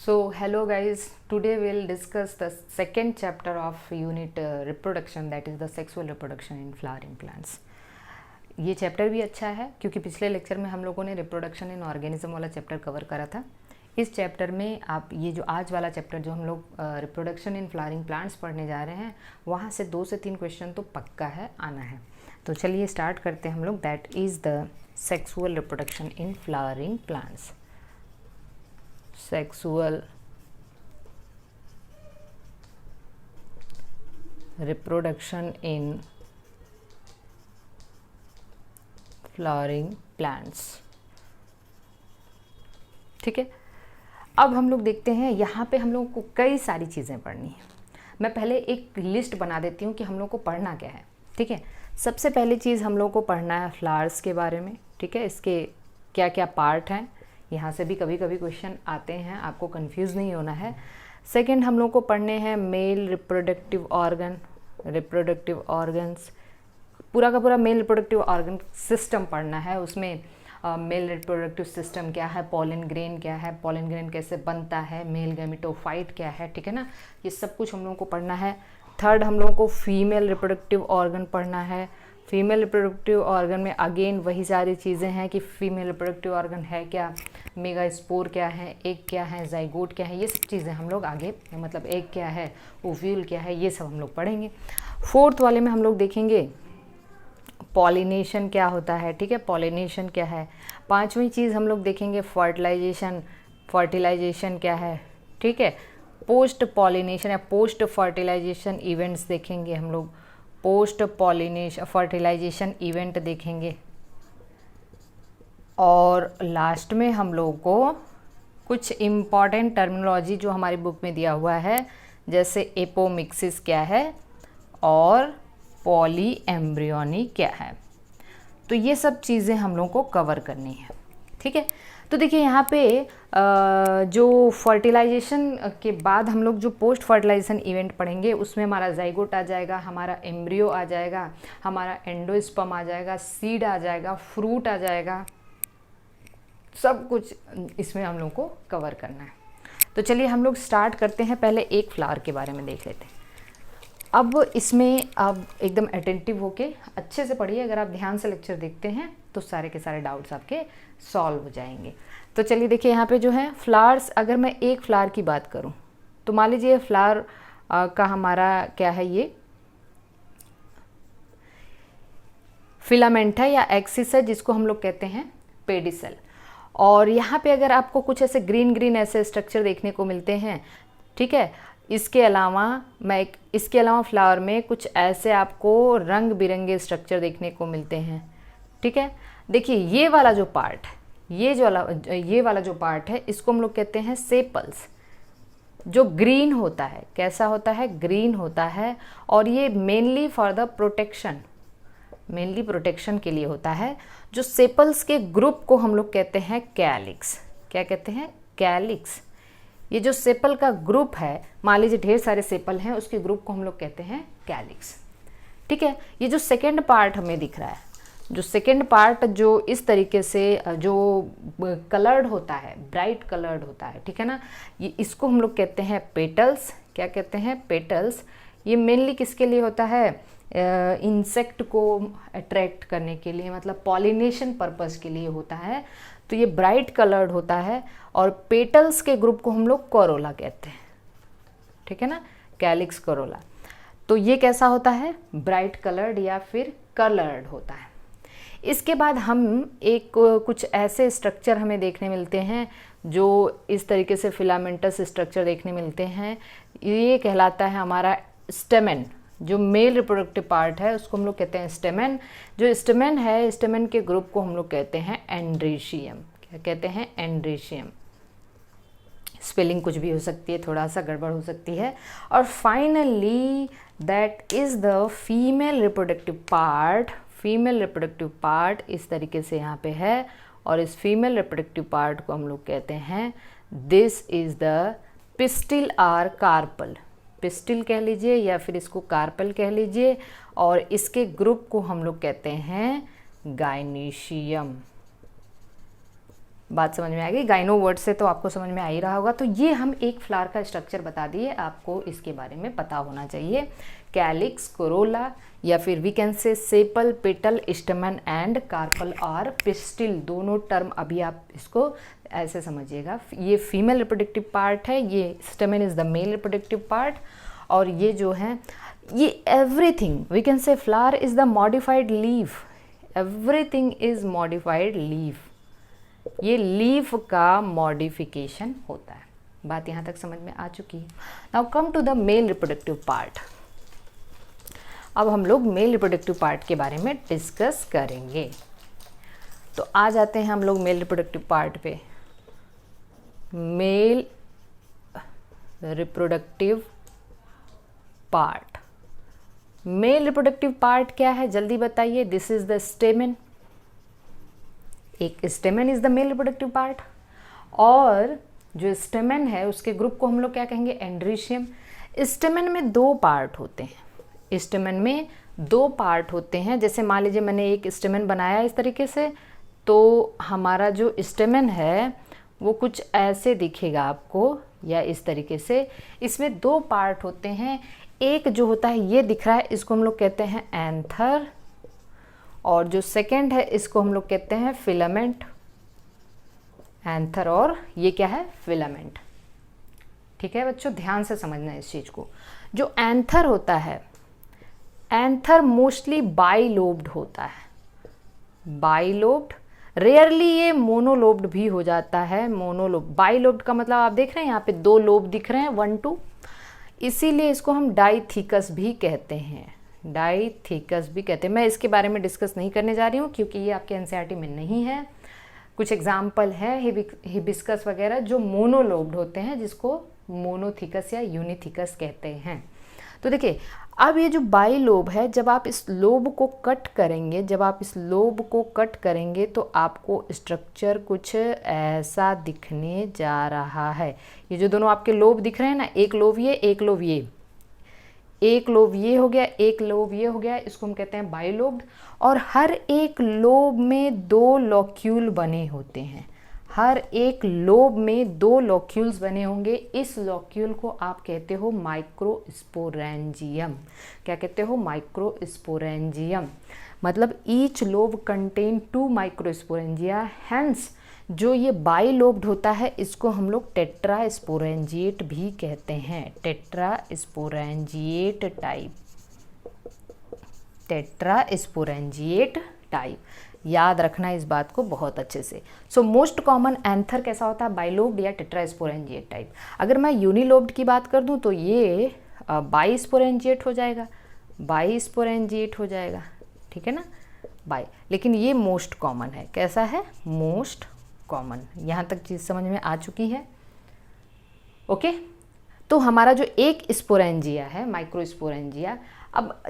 So hello guys, today we'll discuss the second chapter of unit reproduction, that is the sexual reproduction in flowering plants. ये chapter भी अच्छा है क्योंकि पिछले lecture में हम लोगों ने रिप्रोडक्शन इन ऑर्गेनिज्म वाला चैप्टर कवर करा था। इस चैप्टर में आप ये जो आज वाला चैप्टर जो हम लोग रिप्रोडक्शन इन फ्लावरिंग प्लांट्स पढ़ने जा रहे हैं, वहाँ से 2 से 3 क्वेश्चन तो पक्का है आना है। तो चलिए स्टार्ट करते हैं हम लोग। That is the sexual reproduction in flowering plants. Sexual reproduction in flowering plants। ठीक है, अब हम लोग देखते हैं यहाँ पे हम लोगों को कई सारी चीज़ें पढ़नी है। मैं पहले एक लिस्ट बना देती हूँ कि हम लोग को पढ़ना क्या है। ठीक है, सबसे पहली चीज़ हम लोग को पढ़ना है फ्लावर्स के बारे में। ठीक है, इसके क्या क्या पार्ट हैं, यहाँ से भी कभी कभी क्वेश्चन आते हैं, आपको कंफ्यूज नहीं होना है। सेकंड हम लोग को पढ़ने हैं मेल रिप्रोडक्टिव ऑर्गन्स, पूरा का पूरा मेल रिप्रोडक्टिव ऑर्गन सिस्टम पढ़ना है। उसमें मेल रिप्रोडक्टिव सिस्टम क्या है, पॉलन ग्रेन क्या है, पॉलन ग्रेन कैसे बनता है, मेल गैमेटोफाइट क्या है, ठीक है ना, ये सब कुछ हम लोगों को पढ़ना है। थर्ड हम लोगों को फीमेल रिप्रोडक्टिव ऑर्गन पढ़ना है। फीमेल रिप्रोडक्टिव ऑर्गन में अगेन वही सारी चीज़ें हैं कि फीमेल रिप्रोडक्टिव ऑर्गन है क्या, मेगास्पोर क्या है, एग क्या है, जाइगोट क्या है, ये सब चीज़ें हम लोग आगे, मतलब एग क्या है, ओव्यूल क्या है, ये सब हम लोग पढ़ेंगे। फोर्थ वाले में हम लोग देखेंगे पॉलिनेशन क्या होता है। ठीक है, पॉलिनेशन क्या है। पांचवी चीज़ हम लोग देखेंगे फर्टिलाइजेशन क्या है। ठीक है, पोस्ट पॉलिनेशन या पोस्ट फर्टिलाइजेशन इवेंट्स देखेंगे हम लोग, पोस्ट पॉलिनेशन फर्टिलाइजेशन इवेंट देखेंगे। और लास्ट में हम लोगों को कुछ इम्पॉर्टेंट टर्मिनोलॉजी जो हमारी बुक में दिया हुआ है, जैसे एपोमिक्सिस क्या है और पॉली एम्ब्रियोनी क्या है, तो ये सब चीज़ें हम लोगों को कवर करनी है। ठीक है, तो देखिए यहाँ पे जो फर्टिलाइजेशन के बाद हम लोग जो पोस्ट फर्टिलाइजेशन इवेंट पढ़ेंगे, उसमें हमारा जाइगोट आ जाएगा, हमारा एम्ब्रियो आ जाएगा, हमारा एंडोस्पर्म आ जाएगा, सीड आ जाएगा, फ्रूट आ जाएगा, सब कुछ इसमें हम लोग को कवर करना है। तो चलिए हम लोग स्टार्ट करते हैं। पहले एक फ्लावर के बारे में देख लेते हैं। अब इसमें आप एकदम अटेंटिव होके अच्छे से पढ़िए। अगर आप ध्यान से लेक्चर देखते हैं तो सारे के सारे डाउट्स आपके सॉल्व हो जाएंगे। तो चलिए देखिए यहाँ पे जो है फ्लावर्स, अगर मैं एक फ्लावर की बात करूँ तो मान लीजिए फ्लावर का हमारा क्या है, ये फिलामेंट है या एक्सिस है, जिसको हम लोग कहते हैं पेडिसल। और यहाँ पे अगर आपको कुछ ऐसे ग्रीन ग्रीन ऐसे स्ट्रक्चर देखने को मिलते हैं, ठीक है, इसके अलावा फ्लावर में कुछ ऐसे आपको रंग बिरंगे स्ट्रक्चर देखने को मिलते हैं। ठीक है, देखिए ये वाला जो पार्ट, ये वाला जो पार्ट है, इसको हम लोग कहते हैं सेपल्स, जो ग्रीन होता है। कैसा होता है? ग्रीन होता है। और ये mainly for the protection, mainly protection के लिए होता है। जो सेपल्स के ग्रुप को हम लोग कहते हैं कैलिक्स। क्या कहते हैं? कैलिक्स। ये जो सेपल का ग्रुप है, मान लीजिए ढेर सारे सेपल हैं, उसके ग्रुप को हम लोग कहते हैं कैलिक्स। ठीक है, ये जो सेकेंड पार्ट हमें दिख रहा है, जो सेकेंड पार्ट जो इस तरीके से जो कलर्ड होता है, ब्राइट कलर्ड होता है, ठीक है ना, ये इसको हम लोग कहते हैं पेटल्स। क्या कहते हैं? पेटल्स। ये मेनली किसके लिए होता है? इंसेक्ट को अट्रैक्ट करने के लिए, मतलब पॉलिनेशन पर्पस के लिए होता है। तो ये ब्राइट कलर्ड होता है और पेटल्स के ग्रुप को हम लोग कोरोला कहते हैं। ठीक है ना, कैलिक्स कोरोला। तो ये कैसा होता है? ब्राइट कलर्ड या फिर कलर्ड होता है। इसके बाद हम कुछ ऐसे स्ट्रक्चर हमें देखने मिलते हैं जो इस तरीके से फिलामेंटस स्ट्रक्चर देखने मिलते हैं। ये कहलाता है हमारा स्टेमेन। जो मेल रिप्रोडक्टिव पार्ट है उसको हम लोग कहते हैं स्टेमेन। जो स्टेमेन है, स्टेमेन के ग्रुप को हम लोग कहते हैं एंड्रीशियम। क्या कहते हैं? एंड्रीशियम। स्पेलिंग कुछ भी हो सकती है, थोड़ा सा गड़बड़ हो सकती है। और finally that is the female reproductive part. Female reproductive part इस तरीके से यहाँ पे है, और इस फीमेल रिप्रोडक्टिव पार्ट को हम लोग कहते हैं, this is the pistil or carpel. Pistil कह लीजिए या फिर इसको कार्पल कह लीजिए। और इसके ग्रुप को हम लोग कहते हैं गाइनीशियम। बात समझ में आ गई। गाइनो वर्ड से तो आपको समझ में आ ही रहा होगा। तो ये हम एक फ्लावर का स्ट्रक्चर बता दिए, आपको इसके बारे में पता होना चाहिए। कैलिक्स, कोरोला, या फिर we can say sepal, petal, stamen and carpel और पिस्टिल, दोनों टर्म अभी आप इसको ऐसे समझिएगा। ये फीमेल रिप्रोडक्टिव पार्ट है, ये stamen is the male reproductive part, और ये जो है ये everything we can say flower is the modified leaf, everything is modified leaf, ये लीफ का मॉडिफिकेशन होता है। बात यहाँ तक समझ में आ चुकी है। Now come to the male reproductive part. अब हम लोग मेल रिप्रोडक्टिव पार्ट के बारे में डिस्कस करेंगे। तो आ जाते हैं हम लोग मेल रिप्रोडक्टिव पार्ट पे। Mail reproductive part, mail reproductive part क्या है जल्दी बताइए। दिस इज द स्टेमन, एक स्टेमन is the male reproductive part, और जो स्टेमन है उसके ग्रुप को हम लोग क्या कहेंगे, एंड्रीशियम। स्टेमन में दो पार्ट होते हैं, स्टेमन में दो पार्ट होते हैं। जैसे मान लीजिए मैंने एक स्टेमन बनाया इस तरीके से, तो हमारा जो स्टेमन है वो कुछ ऐसे दिखेगा आपको, या इस तरीके से। इसमें दो पार्ट होते हैं, एक जो होता है ये दिख रहा है, इसको हम लोग कहते हैं एंथर, और जो सेकंड है इसको हम लोग कहते हैं फिलामेंट। एंथर और ये क्या है, फिलामेंट। ठीक है बच्चों, ध्यान से समझना इस चीज को। जो एंथर होता है, एंथर मोस्टली बाइलोब्ड होता है, बाइलोब्ड, रेयरली ये मोनोलोब्ड भी हो जाता है। मोनोलोब, बाइलोब्ड का मतलब आप देख रहे हैं यहाँ पे दो लोब दिख रहे हैं, 1 2, इसीलिए इसको हम डाइथिकस भी कहते हैं, डाइथिकस भी कहते हैं। मैं इसके बारे में डिस्कस नहीं करने जा रही हूँ क्योंकि ये आपके एनसीईआरटी में नहीं है। कुछ एग्जाम्पल है हिबिस्कस वगैरह जो मोनोलोब्ड होते हैं, जिसको मोनोथिकस या यूनिथिकस कहते हैं। तो देखिए, अब ये जो बाइलोब है, जब आप इस लोब को कट करेंगे, जब आप इस लोब को कट करेंगे तो आपको स्ट्रक्चर कुछ ऐसा दिखने जा रहा है। ये जो दोनों आपके लोब दिख रहे हैं ना, एक लोब ये, एक लोब ये, एक लोब ये हो गया, एक लोब ये हो गया, इसको हम कहते हैं बाइलोब्ड। और हर एक लोब में दो लॉक्यूल बने होते हैं, हर एक लोब में दो लॉक्यूल्स बने होंगे। इस लॉक्यूल को आप कहते हो माइक्रोस्पोरेंजियम। क्या कहते हो, माइक्रोस्पोरेंजियम। मतलब each lobe contain 2 microsporangia, hence जो ये बाइलोब्ड होता है इसको हम लोग टेट्रास्पोरेंजिएट भी कहते हैं, टेट्रास्पोरेंजिएट टाइप, टेट्रास्पोरेंजिएट टाइप। याद रखना इस बात को बहुत अच्छे से। सो मोस्ट कॉमन एंथर कैसा होता है, बाइलोब्ड या टेट्रास्पोरेंजिएट टाइप। अगर मैं यूनिलोब्ड की बात कर दूं तो ये बाइस्पोरेंजिएट हो जाएगा, बाइस्पोरेंजिएट हो जाएगा, ठीक है ना, बाई। लेकिन ये मोस्ट कॉमन है, कैसा है, मोस्ट कॉमन। यहाँ तक चीज़ समझ में आ चुकी है, ओके। तो हमारा जो एक स्पोरेंजिया है, माइक्रोस्पोरेंजिया। अब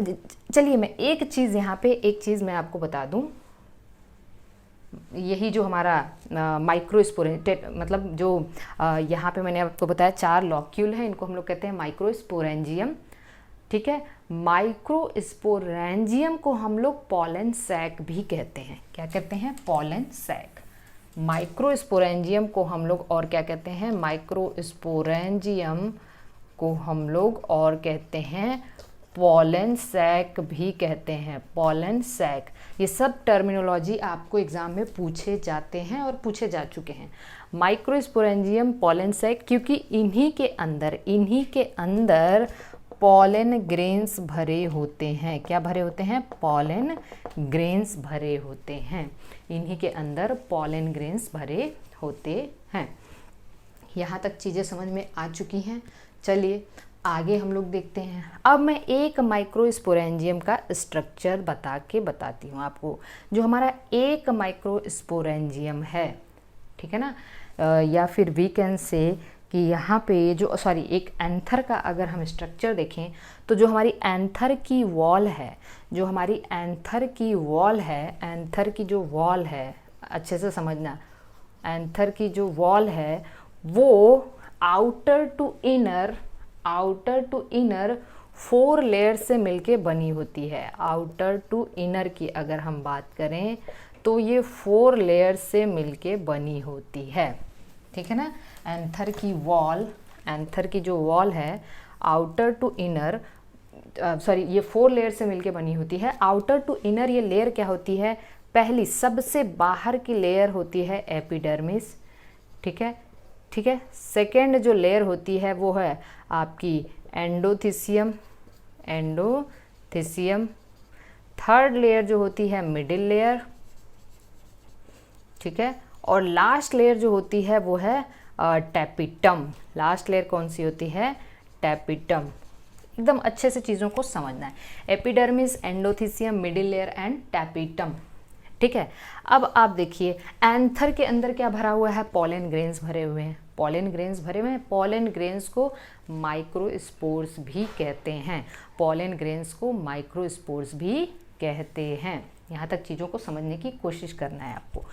चलिए मैं एक चीज़ यहाँ पे, एक चीज़ मैं आपको बता दूँ। यही जो हमारा माइक्रोस्पोरेंजिएट, मतलब जो यहाँ पे मैंने आपको बताया 4 लॉक्यूल हैं, इनको हम लोग कहते हैं माइक्रोस्पोरेंजियम, ठीक है। माइक्रोस्पोरेंजियम को हम लोग पॉलन सैक भी कहते हैं। क्या कहते हैं, पॉलन सैक। माइक्रोस्पोरेंजियम को हम लोग और क्या कहते हैं, माइक्रोस्पोरेंजियम को हम लोग और कहते हैं पॉलन सैक भी कहते हैं, पॉलन सैक। ये सब टर्मिनोलॉजी आपको एग्जाम में पूछे जाते हैं और पूछे जा चुके हैं। माइक्रोस्पोरेंजियम, पॉलन सैक, क्योंकि इन्हीं के अंदर पॉलन ग्रेन्स भरे होते हैं। क्या भरे होते हैं, पॉलन ग्रेन्स भरे होते हैं। इन्हीं के अंदर पॉलन ग्रेन्स भरे होते हैं। यहाँ तक चीज़ें समझ में आ चुकी हैं। चलिए आगे हम लोग देखते हैं। अब मैं एक माइक्रोस्पोरेंजियम का स्ट्रक्चर बताती हूँ आपको। जो हमारा एक माइक्रोस्पोरेंजियम है, ठीक है ना, या फिर वी कैन से कि यहाँ पे जो एक एंथर का अगर हम स्ट्रक्चर देखें तो जो हमारी एंथर की वॉल है, जो हमारी एंथर की वॉल है, एंथर की जो वॉल है, अच्छे से समझना, एंथर की जो वॉल है वो आउटर टू इनर 4 लेयर से मिलके बनी होती है। आउटर टू इनर की अगर हम बात करें तो ये 4 लेयर से मिलके बनी होती है, ठीक है ना। एंथर की जो वॉल है आउटर टू इनर, सॉरी ये 4 लेयर से मिलके बनी होती है। आउटर टू इनर ये लेयर क्या होती है, पहली सबसे बाहर की लेयर होती है एपिडर्मिस, ठीक है, ठीक है। सेकेंड जो लेयर होती है वो है आपकी एंडोथीसियम, थर्ड लेयर जो होती है मिडिल लेयर, ठीक है, और लास्ट लेयर जो होती है वो है टैपिटम। लास्ट लेयर कौन सी होती है, टैपिटम। एकदम अच्छे से चीज़ों को समझना है, epidermis, endothecium, middle layer and tapetum, ठीक है। अब आप देखिए एंथर के अंदर क्या भरा हुआ है, पॉलन ग्रेन्स भरे हुए हैं, पॉलन ग्रेन्स भरे हुए हैं। पॉलन ग्रेन्स को माइक्रोस्पोर्स भी कहते हैं, पॉलन ग्रेन्स को माइक्रोस्पोर्स भी कहते हैं। यहाँ तक चीज़ों को समझने की कोशिश करना है आपको।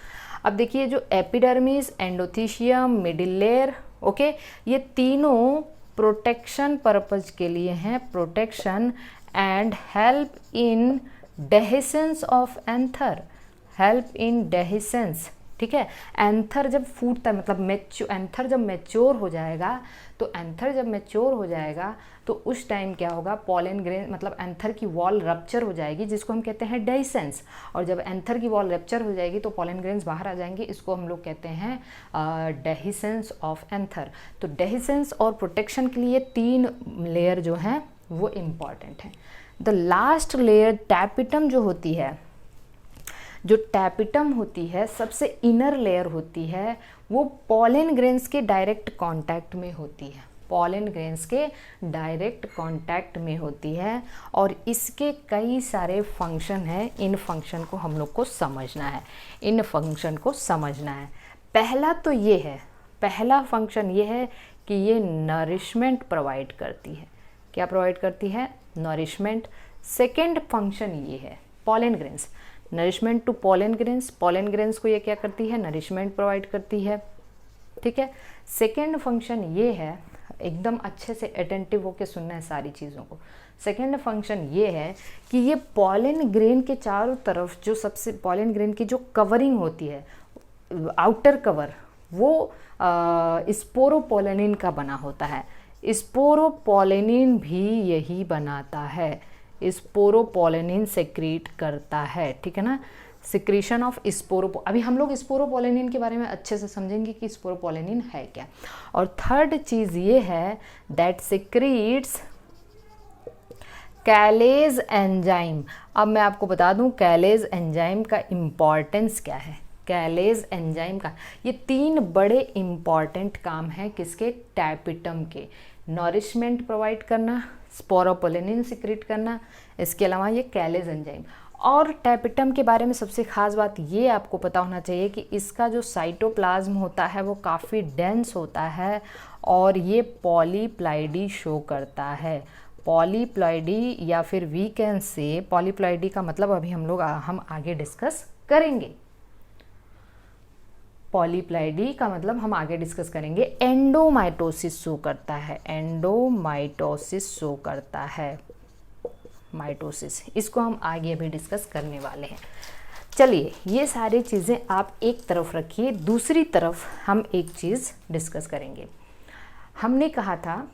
अब देखिए जो epidermis, endothecium, middle layer, okay, ये तीनों प्रोटेक्शन पर्पज के लिए हैं, protection and help in dehiscence of anther, help in dehiscence, ठीक है। एंथर जब फूटता है मतलब एंथर जब मैच्योर हो जाएगा, तो एंथर जब मैच्योर हो जाएगा तो उस टाइम क्या होगा, पॉलन ग्रेन मतलब एंथर की वॉल रप्चर हो जाएगी, जिसको हम कहते हैं डेहिसेंस। और जब एंथर की वॉल रप्चर हो जाएगी तो पॉलन ग्रेन्स बाहर आ जाएंगे, इसको हम लोग कहते हैं डेहिसेंस ऑफ एंथर। तो डेहिसेंस और प्रोटेक्शन के लिए 3 लेयर जो हैं वो इम्पॉर्टेंट हैं। द लास्ट लेयर टैपिटम जो होती है, जो टैपिटम होती है सबसे इनर लेयर होती है, वो पॉलन ग्रेन्स के डायरेक्ट कांटेक्ट में होती है, पॉलन ग्रेन्स के डायरेक्ट कांटेक्ट में होती है। और इसके कई सारे फंक्शन हैं, इन फंक्शन को हम लोग को समझना है, इन फंक्शन को समझना है। पहला तो ये है, पहला फंक्शन ये है कि ये नरिशमेंट प्रोवाइड करती है। क्या प्रोवाइड करती है, नरिशमेंट। सेकेंड फंक्शन ये है pollen grains, nourishment to pollen grains, pollen grains को ये क्या करती है, नरिशमेंट प्रोवाइड करती है, ठीक है। सेकेंड फंक्शन ये है, एकदम अच्छे से अटेंटिव होकर सुनना है सारी चीज़ों को। सेकेंड फंक्शन ये है कि ये पॉलन ग्रेन के चारों तरफ जो सबसे पॉलन ग्रेन की जो कवरिंग होती है, आउटर कवर, वो स्पोरोपोलेनिन का बना होता है। स्पोरोपोलेनिन भी यही बनाता है, स्पोरोपोलेनिन सेक्रीट करता है, ठीक है ना। सिक्रीशन ऑफ अभी हम लोग स्पोरोपोलेनिन के बारे में अच्छे से समझेंगे कि स्पोरोपोलेनिन है क्या। और थर्ड चीज़ ये है दैट सिक्रीट्स कैलेज एंजाइम। अब मैं आपको बता दूं कैलेज एंजाइम का इम्पॉर्टेंस क्या है। कैलेज एंजाइम का ये 3 बड़े इम्पॉर्टेंट काम हैं किसके, टैपिटम के। नॉरिशमेंट प्रोवाइड करना, स्पोरोपोलेनिन सिक्रीट करना, इसके अलावा ये कैलेज एंजाइम। और टैपिटम के बारे में सबसे ख़ास बात ये आपको पता होना चाहिए कि इसका जो साइटोप्लाज्म होता है वो काफ़ी डेंस होता है और ये पॉलीप्लाइडी शो करता है। पॉलीप्लाइडी या फिर वी कैन से, पॉलीप्लाइडी का मतलब अभी हम आगे डिस्कस करेंगे, पॉलीप्लाइडी का मतलब हम आगे डिस्कस करेंगे। एंडोमाइटोसिस शो करता है, एंडोमाइटोसिस शो करता है, माइटोसिस, इसको हम आगे अभी डिस्कस करने वाले हैं। चलिए ये सारी चीज़ें आप एक तरफ रखिए, दूसरी तरफ हम एक चीज़ डिस्कस करेंगे। हमने कहा था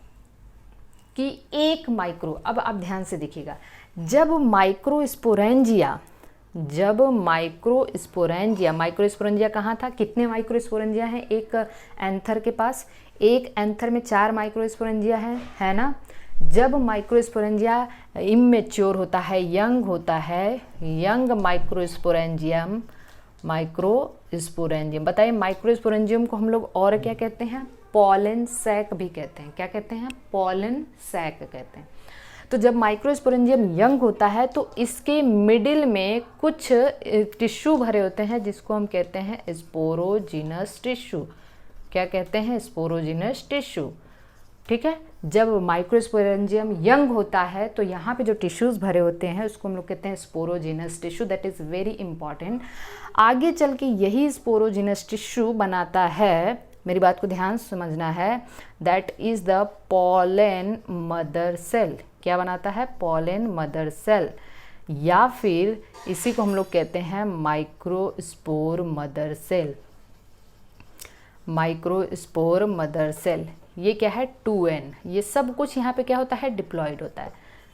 कि एक माइक्रो, अब आप ध्यान से देखिएगा, जब माइक्रोस्पोरेंजिया कहाँ था, कितने माइक्रोस्पोरेंजिया हैं एक एंथर के पास, एक एंथर में 4 माइक्रोस्पोरेंजिया है ना। जब माइक्रोस्पोरेंजिया इमेच्योर होता है, यंग होता है, यंग माइक्रोस्पोरेंजियम, बताइए माइक्रोस्पोरेंजियम को हम लोग और क्या कहते हैं, पॉलन सैक भी कहते हैं। क्या कहते हैं, पॉलन सैक कहते हैं। तो जब माइक्रोस्पोरेंजियम यंग होता है तो इसके मिडिल में कुछ टिश्यू भरे होते हैं जिसको हम कहते हैं स्पोरोजिनस टिश्यू। क्या कहते हैं, स्पोरोजिनस टिश्यू, ठीक है। जब माइक्रोस्पोरेंजियम यंग होता है तो यहाँ पे जो टिश्यूज़ भरे होते हैं उसको हम लोग कहते हैं sporogenous tissue. That is very important. आगे चल के यही स्पोरोजिनस टिश्यू बनाता है, मेरी बात को ध्यान समझना है, that is the pollen mother cell. क्या बनाता है, पॉलन मदर सेल। या फिर इसी को हम लोग कहते हैं microspore mother cell. Microspore mother cell ये क्या है 2n। ये सब कुछ यहाँ पे क्या होता है डिप्लॉयड होता है,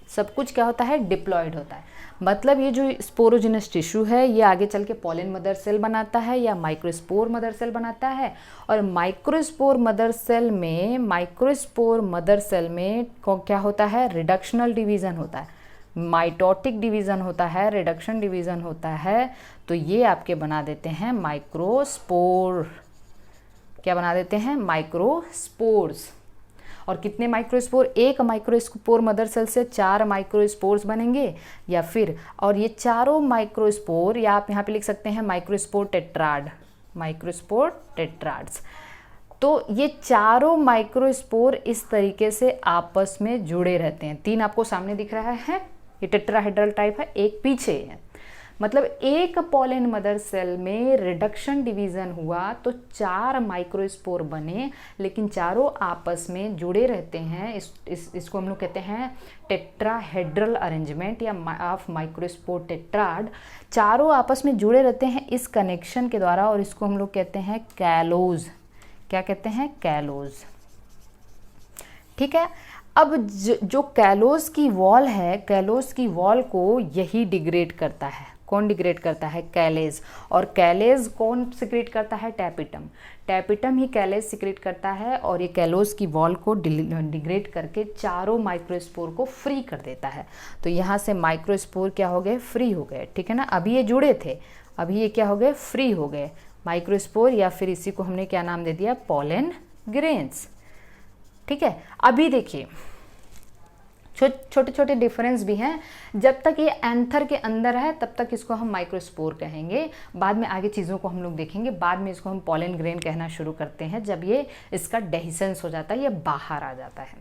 सब कुछ क्या होता है डिप्लॉयड होता है। मतलब ये जो स्पोरोजिनस टिश्यू है ये आगे चल के पॉलन मदर सेल बनाता है या माइक्रोस्पोर मदर सेल बनाता है। और माइक्रोस्पोर मदर सेल में क्या होता है रिडक्शनल डिवीज़न होता है, माइटोटिक डिवीज़न होता है, रिडक्शन डिवीज़न होता है। तो ये आपके बना देते हैं माइक्रोस्पोर, क्या बना देते हैं माइक्रोस्पोर्स। और कितने माइक्रोस्पोर, एक माइक्रोस्पोर मदर सेल से 4 माइक्रोस्पोर्स बनेंगे या फिर, और ये चारों माइक्रोस्पोर या आप यहाँ पे लिख सकते हैं माइक्रोस्पोर टेट्राड, माइक्रोस्पोर टेट्राड्स। तो ये चारों माइक्रोस्पोर इस तरीके से आपस में जुड़े रहते हैं। 3 आपको सामने दिख रहा है, ये टेट्राहेड्रल टाइप है, एक पीछे है। मतलब एक पॉलन मदर सेल में रिडक्शन डिवीज़न हुआ तो 4 माइक्रोस्पोर बने, लेकिन चारों आपस में जुड़े रहते हैं। इसको हम लोग कहते हैं टेट्राहेड्रल अरेंजमेंट या ऑफ माइक्रोस्पोर टेट्राड। चारों आपस में जुड़े रहते हैं इस कनेक्शन के द्वारा, और इसको हम लोग कहते हैं कैलोज। क्या कहते हैं कैलोज, ठीक है। अब जो कैलोज की वॉल है, कैलोज की वॉल को यही डिग्रेड करता है। कौन डिग्रेड करता है कैलेज। और कैलेज कौन सिक्रेट करता है टैपिटम, टैपिटम ही कैलेज सिक्रेट करता है। और ये कैलोज की वॉल को डिग्रेड करके चारों माइक्रोस्पोर को फ्री कर देता है। तो यहाँ से माइक्रोस्पोर क्या हो गए फ्री हो गए, ठीक है ना। अभी ये जुड़े थे, अभी ये क्या हो गए फ्री हो गए माइक्रोस्पोर, या फिर इसी को हमने क्या नाम दे दिया पॉलन ग्रेन्स, ठीक है। अभी देखिए छोटे छोटे डिफरेंस भी हैं। जब तक ये एंथर के अंदर है तब तक इसको हम माइक्रोस्पोर कहेंगे, बाद में आगे चीज़ों को हम लोग देखेंगे। बाद में इसको हम पॉलन ग्रेन कहना शुरू करते हैं जब ये इसका डेहिसेंस हो जाता है, ये बाहर आ जाता है।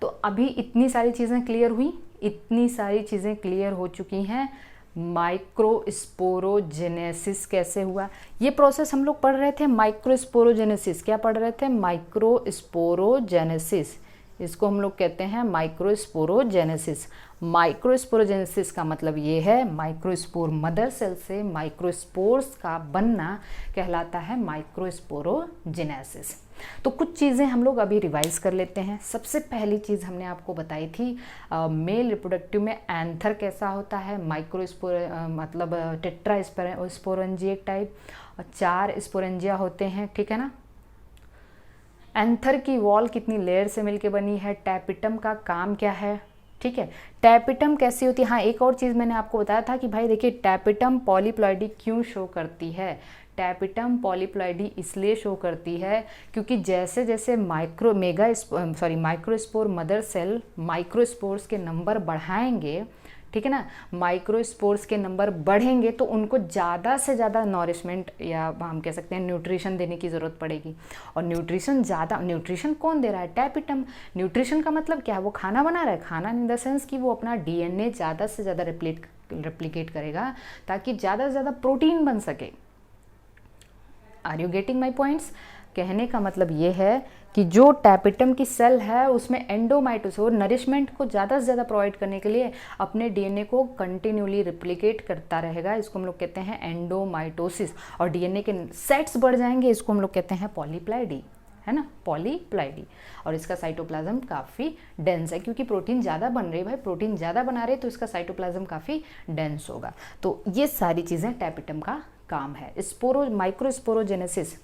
तो अभी इतनी सारी चीज़ें क्लियर हुई, इतनी सारी चीज़ें क्लियर हो चुकी हैं। माइक्रोस्पोरोजेनेसिस कैसे हुआ, ये प्रोसेस हम लोग पढ़ रहे थे। माइक्रोस्पोरोजेनेसिस क्या पढ़ रहे थे, माइक्रोस्पोरोजेनेसिस, इसको हम लोग कहते हैं माइक्रोस्पोरोजेनेसिस। माइक्रोस्पोरोजेनेसिस का मतलब ये है माइक्रोस्पोर मदर सेल से माइक्रोस्पोर्स का बनना कहलाता है माइक्रोस्पोरोजेनेसिस। तो कुछ चीज़ें हम लोग अभी रिवाइज कर लेते हैं। सबसे पहली चीज़ हमने आपको बताई थी मेल रिप्रोडक्टिव में एंथर कैसा होता है, माइक्रोस्पोर मतलब टेट्रा स्पोरेंजिएक टाइप, 4 स्पोरेंजिया होते हैं, ठीक है ना। एंथर की वॉल कितनी लेयर से मिलके बनी है, टैपिटम का काम क्या है, ठीक है। टैपिटम कैसी होती है, हाँ एक और चीज़ मैंने आपको बताया था कि भाई देखिए टैपिटम पॉलीप्लॉइडी क्यों शो करती है। टैपिटम पॉलीप्लॉइडी इसलिए शो करती है क्योंकि जैसे जैसे माइक्रोस्पोर मदर सेल माइक्रोस्पोर्स के नंबर बढ़ाएंगे, ठीक है ना, माइक्रोस्पोर्स के नंबर बढ़ेंगे तो उनको ज़्यादा से ज़्यादा नॉरिशमेंट या हम कह सकते हैं न्यूट्रिशन देने की ज़रूरत पड़ेगी। और न्यूट्रिशन कौन दे रहा है, टैपिटम। न्यूट्रिशन का मतलब क्या है, वो खाना बना रहा है, खाना इन द सेंस कि वो अपना डीएनए ज़्यादा से ज़्यादा रेप्लिकेट करेगा ताकि ज़्यादा से ज़्यादा प्रोटीन बन सके। Are you getting my points. कहने का मतलब ये है कि जो टैपिटम की सेल है उसमें एंडोमाइटोसिस और नरिशमेंट को ज़्यादा से ज़्यादा प्रोवाइड करने के लिए अपने डीएनए को कंटिन्यूली रिप्लिकेट करता रहेगा, इसको हम लोग कहते हैं एंडोमाइटोसिस। और डीएनए के सेट्स बढ़ जाएंगे, इसको हम लोग कहते हैं पॉलीप्लाइडी, है ना, पॉलीप्लाइडी। और इसका साइटोप्लाज्म काफ़ी डेंस है क्योंकि प्रोटीन ज़्यादा बन रही है, भाई प्रोटीन ज़्यादा बना रहे तो इसका साइटोप्लाज्म काफ़ी डेंस होगा। तो ये सारी चीज़ें टैपिटम का काम है। माइक्रोस्पोरोजेनेसिस,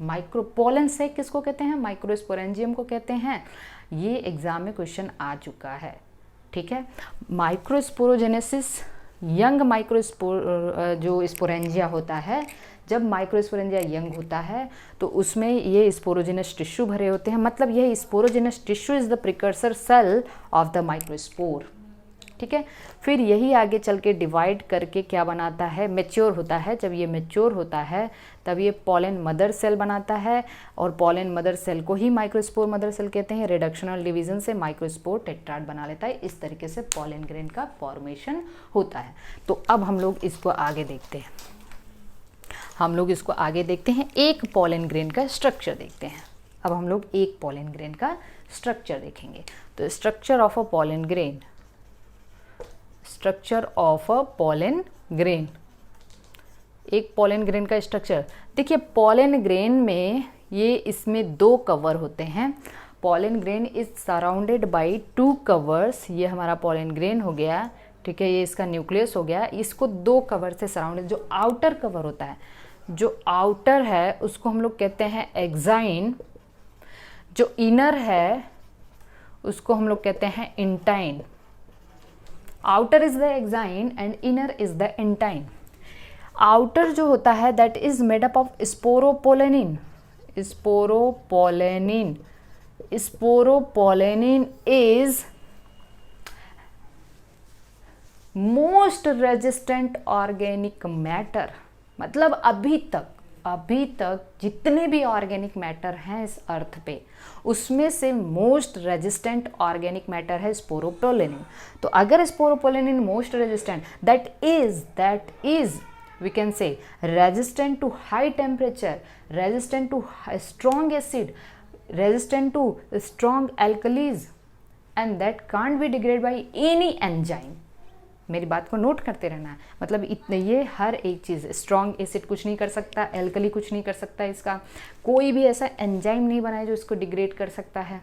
माइक्रोपोलन से किसको कहते हैं, माइक्रोस्पोरेंजियम को कहते हैं। ये एग्जाम में क्वेश्चन आ चुका है, ठीक है। माइक्रोस्पोरोजेनेसिस यंग जो स्पोरेंजिया होता है, जब माइक्रोस्पोरेंजिया यंग होता है तो उसमें ये स्पोरोजेनस टिश्यू भरे होते हैं। मतलब ये sporogenous tissue is the precursor cell of the microspore, ठीक है। फिर यही आगे चल के डिवाइड करके क्या बनाता है, मैच्योर होता है। जब ये मैच्योर होता है तब ये पॉलन मदर सेल बनाता है, और पॉलन मदर सेल को ही माइक्रोस्पोर मदर सेल कहते हैं। रिडक्शनल डिवीजन से माइक्रोस्पोर टेट्राड बना लेता है। इस तरीके से पॉलन ग्रेन का फॉर्मेशन होता है। तो अब हम लोग इसको आगे देखते हैं, एक पॉलन ग्रेन का स्ट्रक्चर देखते हैं। अब हम लोग एक पॉलन ग्रेन का स्ट्रक्चर देखेंगे। तो structure of a pollen grain, structure of a pollen grain. एक पॉलन ग्रेन का स्ट्रक्चर देखिए, पॉलन ग्रेन में ये इसमें 2 कवर होते हैं। Pollen grain is surrounded bye 2 covers. ये हमारा पॉलन ग्रेन हो गया, ठीक है, ये इसका न्यूक्लियस हो गया। इसको 2 कवर से सराउंडेड, जो आउटर कवर होता है, जो आउटर है उसको हम लोग कहते हैं एक्साइन, जो इनर है उसको हम लोग कहते हैं intine. Outer is the exine and inner is the intine. Outer जो होता है that is made up of sporopollenin. Sporopollenin is most resistant organic matter. मतलब अभी तक जितने भी ऑर्गेनिक मैटर हैं इस अर्थ पे, उसमें से मोस्ट रेजिस्टेंट ऑर्गेनिक मैटर है स्पोरोपोलेनिन। तो अगर sporopollenin most resistant, that is we can say resistant to high temperature, resistant to strong acid, resistant to strong alkalis, and that can't be degraded by any enzyme। मेरी बात को note करते रहना है। मतलब इतने, ये हर एक चीज़, स्ट्रॉन्ग एसिड कुछ नहीं कर सकता, एल्कली कुछ नहीं कर सकता, इसका कोई भी ऐसा एंजाइम नहीं बना है जो इसको डिग्रेड कर सकता है,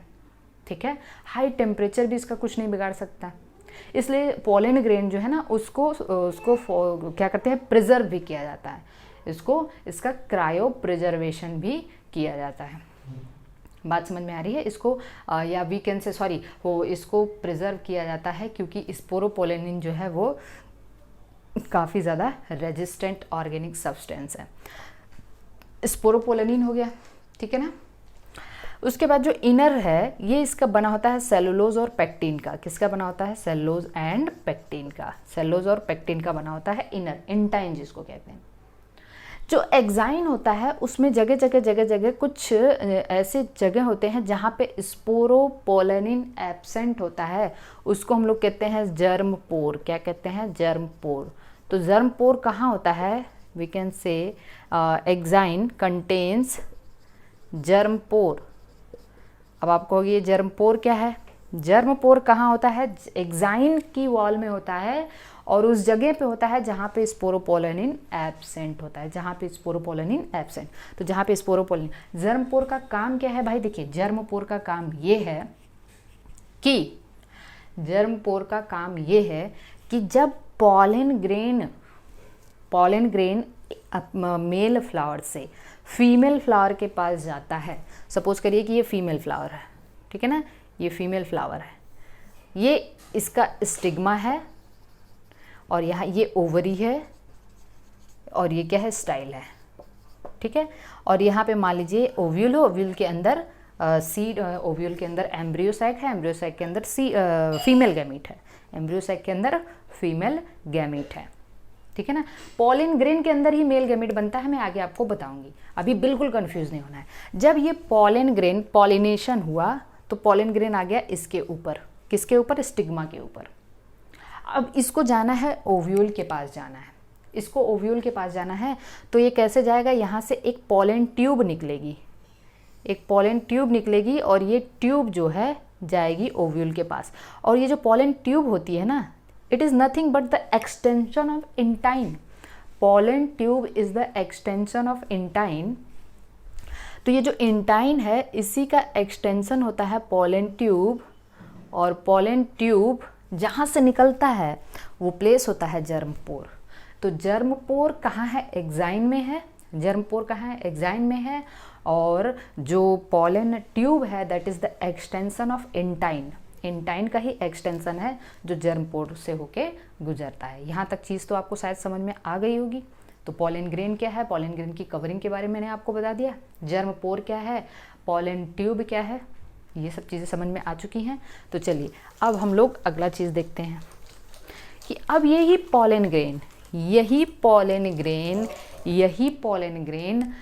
ठीक है। हाई टेम्परेचर भी इसका कुछ नहीं बिगाड़ सकता। इसलिए पॉलन ग्रेन जो है ना, उसको क्या करते हैं, प्रिजर्व भी किया जाता है। इसका क्रायो प्रिजर्वेशन भी किया जाता है। बात समझ में आ रही है? इसको या वी कैन से सॉरी वो इसको प्रिजर्व किया जाता है क्योंकि स्पोरोपोलेनिन जो है वो काफ़ी ज़्यादा रेजिस्टेंट ऑर्गेनिक सब्सटेंस है। स्पोरोपोलेनिन हो गया, ठीक है ना। उसके बाद जो इनर है, ये इसका बना होता है सेलुलोज और पेक्टिन का। किसका बना होता है? सेलुलोज एंड पेक्टिन का। सेलुलोज और पेक्टिन का बना होता है इनर, इंटाइन जिसको कहते हैं। जो एक्साइन होता है उसमें जगह जगह कुछ ऐसे जगह होते हैं जहाँ पे स्पोरोपोलेनिन एब्सेंट होता है, उसको हम लोग कहते हैं जर्म पोर। क्या कहते हैं? Germ pore. तो जर्म पोर कहाँ होता है? We can say exine contains germ pore. अब आप कहोगे ये जर्म पोर क्या है? जर्म पोर कहाँ होता है? एक्साइन की वॉल में होता है और उस जगह पे होता है जहाँ पे स्पोरोपोलेनिन एब्सेंट होता है, जहाँ पे स्पोरोपोलेनिन एब्सेंट। तो जहाँ पे स्पोरोपोलेनिन, जर्म पोर का काम क्या है भाई? देखिए, जर्म पोर का काम ये है कि जब पॉलन ग्रेन मेल फ्लावर से फीमेल फ्लावर के पास जाता है, सपोज करिए कि ये फीमेल फ्लावर है, ठीक है ना, ये फीमेल फ्लावर है, ये इसका स्टिग्मा है और यहाँ ये ओवरी है और ये क्या है? स्टाइल है, ठीक है। और यहाँ पे मान लीजिए ओव्यूल हो, ओव्यूल के अंदर सीड, ओव्यूल के अंदर एम्ब्रियोसाइक है, एम्ब्रियोसाइक के अंदर फीमेल गैमीट है, एम्ब्रियोसाइक के अंदर फीमेल गैमीट है, ठीक है ना। पॉलन ग्रेन के अंदर ही मेल गैमीट बनता है, मैं आगे आपको बताऊंगी, अभी बिल्कुल कंफ्यूज नहीं होना है। जब ये पॉलन ग्रेन पॉलिनेशन हुआ तो पॉलन ग्रेन आ गया इसके ऊपर, किसके ऊपर? स्टिग्मा के ऊपर। अब इसको जाना है ओव्यूल के पास जाना है, इसको ओव्यूल के पास जाना है, तो ये कैसे जाएगा? यहाँ से एक पॉलन ट्यूब निकलेगी, एक पॉलन ट्यूब निकलेगी और ये ट्यूब जो है जाएगी ओव्यूल के पास। और ये जो पॉलन ट्यूब होती है ना, it is nothing but the extension of intine. Pollen tube is the extension of intine. तो ये जो इंटाइन है इसी का एक्सटेंशन होता है पॉलन ट्यूब, और पॉलन ट्यूब जहाँ से निकलता है वो प्लेस होता है जर्म पोर। तो जर्म पोर कहाँ है? एक्साइन में है। जर्म पोर कहाँ है? एक्साइन में है। और जो पॉलन ट्यूब है that is the extension of intine. Intine का ही एक्सटेंशन है जो जर्म पोर से होके गुजरता है। यहाँ तक चीज़ तो आपको शायद समझ में आ गई होगी। तो पॉलन ग्रेन क्या है? पॉलन ग्रेन की कवरिंग के बारे में मैंने आपको बता दिया। जर्म पोर क्या है? पॉलन ट्यूब क्या है? ये सब चीज़ें समझ में आ चुकी हैं। तो चलिए अब हम लोग अगला चीज़ देखते हैं कि अब यही पॉलन ग्रेन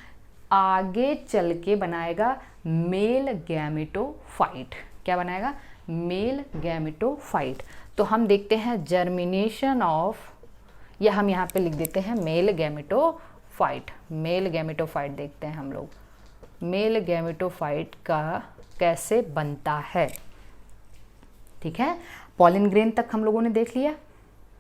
आगे चल के बनाएगा मेल गैमेटोफाइट। क्या बनाएगा? Male gametophyte. तो हम देखते हैं जर्मिनेशन ऑफ, या हम यहाँ पे लिख देते हैं मेल गैमेटोफाइट। मेल गैमेटोफाइट देखते हैं हम लोग, मेल गैमेटोफाइट का कैसे बनता है, ठीक है। पॉलन ग्रेन तक हम लोगों ने देख लिया,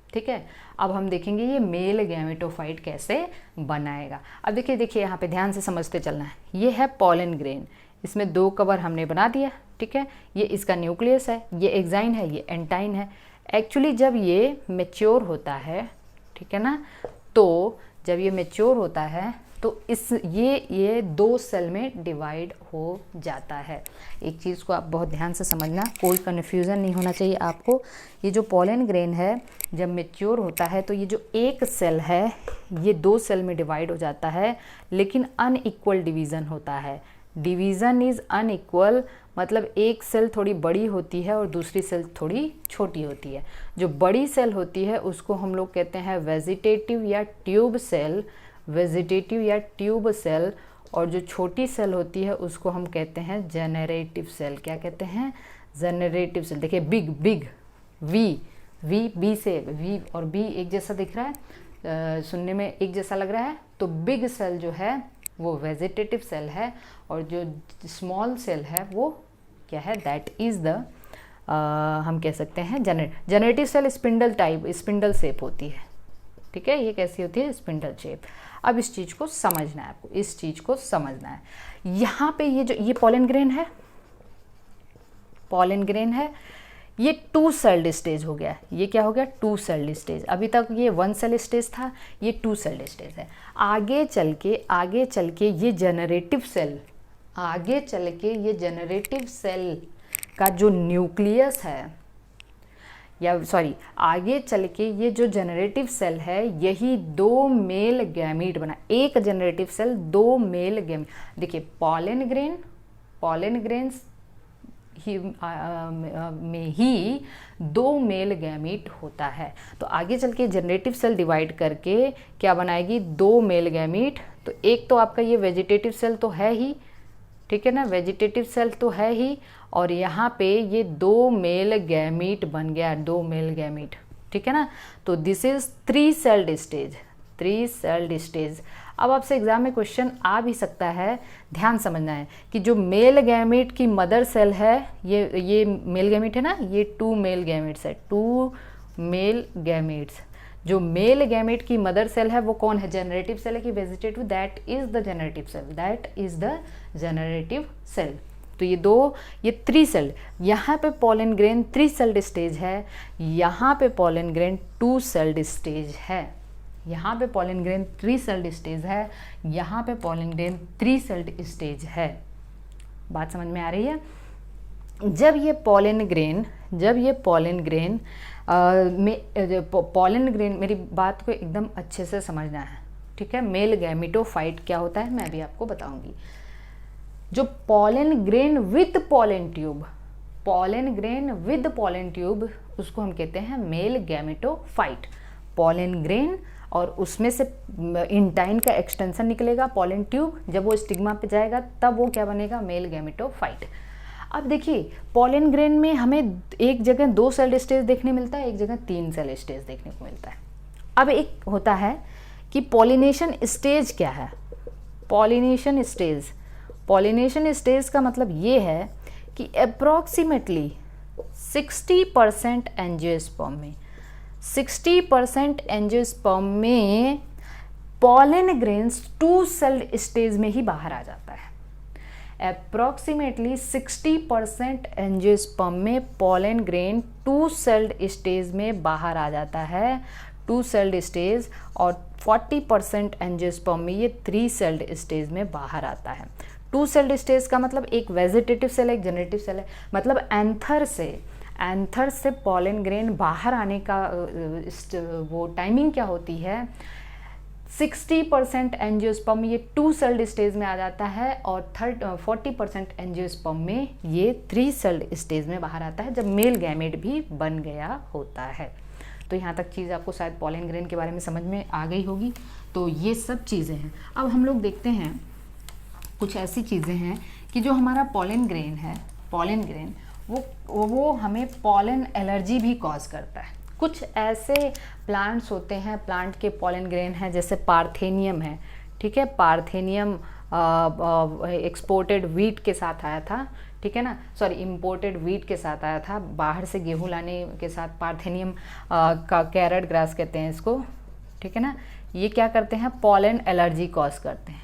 ठीक है। अब हम देखेंगे ये मेल गैमेटोफाइट कैसे बनाएगा। अब देखिए यहाँ पे ध्यान से समझते चलना है। ये है पॉलन ग्रेन, इसमें 2 कवर हमने बना दिया, ठीक है। ये इसका न्यूक्लियस है, ये एक्साइन है, ये एंटाइन है। एक्चुअली जब ये मैच्योर होता है, ठीक है ना, तो जब ये मैच्योर होता है तो ये 2 सेल में डिवाइड हो जाता है। एक चीज़ को आप बहुत ध्यान से समझना, कोई कन्फ्यूज़न नहीं होना चाहिए आपको। ये जो पॉलन ग्रेन है जब मैच्योर होता है तो ये जो एक सेल है ये 2 सेल में डिवाइड हो जाता है, लेकिन अनइक्वल डिवीज़न होता है। डिवीज़न इज़ अनइक्वल, मतलब एक सेल थोड़ी बड़ी होती है और दूसरी सेल थोड़ी छोटी होती है। जो बड़ी सेल होती है उसको हम लोग कहते हैं वेजिटेटिव या ट्यूब सेल, वेजिटेटिव या ट्यूब सेल, और जो छोटी सेल होती है उसको हम कहते हैं जेनरेटिव सेल। क्या कहते हैं? Generative cell. देखिए बिग वी बी से वी और बी एक जैसा दिख रहा है, सुनने में एक जैसा लग रहा है, तो बिग सेल जो है वो वेजिटेटिव सेल है, और जो स्मॉल सेल है वो क्या है? दैट इज़ द हम कह सकते हैं जेनरेटिव सेल स्पिंडल शेप होती है, ठीक है। ये कैसी होती है? Spindle shape. अब इस चीज़ को समझना है आपको, इस चीज़ को समझना है। यहाँ पे ये पॉलन ग्रेन है, पॉलन ग्रेन है, ये 2 सेल्ड स्टेज हो गया। ये क्या हो गया? 2 सेल्ड स्टेज। अभी तक ये 1 सेल स्टेज था, ये 2 सेल्ड स्टेज है। आगे चल के ये जेनरेटिव सेल, आगे चल के ये जेनरेटिव सेल का जो न्यूक्लियस है, या सॉरी आगे चल के ये जो जेनरेटिव सेल है यही 2 मेल गैमीट बना, एक जेनरेटिव सेल 2 मेल गैमीट। देखिए पॉलन ग्रेन में ही 2 मेल गैमीट होता है। तो आगे चल के जेनरेटिव सेल डिवाइड करके क्या बनाएगी? 2 मेल गैमीट। तो एक तो आपका ये वेजिटेटिव सेल तो है ही, ठीक है ना, वेजिटेटिव सेल तो है ही, और यहाँ पे ये 2 मेल गैमीट बन गया, 2 मेल गैमीट, ठीक है ना। तो दिस इज 3 सेल्ड स्टेज। अब आपसे एग्जाम में क्वेश्चन आ भी सकता है, ध्यान समझना है कि जो मेल गैमीट की मदर सेल है, ये मेल गैमीट है ना, ये 2 मेल गैमीट्स है, 2 मेल गैमीट्स। जो मेल गैमेट की मदर सेल है वो कौन है? जेनरेटिव सेल है कि vegetative? That is the generative cell, that is the generative cell. तो ये 3 सेल, यहाँ पे पॉलन ग्रेन 3 सेल्ड स्टेज है, यहाँ पे पॉलन ग्रेन 2 सेल्ड स्टेज है, यहाँ पे पॉलन ग्रेन 3 सेल्ड स्टेज है, यहाँ पे पॉलन ग्रेन 3 सेल्ड स्टेज है। बात समझ में आ रही है? जब ये पॉलन ग्रेन पॉलन ग्रेन, मेरी बात को एकदम अच्छे से समझना है, ठीक है। मेल गैमेटोफाइट क्या होता है मैं भी आपको बताऊंगी। जो pollen grain with pollen tube, उसको हम कहते हैं मेल गैमेटोफाइट। पॉलन ग्रेन और उसमें से इंटाइन का एक्सटेंशन निकलेगा पॉलन ट्यूब, जब वो स्टिग्मा पे जाएगा तब वो क्या बनेगा? Male gametophyte. अब देखिए पॉलन ग्रेन में हमें एक जगह 2 सेल स्टेज देखने मिलता है, एक जगह 3 सेल स्टेज देखने को मिलता है। अब एक होता है कि पॉलिनेशन स्टेज क्या है? पॉलिनेशन स्टेज का मतलब ये है कि अप्रॉक्सीमेटली 60% एंजियोस्पर्म में पॉलन ग्रेन्स 2 सेल्ड स्टेज में ही बाहर आ जाता है। अप्रॉक्सीमेटली 60% एंजियोस्पर्म में पॉलन ग्रेन 2 सेल्ड स्टेज में बाहर आ जाता है, 2 सेल्ड स्टेज, और 40% एंजियोस्पर्म में ये 3 सेल्ड स्टेज में बाहर आता है। 2 सेल्ड स्टेज का मतलब एक वेजिटेटिव सेल है, एक जेनरेटिव सेल है। मतलब एंथर से पॉलन ग्रेन बाहर आने का वो टाइमिंग क्या होती है? 60% एंजियोस्पर्म में ये 2 सेल्ड स्टेज में आ जाता है, और 40% एंजियोस्पर्म में ये 3 सेल्ड स्टेज में बाहर आता है, जब मेल गैमेट भी बन गया होता है। तो यहाँ तक चीज़ आपको शायद पॉलन ग्रेन के बारे में समझ में आ गई होगी। तो ये सब चीज़ें हैं। अब हम लोग देखते हैं कुछ ऐसी चीज़ें हैं कि जो हमारा पॉलन ग्रेन वो हमें पॉलन एलर्जी भी कॉज करता है। कुछ ऐसे प्लांट्स होते हैं, प्लांट के पॉलन ग्रेन हैं, जैसे पार्थेनियम है, ठीक है। पार्थेनियम एक्सपोर्टेड वीट के साथ आया था, ठीक है ना, सॉरी इम्पोर्टेड वीट के साथ आया था, बाहर से गेहूं लाने के साथ पार्थेनियम का कैरेट ग्रास कहते हैं इसको, ठीक है ना। ये क्या करते हैं, पॉलन एलर्जी कॉज करते हैं,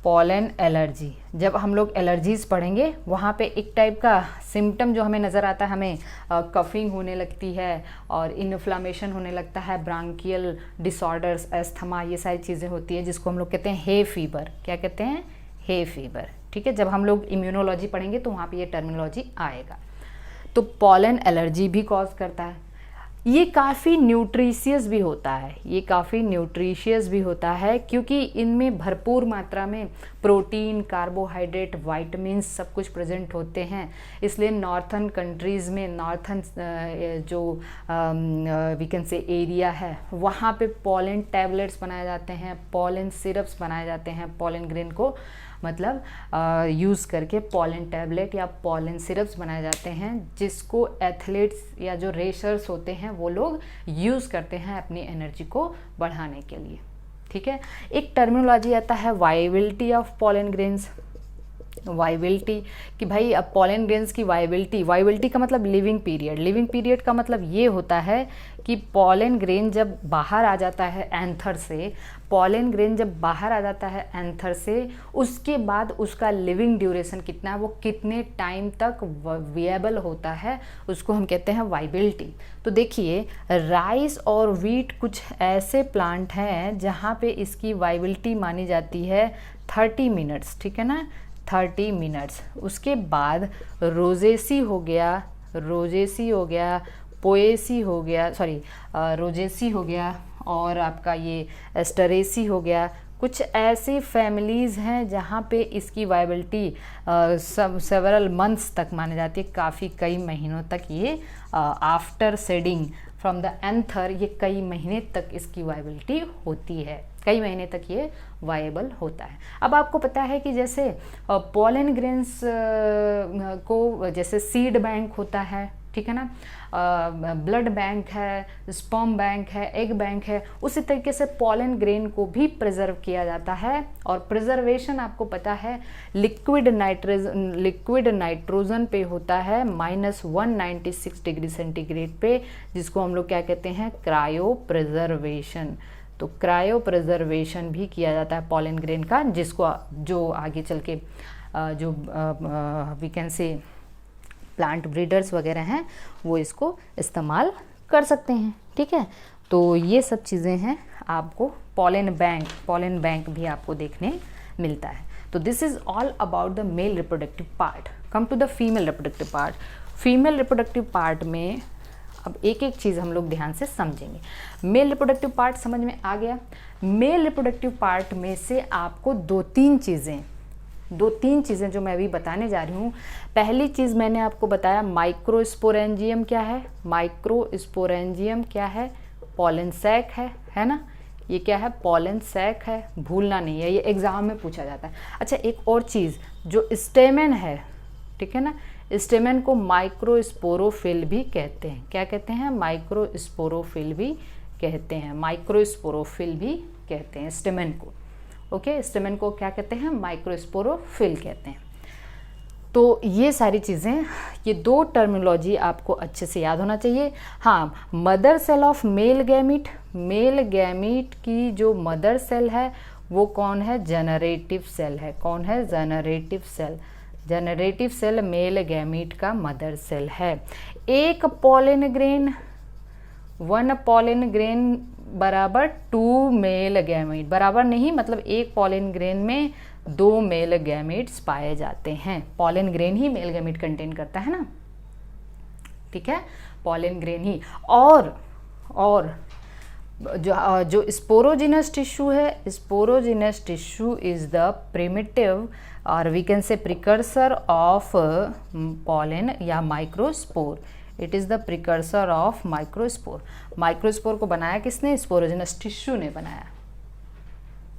पॉलन एलर्जी। जब हम लोग एलर्जीज पढ़ेंगे वहाँ पे एक टाइप का सिम्टम जो हमें नज़र आता है, हमें कफिंग होने लगती है और इन्फ्लामेशन होने लगता है, ब्रांकियल डिसऑर्डर्स, एस्थमा, ये सारी चीज़ें होती है जिसको हम लोग कहते हैं हे फीवर। क्या कहते हैं, हे फीवर, ठीक है। जब हम लोग इम्यूनोलॉजी पढ़ेंगे तो वहाँ पे ये टर्मिनोलॉजी आएगा। तो पॉलन एलर्जी भी कॉज करता है। ये काफ़ी न्यूट्रिशियस भी होता है, ये काफ़ी न्यूट्रिशियस भी होता है क्योंकि इनमें भरपूर मात्रा में प्रोटीन, कार्बोहाइड्रेट, वाइटामिन्स सब कुछ प्रेजेंट होते हैं। इसलिए नॉर्थन कंट्रीज़ में, नॉर्थन जो वी कैन से एरिया है, वहाँ पे पॉलन टैबलेट्स बनाए जाते हैं, पॉलन सिरप्स बनाए जाते हैं, पॉलन ग्रेन को मतलब यूज़ करके पॉलन टैबलेट या पॉलन सिरप्स बनाए जाते हैं, जिसको एथलीट्स या जो रेसर्स होते हैं वो लोग यूज़ करते हैं अपनी एनर्जी को बढ़ाने के लिए, ठीक है। एक टर्मिनोलॉजी आता है viability of pollen grains. Viability कि भाई अब पॉलन ग्रेन्स की वायबिलिटी का मतलब लिविंग पीरियड। लिविंग पीरियड का मतलब ये होता है कि पॉलन ग्रेन जब बाहर आ जाता है एंथर से, पॉलन ग्रेन जब बाहर आ जाता है एंथर से, उसके बाद उसका लिविंग ड्यूरेशन कितना है, वो कितने टाइम तक विएबल होता है, उसको हम कहते हैं वायबिलिटी। तो देखिए राइस और वीट कुछ ऐसे प्लांट हैं जहाँ पे इसकी वायबिलिटी मानी जाती है 30 मिनट्स, ठीक है ना, 30 मिनट्स। उसके बाद रोजेसी हो गया, पोएसी हो गया, सॉरी रोजेसी हो गया, और आपका ये एस्टरेसी हो गया। कुछ ऐसी फैमिलीज़ हैं जहाँ पे इसकी वायबिलिटी सेवरल मंथ्स तक मानी जाती है, काफ़ी कई महीनों तक ये आफ्टर सेडिंग फ्रॉम द एंथर, ये कई महीने तक इसकी वायबिलिटी होती है, कई महीने तक ये वायबल होता है। अब आपको पता है कि जैसे पॉलन ग्रेन्स को जैसे सीड बैंक होता है, ठीक है ना, ब्लड बैंक है, स्पर्म बैंक है, एग बैंक है, उसी तरीके से पॉलन ग्रेन को भी प्रिजर्व किया जाता है। और प्रिजर्वेशन आपको पता है लिक्विड नाइट्रोजन पे होता है -196 डिग्री सेंटीग्रेड पे, जिसको हम लोग क्या कहते हैं, क्रायो प्रिजर्वेशन। तो क्रायो प्रिजर्वेशन भी किया जाता है पॉलन ग्रेन का, जिसको जो आगे चल के जो we can say plant breeders वगैरह हैं वो इसको इस्तेमाल कर सकते हैं, ठीक है। तो ये सब चीज़ें हैं, आपको पॉलन बैंक भी आपको देखने मिलता है। तो this is all about the male reproductive part. Come to the female reproductive part. Female reproductive part में अब एक एक चीज़ हम लोग ध्यान से समझेंगे। मेल रिप्रोडक्टिव पार्ट समझ में आ गया। मेल रिप्रोडक्टिव पार्ट में से आपको दो तीन चीज़ें जो मैं अभी बताने जा रही हूँ। पहली चीज़ मैंने आपको बताया माइक्रोस्पोरेंजियम क्या है, माइक्रोस्पोरेंजियम क्या है, पॉलन सैक है ना, ये क्या है, पॉलन सैक है, भूलना नहीं है, ये एग्जाम में पूछा जाता है। अच्छा एक और चीज़ जो स्टेमेन है, ठीक है ना, स्टेमेन को माइक्रोस्पोरोफिल भी कहते हैं। क्या कहते हैं, माइक्रोस्पोरोफिल भी कहते हैं, माइक्रोस्पोरोफिल भी कहते हैं स्टेमेन को। ओके, स्टेमेन को क्या कहते हैं, माइक्रोस्पोरोफिल कहते हैं। तो ये सारी चीज़ें, ये दो टर्मिनोलॉजी आपको अच्छे से याद होना चाहिए। हाँ, mother cell of male gamete की जो मदर सेल है वो कौन है, जनरेटिव सेल है। कौन है, generative cell. Generative cell male gamete का मदर सेल है। एक पॉलन ग्रेन, 1 पॉलन ग्रेन बराबर 2 मेल गैमीट, बराबर नहीं मतलब एक पॉलन ग्रेन में 2 मेल गैमीट्स पाए जाते हैं। पॉलन ग्रेन ही मेल गैमीट कंटेन करता है ना, ठीक है, पॉलन ग्रेन ही। और जो स्पोरोजिनस टिश्यू है, sporogenous tissue is the primitive और we can say precursor of pollen या microspore. It is the precursor of microspore. Microspore को बनाया किसने, स्पोरोजिनस टिश्यू ने बनाया,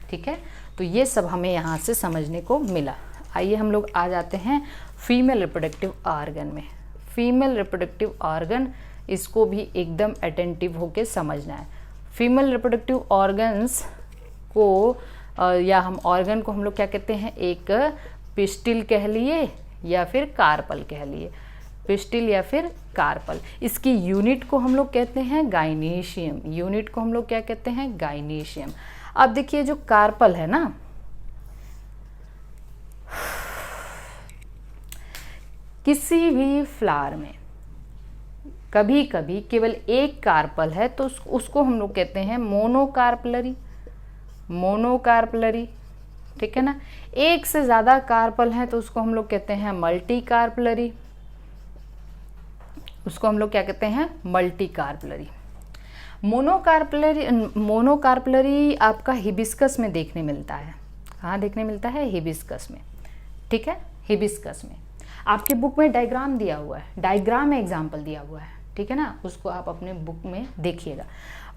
ठीक है। तो ये सब हमें यहाँ से समझने को मिला। आइए हम लोग आ जाते हैं फीमेल रिप्रोडक्टिव ऑर्गन में। फीमेल रिप्रोडक्टिव ऑर्गन, इसको भी एकदम अटेंटिव होके समझना है। फीमेल रिप्रोडक्टिव ऑर्गन्स को या हम ऑर्गन को हम लोग क्या कहते हैं, एक पिस्टिल कह लिए या फिर कार्पल कह लिए, पिस्टिल या फिर कार्पल। इसकी यूनिट को हम लोग कहते हैं गाइनेशियम, यूनिट को हम लोग क्या कहते हैं, गाइनेशियम। अब देखिए जो कार्पल है ना, किसी भी फ्लावर में कभी कभी केवल एक कार्पल है तो उसको हम लोग कहते हैं मोनोकार्पलरी, मोनोकार्पलरी, ठीक है ना। एक से ज़्यादा कार्पल है तो उसको हम लोग कहते हैं मल्टी कार्पलरी, उसको हम लोग क्या कहते हैं, मल्टी कार्पलरी। मोनोकार्पलरी आपका हिबिस्कस में देखने मिलता है। कहाँ देखने मिलता है, हिबिस्कस में, ठीक है, हिबिस्कस में। आपकी बुक में डायग्राम दिया हुआ है, डायग्राम में एग्जाम्पल दिया हुआ है, ठीक है ना, उसको आप अपने बुक में देखिएगा।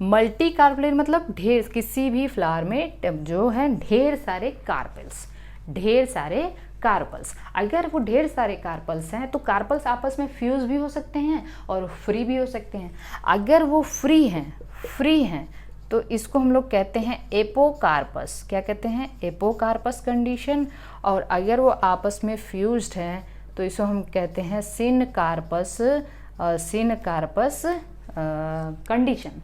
मल्टी कार्पलरी मतलब ढेर, किसी भी फ्लावर में जो है ढेर सारे कार्पल्स, ढेर सारे कार्पल्स। अगर वो ढेर सारे कार्पल्स हैं तो कार्पल्स आपस में फ्यूज भी हो सकते हैं और फ्री भी हो सकते हैं। अगर वो फ्री हैं तो इसको हम लोग कहते हैं एपोकार्पस। क्या कहते हैं, एपोकार्पस कंडीशन। और अगर वो आपस में फ्यूज्ड हैं तो इसको हम कहते हैं सिनकार्पस, सिनकार्पस कंडीशन।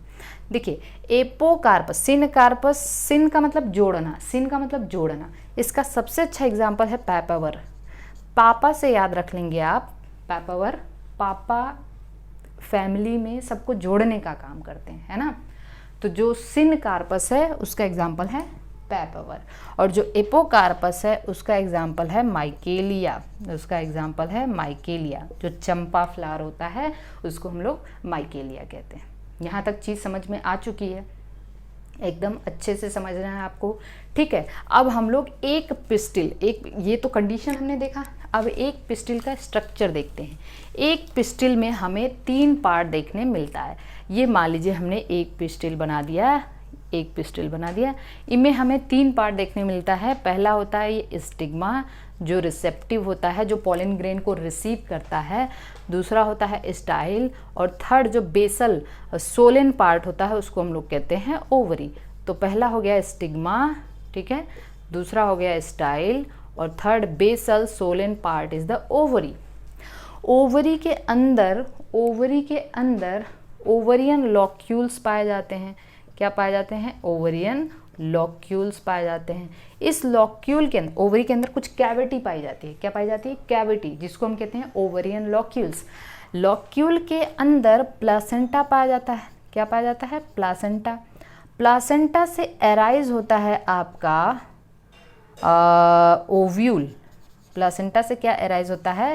देखिए एपोकार्पस, सिनकार्पस, सिन का मतलब जोड़ना, सिन का मतलब जोड़ना। इसका सबसे अच्छा एग्जाम्पल है पैपावर। पापा से याद रख लेंगे आप, पैपावर, पापा फैमिली में सबको जोड़ने का काम करते हैं, है ना। तो जो सिनकार्पस है उसका एग्जाम्पल है पैपावर, और जो एपोकार्पस है उसका एग्जाम्पल है माइकेलिया, उसका एग्जाम्पल है माइकेलिया। जो चंपा फ्लावर होता है उसको हम लोग माइकेलिया कहते हैं। यहाँ तक चीज़ समझ में आ चुकी है, एकदम अच्छे से समझना है आपको, ठीक है। अब हम लोग एक पिस्टिल, एक ये तो कंडीशन हमने देखा, अब एक पिस्टिल का स्ट्रक्चर देखते हैं। एक पिस्टिल में हमें 3 पार्ट देखने मिलता है। ये मान लीजिए हमने एक पिस्टिल बना दिया, एक पिस्टिल बना दिया, इनमें हमें 3 पार्ट देखने मिलता है। पहला होता है ये स्टिग्मा जो रिसेप्टिव होता है, जो पॉलन ग्रेन को रिसीव करता है। दूसरा होता है स्टाइल, और थर्ड जो बेसल सोलन पार्ट होता है उसको हम लोग कहते हैं ओवरी। तो पहला हो गया स्टिग्मा, ठीक है, दूसरा हो गया स्टाइल, और third basal swollen part is the ovary. Ovary के अंदर, ओवरी के अंदर ओवरियन लॉक्यूल्स पाए जाते हैं। क्या पाए जाते हैं, ओवरियन लॉक्यूल्स पाए जाते हैं। इस लॉक्यूल के अंदर, ओवरी के अंदर कुछ कैविटी पाई जाती है। क्या पाई जाती है, कैविटी, जिसको हम कहते हैं ओवरियन लॉक्यूल्स। लॉक्यूल के अंदर प्लासेंटा पाया जाता है। क्या पाया जाता है, प्लासेंटा। प्लासेंटा से एराइज होता है आपका ओव्यूल। प्लासेंटा से क्या एराइज होता है,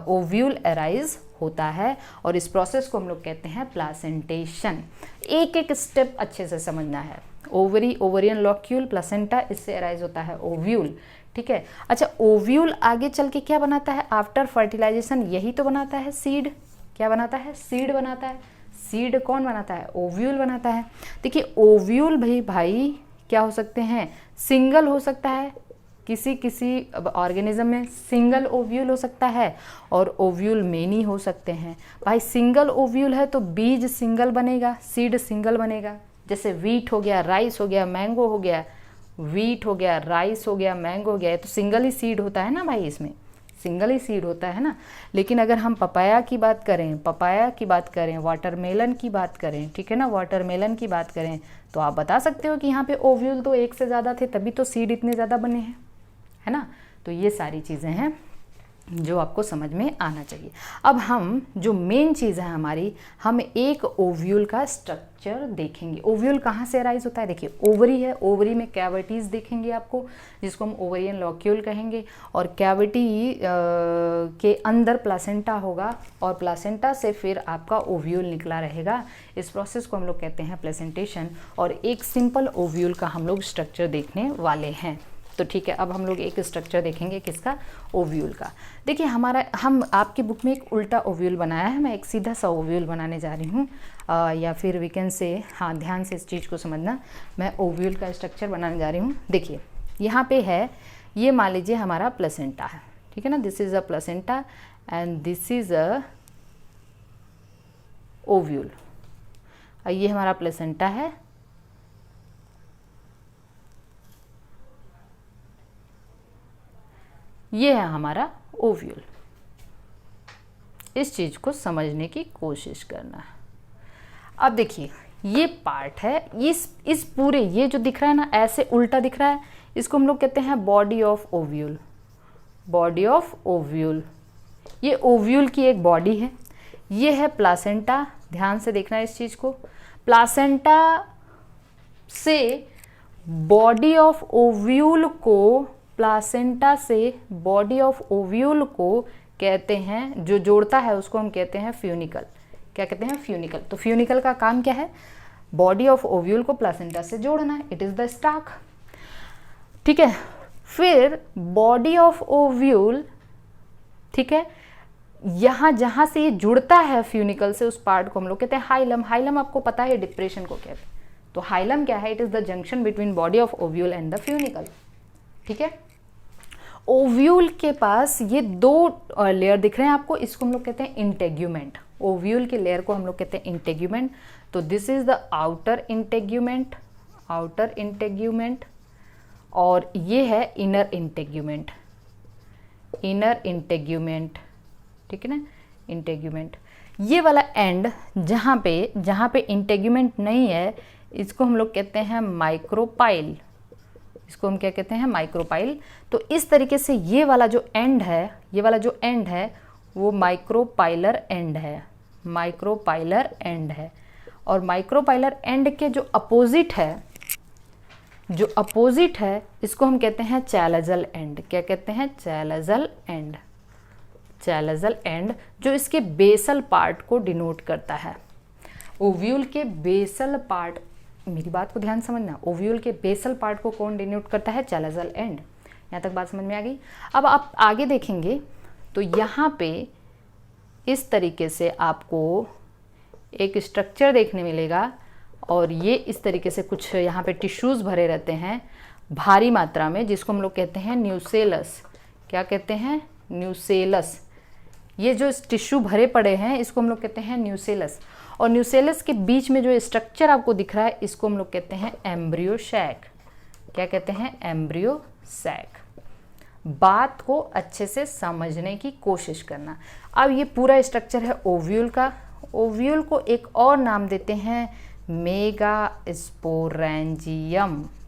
ओव्यूल एराइज होता है, और इस प्रोसेस को हम लोग कहते हैं प्लासेंटेशन। एक एक स्टेप अच्छे से समझना है। ओवरी, ओवरियन लॉक्यूल, प्लासेंटा, इससे एराइज होता है ओव्यूल, ठीक है। अच्छा, ओव्यूल आगे चल के क्या बनाता है, आफ्टर फर्टिलाइजेशन यही तो बनाता है सीड। क्या बनाता है, सीड बनाता है। सीड कौन बनाता है, ओव्यूल बनाता है। देखिए ओव्यूल भाई क्या हो सकते हैं, सिंगल हो सकता है, किसी ऑर्गेनिज्म में सिंगल ओव्यूल हो सकता है, और ओव्यूल मेनी हो सकते हैं। भाई सिंगल ओव्यूल है तो बीज सिंगल बनेगा, सीड सिंगल बनेगा। जैसे वीट हो गया, राइस हो गया, मैंगो हो गया, वीट हो गया, राइस हो गया, मैंगो हो गया, तो सिंगल ही सीड होता है ना भाई, इसमें सिंगल ही सीड होता है ना। लेकिन अगर हम पपाया की बात करें, पपाया की बात करें, वाटरमेलन की बात करें, ठीक है ना, वाटरमेलन की बात करें, तो आप बता सकते हो कि यहाँ पे ओव्यूल तो एक से ज़्यादा थे, तभी तो सीड इतने ज़्यादा बने हैं, है ना। तो ये सारी चीज़ें हैं जो आपको समझ में आना चाहिए। अब हम जो मेन चीज़ है हमारी, हम एक ओव्यूल का स्ट्रक्चर देखेंगे। ओव्यूल कहाँ से अराइज होता है, देखिए ओवरी है, ओवरी में कैविटीज़ देखेंगे आपको, जिसको हम ओवरियन लॉक्यूल कहेंगे, और कैविटी के अंदर प्लासेंटा होगा, और प्लासेंटा से फिर आपका ओव्यूल निकला रहेगा। इस प्रोसेस को हम लोग कहते हैं प्लेसेंटेशन, और एक सिंपल ओव्यूल का हम लोग स्ट्रक्चर देखने वाले हैं। तो ठीक है, अब हम लोग एक स्ट्रक्चर देखेंगे किसका, ओव्यूल का। देखिए हम आपकी बुक में एक उल्टा ओव्यूल बनाया है, मैं एक सीधा सा ओव्यूल बनाने जा रही हूँ, या फिर वीकेंड से, हाँ ध्यान से इस चीज़ को समझना, मैं ओव्यूल का स्ट्रक्चर बनाने जा रही हूँ। देखिए यहाँ पे है, ये मान लीजिए हमारा प्लेसेंटा है, ठीक है ना, this is a placenta and this is a ovule. ये हमारा प्लेसेंटा है, ये है हमारा ओव्यूल। इस चीज को समझने की कोशिश करना है। अब देखिए ये पार्ट है, इस पूरे ये जो दिख रहा है ना ऐसे उल्टा दिख रहा है, इसको हम लोग कहते हैं body of ovule. Body of ovule, ये ओव्यूल की एक बॉडी है। ये है प्लासेंटा, ध्यान से देखना है इस चीज को। प्लासेंटा से बॉडी ऑफ ओव्यूल को, प्लासेंटा से बॉडी ऑफ ओव्यूल को कहते हैं, जो जोड़ता है उसको हम कहते हैं फ्यूनिकल। क्या कहते हैं? फ्यूनिकल। तो फ्यूनिकल का काम क्या है? बॉडी ऑफ ओव्यूल को प्लासेंटा से जोड़ना है। It is the stock. ठीक है, फिर बॉडी ऑफ ओव्यूल, ठीक है, यहां जहां से ये जुड़ता है फ्यूनिकल से, उस पार्ट को हम लोग कहते हैं हाइलम। हाइलम आपको पता है डिप्रेशन को कहते हैं। तो हाइलम क्या है? It is the junction between body of ovule and the funicle. ठीक है, ओव्यूल के पास ये दो लेयर दिख रहे हैं आपको, इसको हम लोग कहते हैं इंटेग्यूमेंट। ओव्यूल के लेयर को हम लोग कहते हैं इंटेग्यूमेंट। तो this is the outer integument, outer integument, और ये है इनर इंटेग्यूमेंट, इनर इंटेग्यूमेंट। ठीक है ना, इंटेग्यूमेंट। ये वाला एंड जहाँ पे इंटेग्यूमेंट नहीं है, इसको हम लोग कहते हैं माइक्रोपाइल। इसको हम क्या कहते हैं? माइक्रोपाइल। तो इस तरीके से ये वाला जो एंड है, ये वाला जो एंड है वो माइक्रोपाइलर एंड है, माइक्रोपाइलर एंड है। और माइक्रोपाइलर एंड के जो अपोजिट है, जो अपोजिट है, इसको हम कहते हैं चैलेजल एंड। क्या कहते हैं? Chalazal end. चैलेजल एंड जो इसके बेसल पार्ट को डिनोट करता है। ओव्यूल के बेसल पार्ट, मेरी बात को ध्यान समझना, ओव्यूल के बेसल पार्ट को कौन डिनोट करता है? Chalazal and. यहाँ तक बात समझ में आ गई? अब आप आगे देखेंगे तो यहाँ पे इस तरीके से आपको एक स्ट्रक्चर देखने मिलेगा, और ये इस तरीके से कुछ यहाँ पे टिश्यूज़ भरे रहते हैं भारी मात्रा में, जिसको हम लोग कहते हैं न्यूसेलस। क्या कहते हैं? न्यूसेलस। ये जो टिश्यू भरे पड़े हैं इसको हम लोग कहते हैं न्यूसेलस। और न्यूसेलस के बीच में जो स्ट्रक्चर आपको दिख रहा है इसको हम लोग कहते हैं एम्ब्रियो सैक। क्या कहते हैं? Embryo sac. बात को अच्छे से समझने की कोशिश करना। अब ये पूरा स्ट्रक्चर है ओव्यूल का। ओव्यूल को एक और नाम देते हैं मेगास्पोरेंजियम।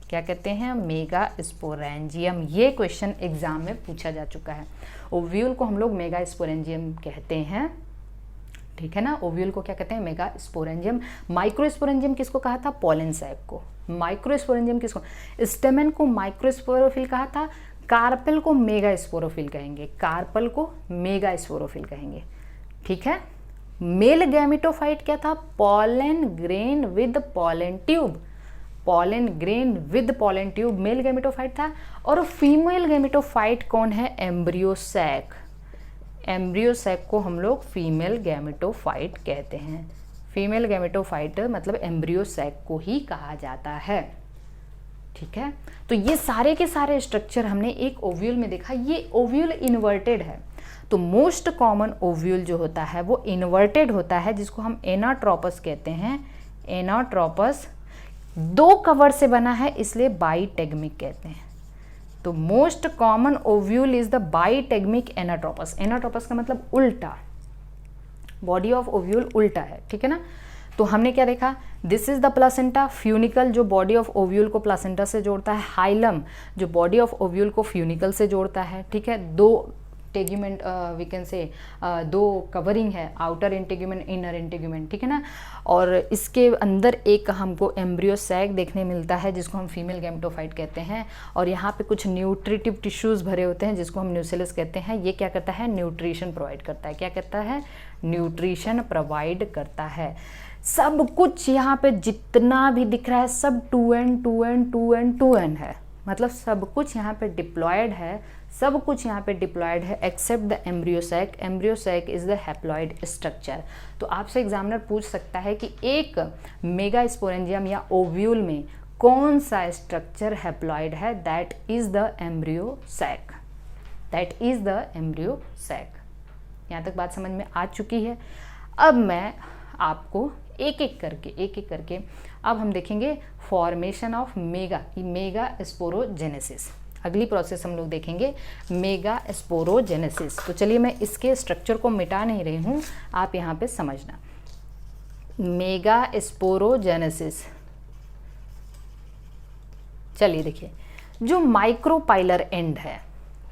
क्या कहते हैं? मेगास्पोरेंजियम। ये क्वेश्चन एग्जाम में पूछा जा चुका है। ओव्यूल को हम लोग मेगास्पोरेंजियम कहते हैं। ठीक है ना, ओव्यूल को क्या कहते हैं? मेगास्पोरेंजियम। माइक्रोस्पोरेंजियम किसको कहा था? पॉलन सैक को। माइक्रोस्पोरेंजियम किसको? स्टेमेन को माइक्रोस्पोरोफिल कहा था, कार्पेल को मेगास्पोरोफिल कहेंगे, कार्पल को मेगास्पोरोफिल कहेंगे। ठीक है, मेल गैमेटोफाइट क्या था? Pollen grain with pollen tube. Pollen grain with pollen tube male gametophyte था। और फीमेल गैमेटोफाइट कौन है? Embryo sac. एम्ब्रियो सैक को हम लोग फीमेल गैमेटोफाइट कहते हैं। फीमेल गैमेटोफाइट मतलब एम्ब्रियो सैक को ही कहा जाता है। ठीक है, तो ये सारे के सारे स्ट्रक्चर हमने एक ओव्यूल में देखा। ये ओव्यूल इन्वर्टेड है। तो मोस्ट कॉमन ओव्यूल जो होता है वो इन्वर्टेड होता है, जिसको हम एनाट्रोपस कहते हैं। एनाट्रोपस दो कवर से बना है इसलिए बाइटेगमिक कहते हैं। तो most common ovule is the bitegmic anatropous. Anatropous का मतलब उल्टा, बॉडी ऑफ ओव्यूल उल्टा है। ठीक है ना, तो हमने क्या देखा? This is the placenta. Funicle जो बॉडी ऑफ ओव्यूल को प्लासेंटा से जोड़ता है। हाइलम जो बॉडी ऑफ ओव्यूल को फ्यूनिकल से जोड़ता है। ठीक है, दो टेग्यूमेंट वी कैन से दो कवरिंग है, आउटर इंटेग्यूमेंट, इनर इंटेग्यूमेंट। ठीक है ना, और इसके अंदर एक हमको एम्ब्रियो सैक देखने मिलता है जिसको हम फीमेल गैमेटोफाइट कहते हैं। और यहाँ पे कुछ न्यूट्रिटिव टिश्यूज़ भरे होते हैं जिसको हम न्यूसेलस कहते हैं। ये क्या करता है? न्यूट्रिशन प्रोवाइड करता है। क्या करता है? न्यूट्रिशन प्रोवाइड करता है। सब कुछ यहाँ पे जितना भी दिख रहा है सब 2n 2n 2n 2n है, मतलब सब कुछ यहाँ पे डिप्लॉयड है, सब कुछ यहाँ पे डिप्लॉयड है except the embryo sac. Embryo sac is the haploid structure. तो आपसे एग्जामिनर पूछ सकता है कि एक मेगास्पोरेंजियम या ओव्यूल में कौन सा स्ट्रक्चर हैप्लॉयड है? That is the embryo sac. That is the embryo sac. यहाँ तक बात समझ में आ चुकी है। अब मैं आपको एक एक करके अब हम देखेंगे फॉर्मेशन ऑफ मेगा स्पोरोजेनेसिस। अगली प्रोसेस हम लोग देखेंगे मेगा स्पोरोजेनेसिस। तो चलिए मैं इसके स्ट्रक्चर को मिटा नहीं रही हूँ, आप यहाँ पे समझना। मेगा स्पोरोजेनेसिस, चलिए देखिए, जो माइक्रोपाइलर एंड है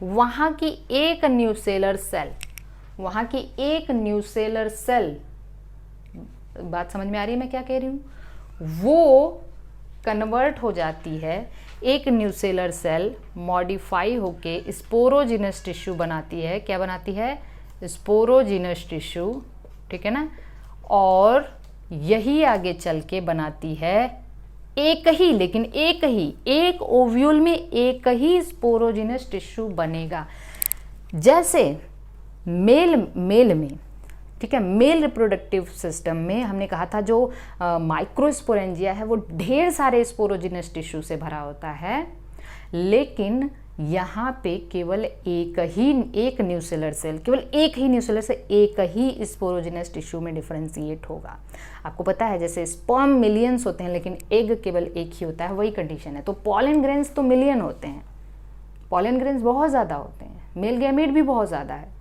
वहाँ की एक न्यूसेलर सेल, वहाँ की एक न्यूसेलर सेल, बात समझ में आ रही है मैं क्या कह रही हूँ, वो कन्वर्ट हो जाती है, एक न्यूसेलर सेल मॉडिफाई होके स्पोरोजिनस टिश्यू बनाती है। क्या बनाती है? स्पोरोजिनस टिश्यू, ठीक है ना। और यही आगे चल के बनाती है एक ही, लेकिन एक ओव्यूल में एक ही स्पोरोजिनस टिश्यू बनेगा। जैसे मेल में, ठीक है, मेल रिप्रोडक्टिव सिस्टम में हमने कहा था जो माइक्रोस्पोरेंजिया है वो ढेर सारे स्पोरोजिनस टिश्यू से भरा होता है, लेकिन यहाँ पे केवल एक न्यूसेलर सेल, केवल एक ही न्यूसेलर से एक ही स्पोरोजिनस टिश्यू में डिफरेंशिएट होगा। आपको पता है जैसे स्पर्म मिलियंस होते हैं लेकिन एग केवल एक ही होता है, वही कंडीशन है। तो पॉलन ग्रेन्स तो मिलियन होते हैं, पॉलन ग्रेन्स बहुत ज़्यादा होते हैं, मेल गैमेट भी बहुत ज़्यादा है,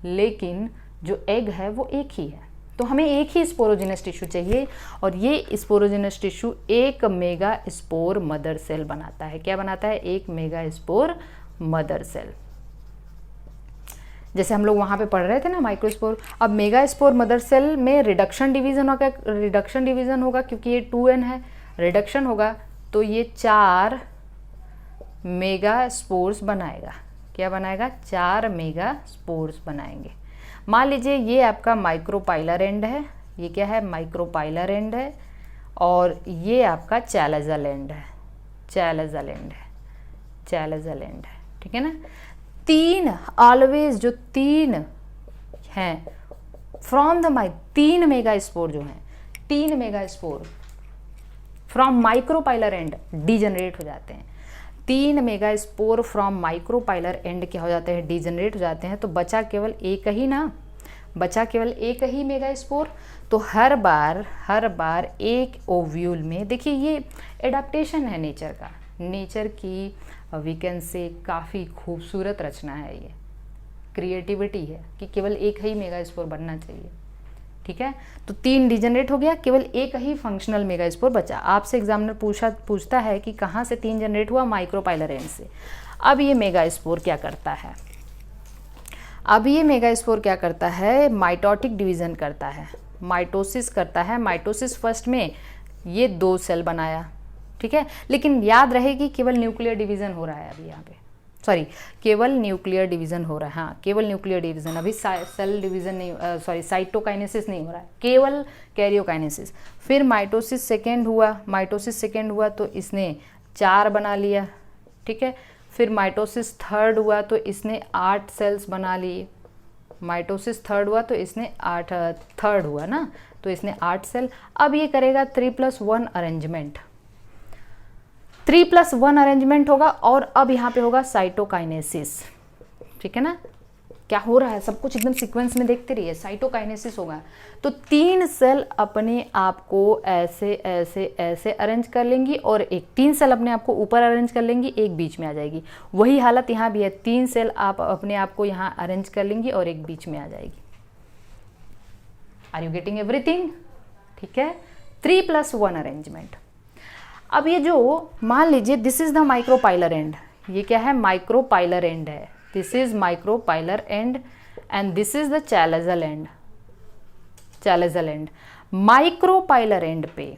लेकिन जो एग है वो एक ही है। तो हमें एक ही स्पोरोजिनस टिश्यू चाहिए और ये स्पोरोजिनस टिश्यू एक मेगा स्पोर मदर सेल बनाता है। क्या बनाता है? एक मेगा स्पोर मदर सेल। जैसे हम लोग वहाँ पे पढ़ रहे थे ना माइक्रोस्पोर। अब मेगा स्पोर मदर सेल में रिडक्शन डिवीज़न होगा क्योंकि ये 2n है, रिडक्शन होगा तो ये 4 मेगा स्पोर्स बनाएगा। क्या बनाएगा? 4 मेगा स्पोर्स बनाएंगे। मान लीजिए ये आपका माइक्रोपाइलर एंड है, ये क्या है? माइक्रोपाइलर एंड है, और ये आपका चैलेजल एंड है, चैलेजल एंड है, ठीक है ना। तीन ऑलवेज जो तीन हैं फ्रॉम द 3 मेगा स्पोर जो हैं, 3 mega spore from micropylar and degenerate हो जाते हैं। 3 mega spore from micropylar and क्या हो जाते हैं? डीजनरेट हो जाते हैं। तो बचा केवल एक ही ना, बचा केवल एक ही मेगा स्पोर। तो हर बार एक ओव्यूल में, देखिए ये एडाप्टेशन है नेचर का, नेचर की वी कैन से काफ़ी खूबसूरत रचना है, ये क्रिएटिविटी है कि केवल एक ही मेगा स्पोर बनना चाहिए, ठीक है। तो 3 डिजनरेट हो गया, केवल एक ही फंक्शनल मेगा स्पोर बचा। आपसे एग्जामिनर पूछता है कि कहाँ से 3 जनरेट हुआ? माइक्रोपाइलर एंड से। अब ये मेगा स्पोर क्या करता है? अब ये मेगा स्पोर क्या करता है? माइटोटिक डिवीज़न करता है, माइटोसिस करता है। माइटोसिस फर्स्ट में ये 2 सेल बनाया, ठीक है, लेकिन याद रहे कि केवल न्यूक्लियर डिवीज़न हो रहा है अभी यहाँ पे, सॉरी केवल न्यूक्लियर डिवीज़न हो रहा है, हाँ केवल न्यूक्लियर डिवीज़न, अभी सेल डिवीज़न नहीं, सॉरी साइटोकाइनेसिस नहीं हो रहा है, केवल कैरियोकाइनेसिस। फिर माइटोसिस सेकेंड हुआ तो इसने 4 बना लिया, ठीक है। फिर माइटोसिस थर्ड हुआ तो इसने 8 सेल्स बना लिए, माइटोसिस थर्ड हुआ तो इसने 8 थर्ड हुआ ना, तो इसने 8 सेल। अब ये करेगा 3+1 अरेंजमेंट, 3+1 अरेंजमेंट होगा और अब यहाँ पे होगा साइटोकाइनेसिस, ठीक है ना। क्या हो रहा है? सब कुछ एकदम सीक्वेंस में देखते रहिए। साइटोकाइनेसिस होगा तो 3 सेल अपने आप को ऐसे ऐसे ऐसे अरेंज कर लेंगी और 3 सेल अपने आप को ऊपर अरेंज कर लेंगी, एक बीच में आ जाएगी। वही हालत यहाँ भी है, 3 सेल आप अपने आप को यहाँ अरेंज कर लेंगी और एक बीच में आ जाएगी। Are you getting everything? ठीक है, 3+1 अरेंजमेंट। अब ये जो मान लीजिए this is the micropylar end, ये क्या है? माइक्रोपाइलर एंड है, this is micropylar end and this is the chalazal end, chalazal end. Micropylar end पे,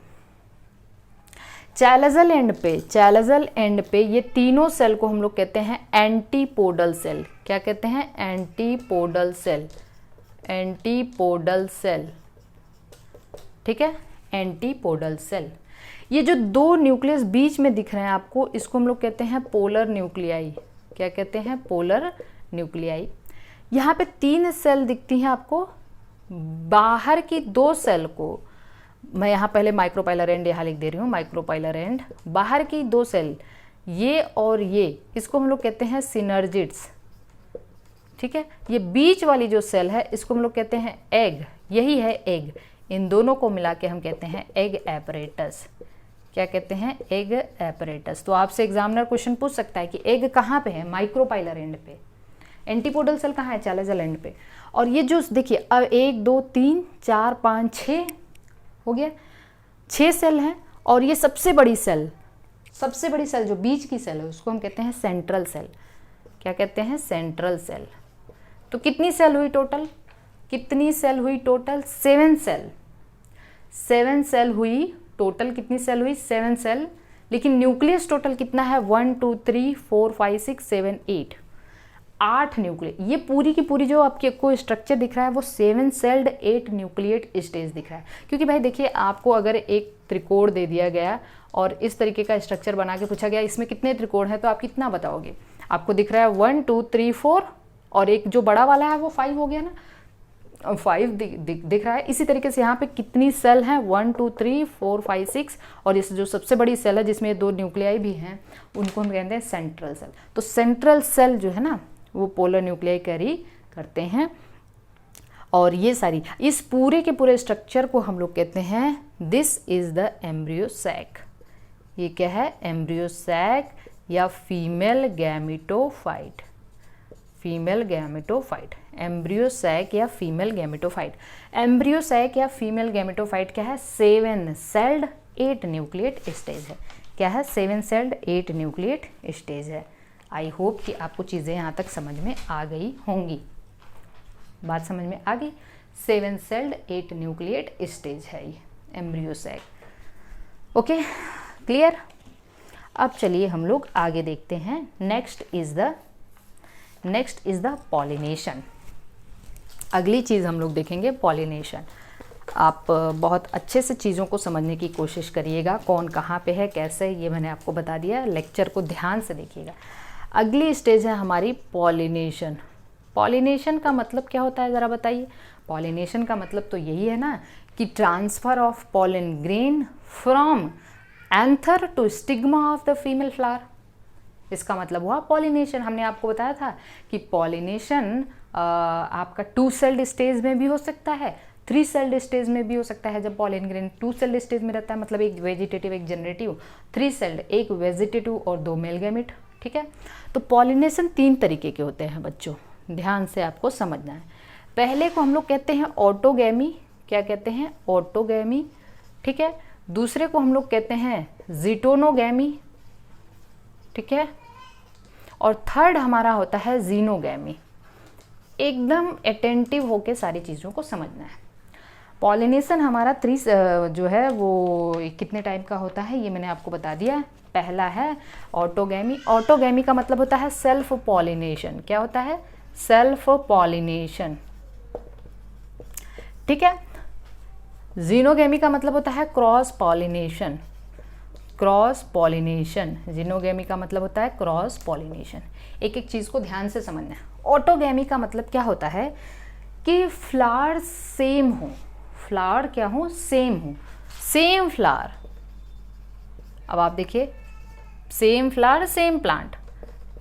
चैलेजल एंड पे ये तीनों सेल को हम लोग कहते हैं एंटीपोडल सेल। क्या कहते हैं? एंटीपोडल सेल, एंटीपोडल सेल, ठीक है, एंटीपोडल सेल। ये जो 2 न्यूक्लियस बीच में दिख रहे हैं आपको, इसको हम लोग कहते हैं पोलर न्यूक्लियाई। क्या कहते हैं? Polar nuclei. यहाँ पे 3 सेल दिखती हैं आपको, बाहर की 2 सेल को मैं यहाँ पहले माइक्रोपाइलर एंड यहाँ लिख दे रही हूँ, माइक्रोपाइलर एंड। बाहर की 2 सेल ये और ये, इसको हम लोग कहते हैं सिनर्जिड्स, ठीक है। ये बीच वाली जो सेल है इसको हम लोग कहते हैं एग, यही है एग। इन दोनों को मिला के हम कहते हैं एग एपरेटस। क्या कहते हैं, एग एपरेटस। तो आपसे एग्जामिनर क्वेश्चन पूछ सकता है कि एग कहाँ पे है, माइक्रोपाइलर एंड पे, एंटीपोडल सेल कहाँ है, चैलेंजल एंड पे। और ये जो देखिए अब 1 2 3 4 5 6 हो गया, 6 सेल हैं। और ये सबसे बड़ी सेल जो बीच की सेल है उसको हम कहते हैं सेंट्रल सेल। क्या कहते हैं, सेंट्रल सेल। तो कितनी सेल हुई टोटल, कितनी सेल हुई टोटल, 7 सेल। 7 सेल हुई टोटल, कितनी सेल हुई, 7 सेल। लेकिन न्यूक्लियस टोटल कितना है, 1 2 3 4 5 6 7 8, 8 न्यूक्लियस। ये पूरी की पूरी जो आपके को स्ट्रक्चर दिख रहा है वो 7 सेल्ड 8 न्यूक्लिएट स्टेज दिख रहा है। क्योंकि भाई देखिए आपको अगर एक त्रिकोण दे दिया गया और इस तरीके का स्ट्रक्चर बना के पूछा गया इसमें कितने त्रिकोण हैं, तो आप कितना बताओगे। आपको दिख रहा है 1 2 3 4 और एक जो बड़ा वाला है वो 5 हो गया ना, 5 दिख रहा है। इसी तरीके से यहाँ पे कितनी सेल हैं, 1 2 3 4 5 6, और इस जो सबसे बड़ी सेल है जिसमें 2 न्यूक्लियाई भी हैं उनको हम कहते हैं सेंट्रल सेल। तो सेंट्रल सेल जो है ना वो पोलर न्यूक्लियाई कैरी करते हैं। और ये सारी इस पूरे के पूरे स्ट्रक्चर को हम लोग कहते हैं this is the embryo sac. ये क्या है, एम्ब्रियो सैक या female gametophyte, female gametophyte, embryo sac या फीमेल गैमेटोफाइट। एम्ब्रियो सैक या फीमेल गैमेटोफाइट क्या है, 7 सेल्ड 8 न्यूक्लिएट स्टेज है। क्या है, 7 सेल्ड 8 न्यूक्लिएट स्टेज है। आई होप कि आपको चीज़ें यहाँ तक समझ में आ गई होंगी, बात समझ में आ गई। 7 सेल्ड 8 न्यूक्लिएट स्टेज है ये एम्ब्रियो सैक। Okay, clear. अब चलिए हम लोग आगे देखते हैं। Next is the pollination. अगली चीज़ हम लोग देखेंगे पॉलिनेशन। आप बहुत अच्छे से चीज़ों को समझने की कोशिश करिएगा, कौन कहाँ पे है कैसे, ये मैंने आपको बता दिया। लेक्चर को ध्यान से देखिएगा। अगली स्टेज है हमारी पॉलिनेशन। पॉलिनेशन का मतलब क्या होता है ज़रा बताइए। पॉलिनेशन का मतलब तो यही है ना कि transfer of pollen grain from anther to stigma of the female flower. इसका मतलब हुआ पॉलिनेशन। हमने आपको बताया था कि पॉलिनेशन आपका 2 सेल्ड स्टेज में भी हो सकता है, 3 सेल्ड स्टेज में भी हो सकता है। जब पॉलन ग्रेन 2 सेल्ड स्टेज में रहता है मतलब एक वेजिटेटिव एक जनरेटिव, 3 सेल्ड एक वेजिटेटिव और 2 मेल गैमेट। ठीक है, तो पॉलिनेशन 3 तरीके के होते हैं बच्चों, ध्यान से आपको समझना है। पहले को हम लोग कहते हैं ऑटोगैमी। क्या कहते हैं, ऑटोगैमी। ठीक है, दूसरे को हम लोग कहते हैं जीटोनोगैमी। ठीक है, और थर्ड हमारा होता है जीनोगैमी। एकदम अटेंटिव होके सारी चीज़ों को समझना है। पॉलिनेशन हमारा 3 जो है वो कितने टाइप का होता है ये मैंने आपको बता दिया। पहला है ऑटोगैमी। ऑटोगैमी का मतलब होता है सेल्फ पॉलिनेशन। क्या होता है, सेल्फ पॉलिनेशन। ठीक है, जीनोगैमी का मतलब होता है cross pollination. Cross pollination, xenogamy का मतलब होता है क्रॉस पॉलिनेशन। एक एक चीज़ को ध्यान से समझना है। ऑटोगैमी का मतलब क्या होता है कि फ्लावर सेम हो, फ्लावर क्या हो, सेम हो, सेम फ्लावर। अब आप देखिए, same flower same plant,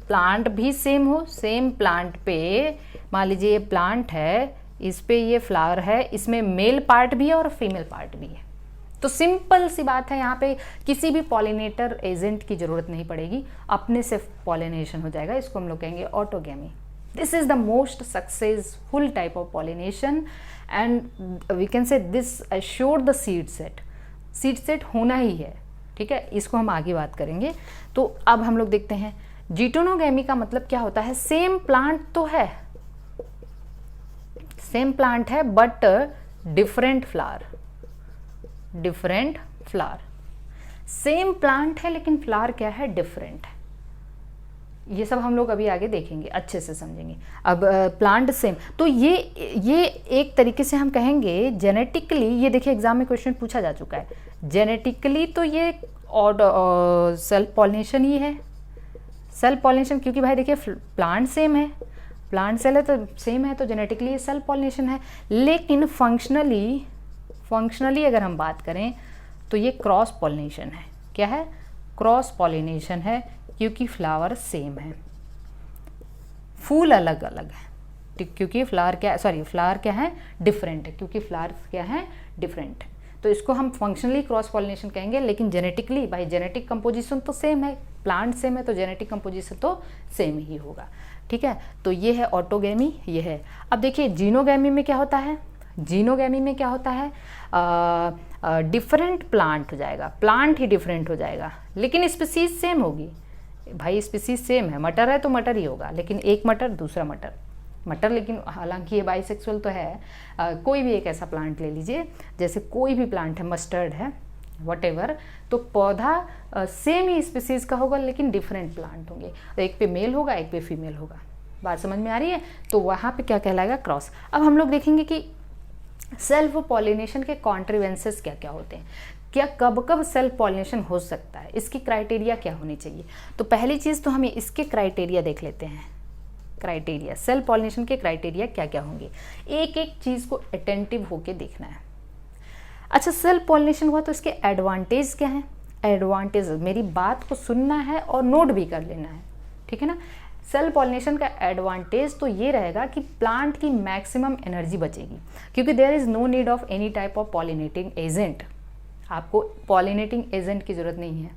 plant भी सेम हो, सेम प्लांट पे मान लीजिए ये प्लांट है, इस पे ये फ्लावर है, इसमें मेल पार्ट भी है और फीमेल पार्ट भी है। तो सिंपल सी बात है, यहाँ पे किसी भी पॉलिनेटर एजेंट की ज़रूरत नहीं पड़ेगी, अपने से पॉलिनेशन हो जाएगा। इसको हम लोग कहेंगे autogamy. This is the most successful type of pollination and we can say this assure the seed set. Seed set होना ही है। ठीक है, इसको हम आगे बात करेंगे। तो अब हम लोग देखते हैं जीटोनोगैमी का मतलब क्या होता है। सेम प्लांट तो है, सेम प्लांट है but different flower, different flower. Same plant है लेकिन फ्लावर क्या है, डिफरेंट है। ये सब हम लोग अभी आगे देखेंगे, अच्छे से समझेंगे। अब प्लांट सेम, तो ये एक तरीके से हम कहेंगे जेनेटिकली, ये देखिए एग्जाम में क्वेश्चन पूछा जा चुका है। जेनेटिकली तो ये सेल्फ पॉलिनेशन ही है, सेल्फ पॉलिनेशन। क्योंकि भाई देखिए प्लांट सेम है, प्लांट सेल है तो सेम है, तो जेनेटिकली ये सेल्फ पॉलिनेशन है। लेकिन फंक्शनली अगर हम बात करें तो ये क्रॉस पॉलिनेशन है। क्या है, क्रॉस पॉलिनेशन है, क्योंकि फ्लावर सेम है, फूल अलग अलग है। क्योंकि फ्लावर क्या है, डिफरेंट है, क्योंकि फ्लावर क्या है, डिफरेंट है। तो तो इसको हम फंक्शनली क्रॉस पॉलिनेशन कहेंगे, लेकिन जेनेटिकली भाई जेनेटिक कंपोजिशन तो सेम है, प्लांट सेम है तो जेनेटिक कंपोजिशन तो सेम ही होगा। ठीक है, तो ये है ऑटोगैमी, ये है। अब देखिए जीनोगैमी में क्या होता है, जीनोगैमी में क्या होता है, डिफरेंट प्लांट हो जाएगा, प्लांट ही डिफरेंट हो जाएगा, लेकिन स्पीसीज सेम होगी। भाई स्पीसीज सेम है, मटर है तो मटर ही होगा, लेकिन एक मटर दूसरा मटर, मटर लेकिन हालांकि ये बाइसेक्सुअल तो है। कोई भी एक ऐसा प्लांट ले लीजिए, जैसे कोई भी प्लांट है, मस्टर्ड है, वटेवर, तो पौधा सेम ही स्पीसीज का होगा लेकिन डिफरेंट प्लांट होंगे, एक पे मेल होगा एक पे फीमेल होगा। बात समझ में आ रही है? तो वहाँ पे क्या कहलाएगा, क्रॉस। अब हम लोग देखेंगे कि सेल्फ पॉलिनेशन के कॉन्ट्रीवेंसेस क्या क्या होते हैं, क्या कब कब सेल्फ पॉलिनेशन हो सकता है, इसकी क्राइटेरिया क्या होनी चाहिए। तो पहली चीज़ तो हमें इसके क्राइटेरिया देख लेते हैं। क्राइटेरिया, सेल्फ पॉलिनेशन के क्राइटेरिया क्या क्या होंगे, एक एक चीज़ को अटेंटिव होके देखना है। अच्छा, सेल्फ पॉलिनेशन हुआ तो इसके एडवांटेज क्या हैं। एडवांटेज, मेरी बात को सुनना है और नोट भी कर लेना है, ठीक है ना। सेल्फ पॉलिनेशन का एडवांटेज तो ये रहेगा कि प्लांट की मैक्सिमम एनर्जी बचेगी, क्योंकि there is no need of any type of pollinating agent. आपको पॉलिनेटिंग एजेंट की ज़रूरत नहीं है,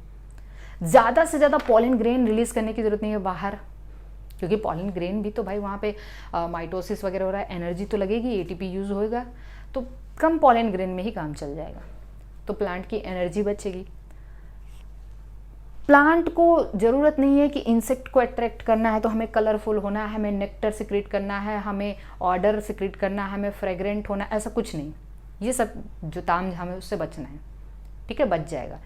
ज़्यादा से ज़्यादा पॉलिन ग्रेन रिलीज़ करने की ज़रूरत नहीं है बाहर, क्योंकि पॉलिन ग्रेन भी तो भाई वहाँ पे माइटोसिस वगैरह हो रहा है, एनर्जी तो लगेगी, एटीपी यूज़ होएगा, तो कम पॉलिन ग्रेन में ही काम चल जाएगा, तो प्लांट की एनर्जी बचेगी। प्लांट को ज़रूरत नहीं है कि इंसेक्ट को अट्रैक्ट करना है तो हमें कलरफुल होना है, हमें नेक्टर सिक्रीट करना है, हमें ऑर्डर सिक्रीट करना है, हमें फ्रेग्रेंट होना है, ऐसा कुछ नहीं। ये सब जो ताम हमें उससे बचना है, ठीक है, बच जाएगा।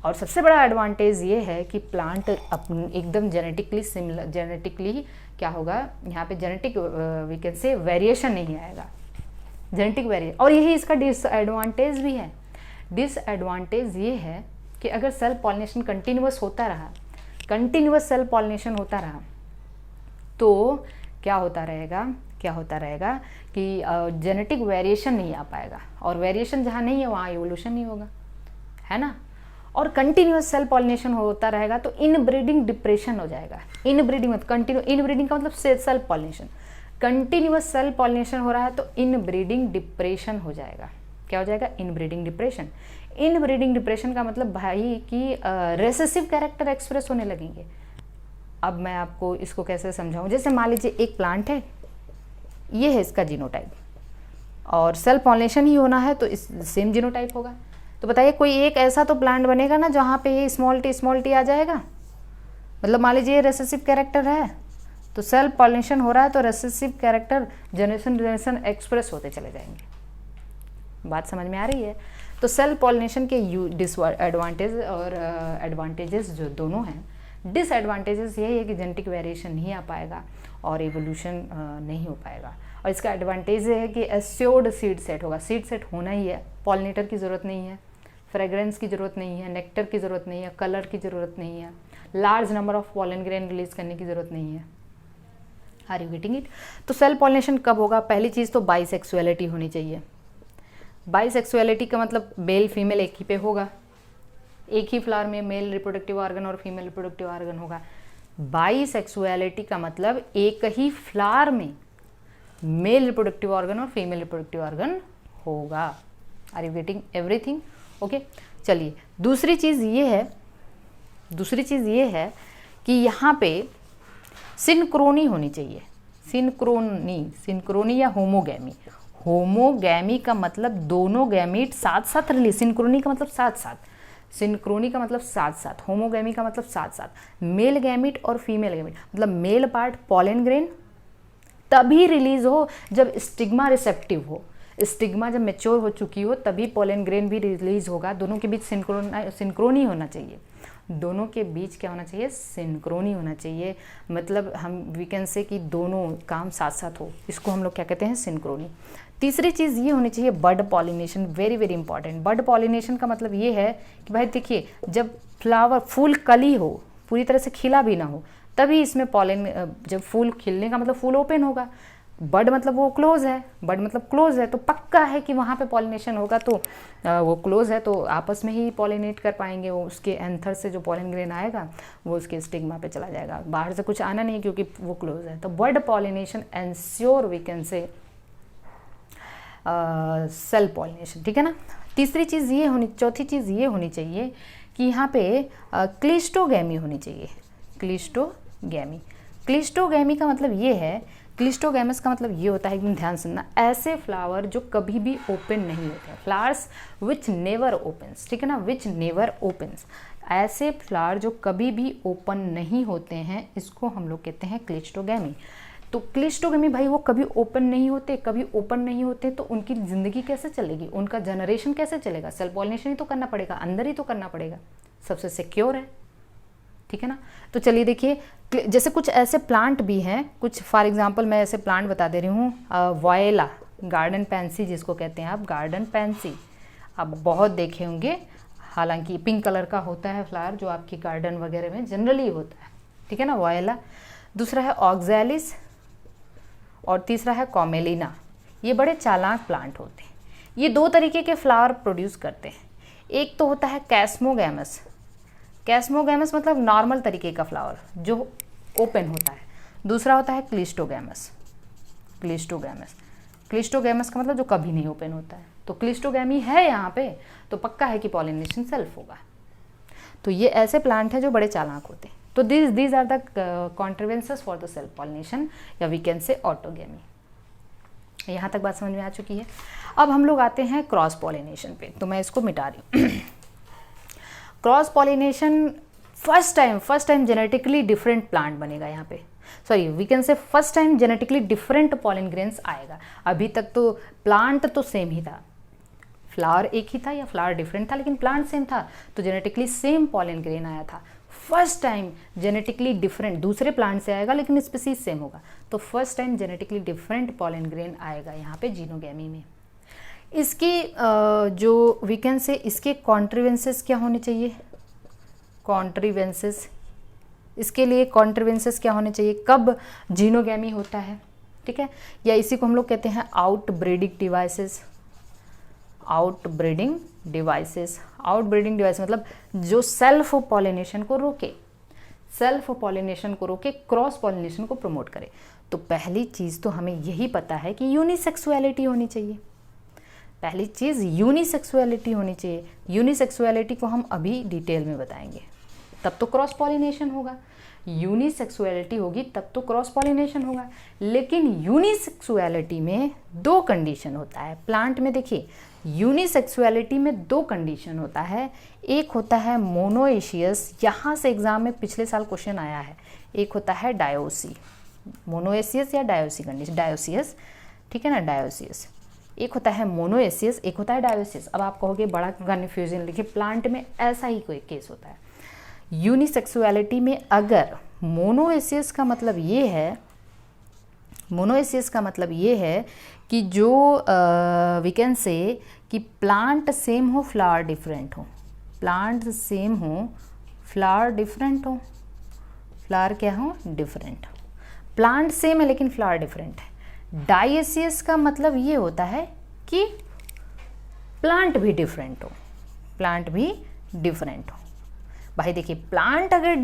और सबसे बड़ा एडवांटेज ये है कि प्लांट एकदम जेनेटिकली सिमिलर, जेनेटिकली क्या होगा यहाँ पे, genetic we can say variation नहीं आएगा, जेनेटिक वेरिएशन। और यही इसका डिसएडवांटेज भी है। डिसएडवांटेज ये है कि अगर सेल्फ पॉलिनेशन कंटिन्यूअस होता रहा, कंटिन्यूअस सेल्फ पॉलिनेशन होता रहा, तो क्या होता रहेगा कि जेनेटिक वेरिएशन नहीं आ पाएगा, और वेरिएशन जहाँ नहीं है वहाँ इवोल्यूशन नहीं होगा, है ना। और कंटिन्यूअस सेल्फ पॉलिनेशन होता रहेगा तो इनब्रीडिंग डिप्रेशन हो जाएगा। इनब्रीडिंग मतलब कंटिन्यू, इनब्रीडिंग का मतलब self pollination, continuous self pollination हो रहा है तो इनब्रीडिंग डिप्रेशन हो जाएगा। क्या हो जाएगा, इनब्रीडिंग डिप्रेशन। इनब्रीडिंग डिप्रेशन का मतलब भाई कि रेसेसिव कैरेक्टर एक्सप्रेस होने लगेंगे। अब मैं आपको इसको कैसे समझाऊं, जैसे मान लीजिए एक प्लांट है, ये है इसका जीनोटाइप, और सेल्फ पॉलिनेशन ही होना है तो इस सेम जीनोटाइप होगा। तो बताइए कोई एक ऐसा तो प्लांट बनेगा ना जहाँ पे ये स्मॉल टी आ जाएगा। मतलब मान लीजिए ये रेसेसिव कैरेक्टर है तो सेल्फ पॉलिनेशन हो रहा है तो रेसेसिव कैरेक्टर जनरेशन एक्सप्रेस होते चले जाएंगे। बात समझ में आ रही है? तो सेल्फ पॉलिनेशन के डिसएडवांटेज और एडवांटेजेस जो दोनों हैं, डिसएडवांटेजेस यही है कि जेनेटिक वेरिएशन नहीं आ पाएगा और एवोल्यूशन नहीं हो पाएगा। और इसका एडवांटेज ये है कि एस्योर्ड सीड सेट होगा, सीड सेट होना ही है, पॉलिनेटर की ज़रूरत नहीं है, फ्रेग्रेंस की ज़रूरत नहीं है, नेक्टर की ज़रूरत नहीं है, कलर की ज़रूरत नहीं है, large number of pollen grain release करने की ज़रूरत नहीं है। Are you getting it? तो सेल्फ पॉलिनेशन कब होगा? पहली चीज़ तो बाइसेक्सुअलिटी होनी चाहिए। बाइसेक्सुअलिटी का मतलब मेल फीमेल एक ही पे होगा, एक ही फ्लावर में मेल रिप्रोडक्टिव ऑर्गन और फीमेल रिप्रोडक्टिव ऑर्गन होगा। बाइसेक्सुअलिटी का मतलब एक ही फ्लावर में मेल रिप्रोडक्टिव ऑर्गन और फीमेल रिप्रोडक्टिव ऑर्गन होगा। Are you getting everything? Okay, चलिए दूसरी चीज़ ये है कि यहाँ पे सिंक्रोनी होनी चाहिए। सिंक्रोनी या होमोगैमी। होमोगैमी का मतलब दोनों गैमीट साथ साथ रिलीज, सिंक्रोनी का मतलब साथ साथ, सिंक्रोनी का मतलब साथ साथ, होमोगैमी का मतलब साथ साथ। मेल गैमीट और फीमेल गैमीट मतलब मेल पार्ट पॉलन ग्रेन तभी रिलीज हो जब स्टिग्मा रिसेप्टिव हो, स्टिग्मा जब मैच्योर हो चुकी हो तभी पॉलन ग्रेन भी रिलीज होगा। दोनों के बीच सिंक्रोनी होना चाहिए, दोनों के बीच क्या होना चाहिए? सिंक्रोनी होना चाहिए। मतलब हम वी कैन से कि दोनों काम साथ साथ हो, इसको हम लोग क्या कहते हैं? सिंक्रोनी। तीसरी चीज़ ये होनी चाहिए बड पॉलिनेशन, वेरी वेरी इंपॉर्टेंट। बड पॉलिनेशन का मतलब ये है कि भाई देखिए जब फ्लावर फूल कली हो, पूरी तरह से खिला भी ना हो, तभी इसमें पॉलन, जब फूल खिलने का मतलब फूल ओपन होगा, बड मतलब वो क्लोज है, बड मतलब क्लोज है तो पक्का है कि वहाँ पे पॉलिनेशन होगा। तो वो क्लोज है तो आपस में ही पॉलिनेट कर पाएंगे, वो उसके एंथर से जो पॉलन ग्रेन आएगा वो उसके स्टिग्मा पे चला जाएगा, बाहर से कुछ आना नहीं क्योंकि वो क्लोज है। तो bud pollination ensure we can say self pollination, ठीक है ना। चौथी चीज़ ये होनी चाहिए कि यहाँ पे क्लिस्टोगैमी होनी चाहिए। क्लिस्टोगैमी का मतलब ये है, क्लिस्टोगैमस का मतलब ये होता है, एकदम ध्यान सुनना, ऐसे फ्लावर जो कभी भी ओपन नहीं होते हैं, फ्लावर्स विच नेवर ओपन्स, ठीक है ना, विच नेवर ओपन्स, ऐसे फ्लावर जो कभी भी ओपन नहीं होते हैं, इसको हम लोग कहते हैं क्लिस्टोगैमी। तो क्लिस्टोगैमी भाई वो कभी ओपन नहीं होते, तो उनकी ज़िंदगी कैसे चलेगी, उनका जनरेशन कैसे चलेगा? सेल पॉलिनेशन ही तो करना पड़ेगा, अंदर ही तो करना पड़ेगा, सबसे सिक्योर है, ठीक है ना। तो चलिए देखिए, जैसे कुछ ऐसे प्लांट भी हैं, कुछ फॉर एग्जांपल मैं ऐसे प्लांट बता दे रही हूँ, वॉयला, गार्डन पैंसी जिसको कहते हैं आप, गार्डन पैंसी आप बहुत देखे होंगे, हालांकि पिंक कलर का होता है फ्लावर जो आपकी गार्डन वगैरह में जनरली होता है, ठीक है ना, वॉयला। दूसरा है ऑक्सैलिस और तीसरा है कॉमेलिना। ये बड़े चालाक प्लांट होते हैं, ये दो तरीके के फ्लावर प्रोड्यूस करते हैं। एक तो होता है कैस्मोगैमस, कैस्मोगैमस मतलब नॉर्मल तरीके का फ्लावर जो ओपन होता है। दूसरा होता है क्लिस्टोगैमस, क्लिस्टोगैमस का मतलब जो कभी नहीं ओपन होता है। तो क्लिस्टोगैमी है यहाँ पे, तो पक्का है कि पॉलिनेशन सेल्फ होगा। तो ये ऐसे प्लांट हैं जो बड़े चालाक होते हैं। तो these are the contrivances for the self pollination, या वी कैन से ऑटोगैमी। यहाँ तक बात समझ में आ चुकी है। अब हम लोग आते हैं क्रॉस पॉलिनेशन पे, तो मैं इसको मिटा रही हूँ। Cross pollination first time genetically different plant बनेगा यहाँ पे, sorry we can say first time genetically different pollen grains आएगा। अभी तक तो प्लांट तो सेम ही था, फ्लावर एक ही था या फ्लावर डिफरेंट था, लेकिन प्लांट सेम था, तो जेनेटिकली सेम पॉलिन ग्रेन आया था। फर्स्ट टाइम जेनेटिकली डिफरेंट दूसरे प्लांट से आएगा लेकिन स्पीसीज सेम होगा, तो first time genetically different pollen grain आएगा यहाँ पे जीनोगैमी में। इसकी जो वी कैन से इसके कॉन्ट्रीवेंसेस क्या होने चाहिए, कॉन्ट्रीवेंसेस, इसके लिए कॉन्ट्रीवेंसेस क्या होने चाहिए, कब जीनोगैमी होता है, ठीक है, या इसी को हम लोग कहते हैं आउटब्रीडिंग डिवाइसेस। आउटब्रीडिंग डिवाइसेस मतलब जो सेल्फ पॉलिनेशन को रोके, क्रॉस पॉलिनेशन को प्रमोट करे। तो पहली चीज़ तो हमें यही पता है कि यूनिसेक्सुअलिटी होनी चाहिए, पहली चीज़ यूनिसेक्सुअलिटी होनी चाहिए। यूनिसेक्सुअलिटी को हम अभी डिटेल में बताएंगे, तब तो क्रॉस पॉलिनेशन होगा। यूनिसेक्सुअलिटी होगी तब तो क्रॉस पॉलिनेशन होगा। लेकिन यूनिसेक्सुअलिटी में दो कंडीशन होता है प्लांट में। देखिए यूनिसेक्सुअलिटी में दो कंडीशन होता है, एक होता है मोनोएशियस, यहाँ से एग्जाम में पिछले साल क्वेश्चन आया है, एक होता है डायोसी, मोनोएशियस या डायोसी कंडीशन, डायोसियस, ठीक है ना, डायोसियस। एक होता है मोनोएशियस, एक होता है डायोसियस। अब आप कहोगे बड़ा कन्फ्यूजन, देखिए प्लांट में ऐसा ही कोई केस होता है। यूनिसेक्सुअलिटी में अगर मोनोएशियस का मतलब ये है, मोनोएशियस का मतलब ये है कि जो वी कैन से कि प्लांट सेम हो फ्लावर डिफरेंट हो, प्लांट सेम हो फ्लावर डिफरेंट हो, फ्लावर क्या हो डिफरेंट, प्लांट सेम है लेकिन फ्लावर डिफरेंट है। डायोसियस का मतलब ये होता है कि प्लांट भी डिफरेंट हो, प्लांट भी डिफरेंट हो। भाई देखिए प्लांट अगर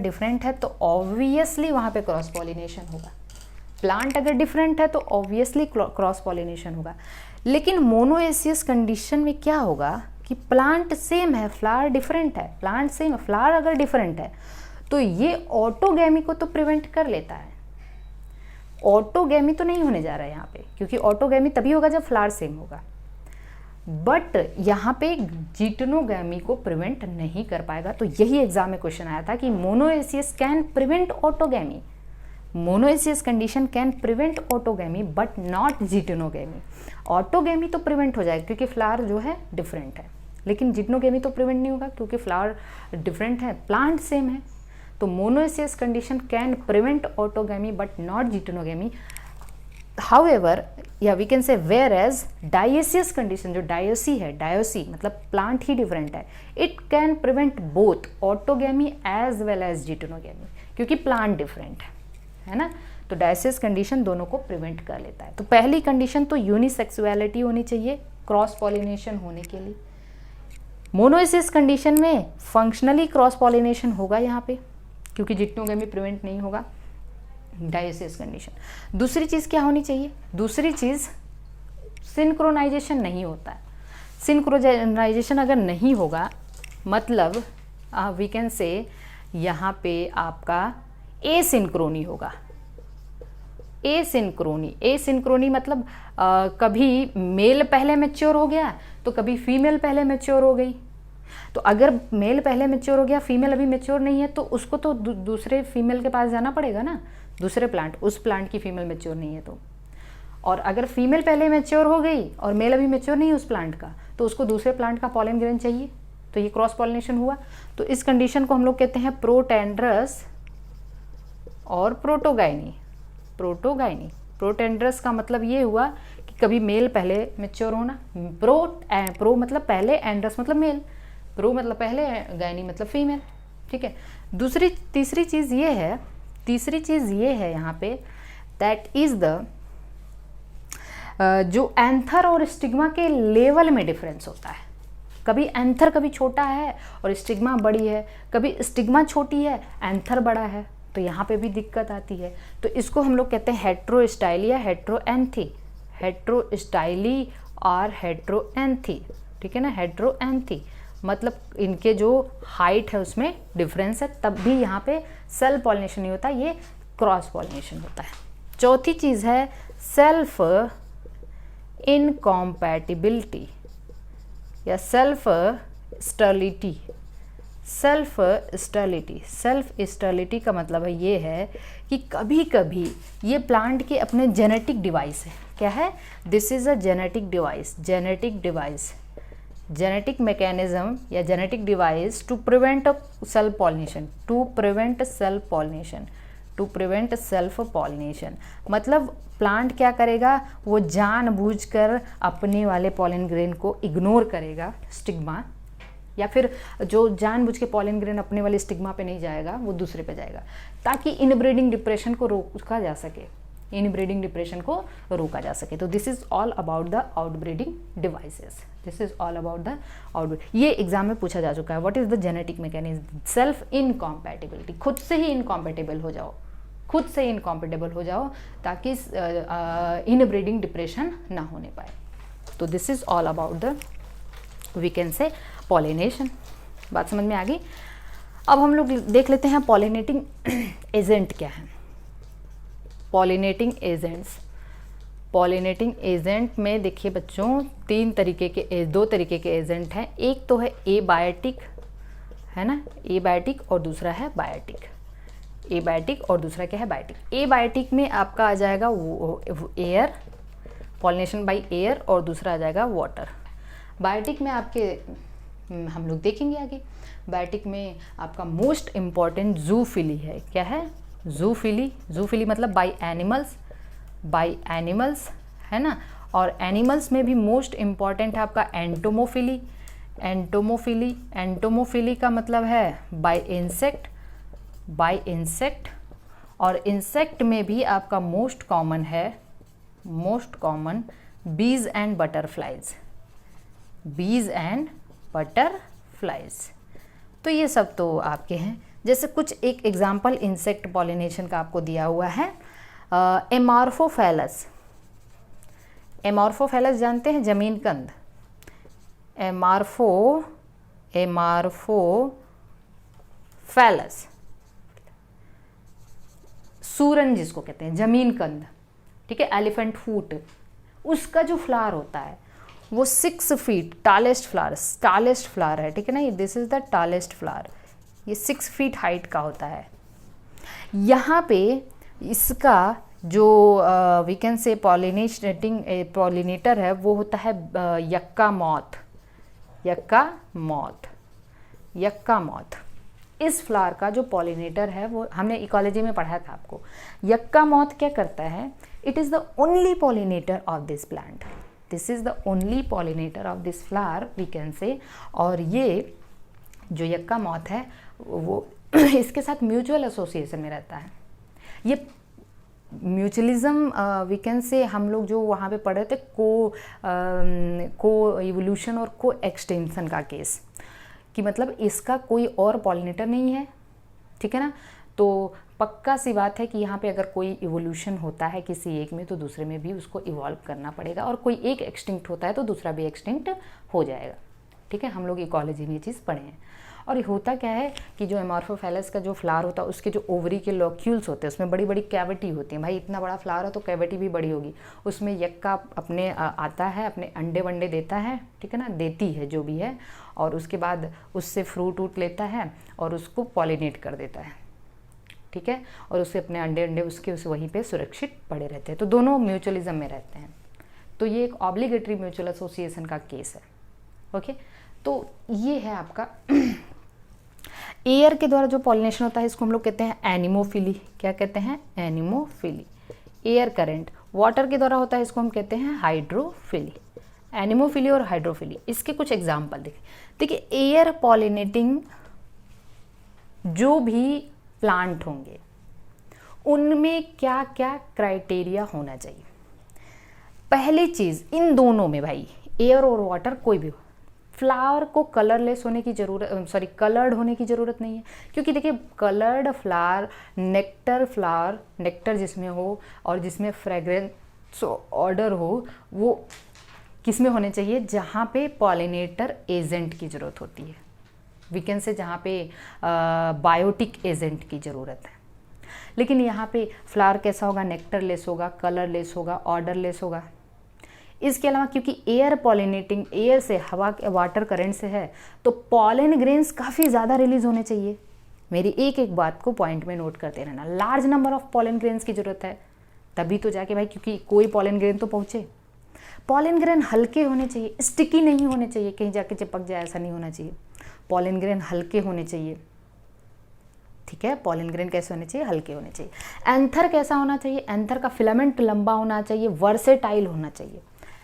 डिफरेंट है तो ऑब्वियसली वहाँ पे क्रॉस पॉलिनेशन होगा। प्लांट अगर डिफरेंट है तो ऑब्वियसली क्रॉस पॉलिनेशन होगा। लेकिन मोनोएशियस कंडीशन में क्या होगा कि प्लांट सेम है, फ्लावर डिफरेंट है, प्लांट सेम है, फ्लावर अगर डिफरेंट है तो ये ऑटोगैमी को तो प्रिवेंट कर लेता है। ऑटोगैमी तो नहीं होने जा रहा है यहाँ पे, क्योंकि ऑटोगैमी तभी होगा जब फ्लावर सेम होगा, बट यहाँ पे जिटनोगैमी को प्रिवेंट नहीं कर पाएगा। तो यही एग्जाम में क्वेश्चन आया था कि monoecious can prevent autogamy, monoecious condition can prevent autogamy but not geitonogamy. Autogamy तो प्रिवेंट हो जाएगा क्योंकि फ्लावर जो है डिफरेंट है, लेकिन जिटनोगैमी तो प्रिवेंट नहीं होगा क्योंकि फ्लावर डिफरेंट है, प्लांट सेम है। तो monoecious condition can prevent autogamy but not geitonogamy. However या we can say whereas dioecious condition, जो डायोसी है, डायोसी मतलब प्लांट ही डिफरेंट है, it can prevent both autogamy as well as geitonogamy, क्योंकि plant different है ना। तो डायोसियस कंडीशन दोनों को प्रिवेंट कर लेता है। तो पहली कंडीशन तो यूनिसेक्सुअलिटी होनी चाहिए क्रॉस पॉलिनेशन होने के लिए। मोनोएशियस कंडीशन में फंक्शनली क्रॉस पॉलिनेशन होगा यहाँ पे, क्योंकि जिटनोगैमी प्रिवेंट नहीं होगा। Dioecious condition. दूसरी चीज़ क्या होनी चाहिए, दूसरी चीज़ सिंक्रोनाइजेशन नहीं होता है। सिंक्रोनाइजेशन अगर नहीं होगा मतलब वी कैन से यहाँ पे आपका एसिंक्रोनी होगा। एसिंक्रोनी मतलब कभी मेल पहले मैच्योर हो गया तो कभी फीमेल पहले मैच्योर हो गई। तो अगर मेल पहले मैच्योर हो गया, फीमेल अभी मैच्योर नहीं है, तो उसको तो दूसरे फीमेल के पास जाना पड़ेगा ना, दूसरे प्लांट, उस प्लांट की फीमेल मैच्योर नहीं है तो। और अगर फीमेल पहले मैच्योर हो गई और मेल अभी मैच्योर नहीं है उस प्लांट का, तो उसको दूसरे प्लांट का पॉलन ग्रेन चाहिए, तो ये क्रॉस पॉलिनेशन हुआ। तो इस कंडीशन को हम लोग कहते हैं प्रोटेंड्रस और प्रोटोगाइनी। प्रोटेंड्रस का मतलब ये हुआ कि कभी मेल पहले मैच्योर होना, प्रो मतलब पहले, एंड्रस मतलब मेल, प्रो मतलब पहले, गायनी मतलब फीमेल, ठीक है। तीसरी चीज़ ये है यहाँ पे, दैट इज द जो एंथर और स्टिग्मा के लेवल में डिफरेंस होता है। कभी एंथर कभी छोटा है और स्टिग्मा बड़ी है, कभी स्टिग्मा छोटी है एंथर बड़ा है, तो यहाँ पे भी दिक्कत आती है। तो इसको हम लोग कहते हैं हेट्रोस्टाइली या हेट्रोएंथी, हेट्रोस्टाइली और हेट्रोएंथी, ठीक है ना। हेट्रोएंथी मतलब इनके जो हाइट है उसमें डिफरेंस है, तब भी यहाँ पे सेल पॉलिनेशन नहीं होता, ये क्रॉस पॉलिनेशन होता है। चौथी चीज़ है सेल्फ इनकॉम्पैटिबिलिटी या सेल्फ स्टर्लिटी। सेल्फ स्टर्लिटी का मतलब है ये है कि कभी कभी ये प्लांट के अपने जेनेटिक डिवाइस है। क्या है? This is a genetic device, genetic mechanism या genetic device to prevent self pollination. मतलब प्लांट क्या करेगा, वो जानबूझकर अपने वाले पॉलन ग्रेन को इग्नोर करेगा, स्टिग्मा, या फिर जो जानबूझ के पॉलन ग्रेन अपने वाले स्टिग्मा पे नहीं जाएगा, वो दूसरे पे जाएगा, ताकि इनब्रीडिंग डिप्रेशन को रोका जा सके। तो this is all about the outbreeding devices. ये एग्जाम में पूछा जा चुका है। What is the genetic mechanism? Self इनकॉम्पैटिबिलिटी, खुद से ही इनकॉम्पैटिबल हो जाओ ताकि इनब्रीडिंग डिप्रेशन ना होने पाए। तो this is all about the we can say pollination. बात समझ में आ गई? अब हम लोग देख लेते हैं पॉलिनेटिंग एजेंट क्या है। पॉलिनेटिंग एजेंट में देखिए बच्चों दो तरीके के एजेंट हैं। एक तो है एबायोटिक, है ना, एबायोटिक, और दूसरा है बायोटिक। एबायोटिक और दूसरा क्या है? बायोटिक। एबायोटिक में आपका आ जाएगा वो एयर, पॉलिनेशन बाय एयर, और दूसरा आ जाएगा वाटर। बायोटिक में आपके हम लोग देखेंगे आगे। बायोटिक में आपका मोस्ट इम्पॉर्टेंट जूफिली है। क्या है? जूफिली मतलब बाय एनिमल्स, है ना। और एनिमल्स में भी मोस्ट इम्पॉर्टेंट है आपका एंटोमोफिली का मतलब है बाय इंसेक्ट। और इंसेक्ट में भी आपका मोस्ट कॉमन बीज एंड बटरफ्लाइज। तो ये सब तो आपके हैं। जैसे कुछ एक एग्जाम्पल इंसेक्ट पॉलिनेशन का आपको दिया हुआ है। एमार्फोफैलस जानते हैं? जमीन कंद। एमार्फोफैलस सूरन जिसको कहते हैं, जमीन कंद, ठीक है। एलिफेंट फूट, उसका जो फ्लावर होता है वो 6 फीट टालेस्ट फ्लावर है, ठीक है ना। ये this is the tallest flower, ये 6 फीट हाइट का होता है। यहाँ पे इसका जो वी कैन से पॉलिनेटर है वो होता है यक्का मॉथ। इस फ्लावर का जो पॉलिनेटर है वो हमने इकोलॉजी में पढ़ा था आपको। यक्का मॉथ क्या करता है? It is the only pollinator of this plant. This is the only pollinator of this flower we can say. और ये जो यक्का मॉथ है वो इसके साथ म्यूचुअल एसोसिएशन में रहता है। ये म्यूचुअलिज्म वी कैन से हम लोग जो वहाँ पे पढ़े थे को इवोल्यूशन और को एक्सटेंशन का केस, कि मतलब इसका कोई और पॉलिनेटर नहीं है, ठीक है ना। तो पक्का सी बात है कि यहाँ पे अगर कोई इवोल्यूशन होता है किसी एक में तो दूसरे में भी उसको इवॉल्व करना पड़ेगा, और कोई एक एक्सटिंक्ट होता है तो दूसरा भी एक्सटिंक्ट हो जाएगा। ठीक है, हम लोग इकोलॉजी में ये चीज़ पढ़े हैं। और ये होता क्या है कि जो एमॉर्फोफैलस का जो फ्लावर होता है उसके जो ओवरी के लॉक्यूल्स होते हैं उसमें बड़ी बड़ी कैविटी होती है। भाई इतना बड़ा फ्लावर है तो कैविटी भी बड़ी होगी। उसमें यक्का अपने आता है, अपने अंडे वंडे देता है, ठीक है ना, देती है जो भी है, और उसके बाद उससे फ्रूट वूट लेता है और उसको पॉलिनेट कर देता है। ठीक है, और उससे अपने अंडे उसके वहीं पे सुरक्षित पड़े रहते हैं। तो दोनों म्यूचुअलिज्म में रहते हैं। तो ये एक ऑब्लिगेटरी म्यूचुअल एसोसिएशन का केस है। ओके, तो ये है आपका एयर के द्वारा जो पॉलिनेशन होता है इसको हम लोग कहते हैं एनिमोफिली। क्या कहते हैं? एनिमोफिली। एयर करंट वाटर के द्वारा होता है, इसको हम कहते हैं हाइड्रोफिली। एनिमोफिली और हाइड्रोफिली, इसके कुछ एग्जाम्पल देखिए। एयर पॉलिनेटिंग जो भी प्लांट होंगे उनमें क्या क्या क्राइटेरिया होना चाहिए? पहली चीज, इन दोनों में भाई एयर और वाटर कोई भी हो, फ्लावर को कलरलेस होने की जरूरत, कलर्ड होने की ज़रूरत नहीं है। क्योंकि देखिए कलर्ड फ्लावर, नेक्टर जिसमें हो और जिसमें फ्रेग्रेंस ऑर्डर हो, वो किस में होने चाहिए? जहाँ पे पॉलिनेटर एजेंट की ज़रूरत होती है, वीकेंड से जहाँ पे बायोटिक एजेंट की ज़रूरत है। लेकिन यहाँ पे फ्लावर कैसा होगा? नेक्टरलेस होगा, कलरलेस होगा, ऑर्डरलेस होगा। इसके अलावा क्योंकि एयर पॉलिनेटिंग, एयर से, हवा के वाटर करंट से है, तो पॉलन ग्रेन्स काफ़ी ज़्यादा रिलीज होने चाहिए। मेरी एक एक बात को पॉइंट में नोट करते रहना। Large number of pollen grains की ज़रूरत है, तभी तो जाके भाई, क्योंकि कोई पॉलन ग्रेन तो पहुँचे। पॉलन ग्रेन हल्के होने चाहिए, स्टिकी नहीं होने चाहिए, कहीं जाके चिपक जाए ऐसा नहीं होना चाहिए। पॉलन ग्रेन हल्के होने चाहिए। ठीक है, पॉलन ग्रेन कैसे होने चाहिए? हल्के होने चाहिए। एंथर कैसा होना चाहिए? एंथर का फिलामेंट लंबा होना चाहिए, वर्सेटाइल होना चाहिए।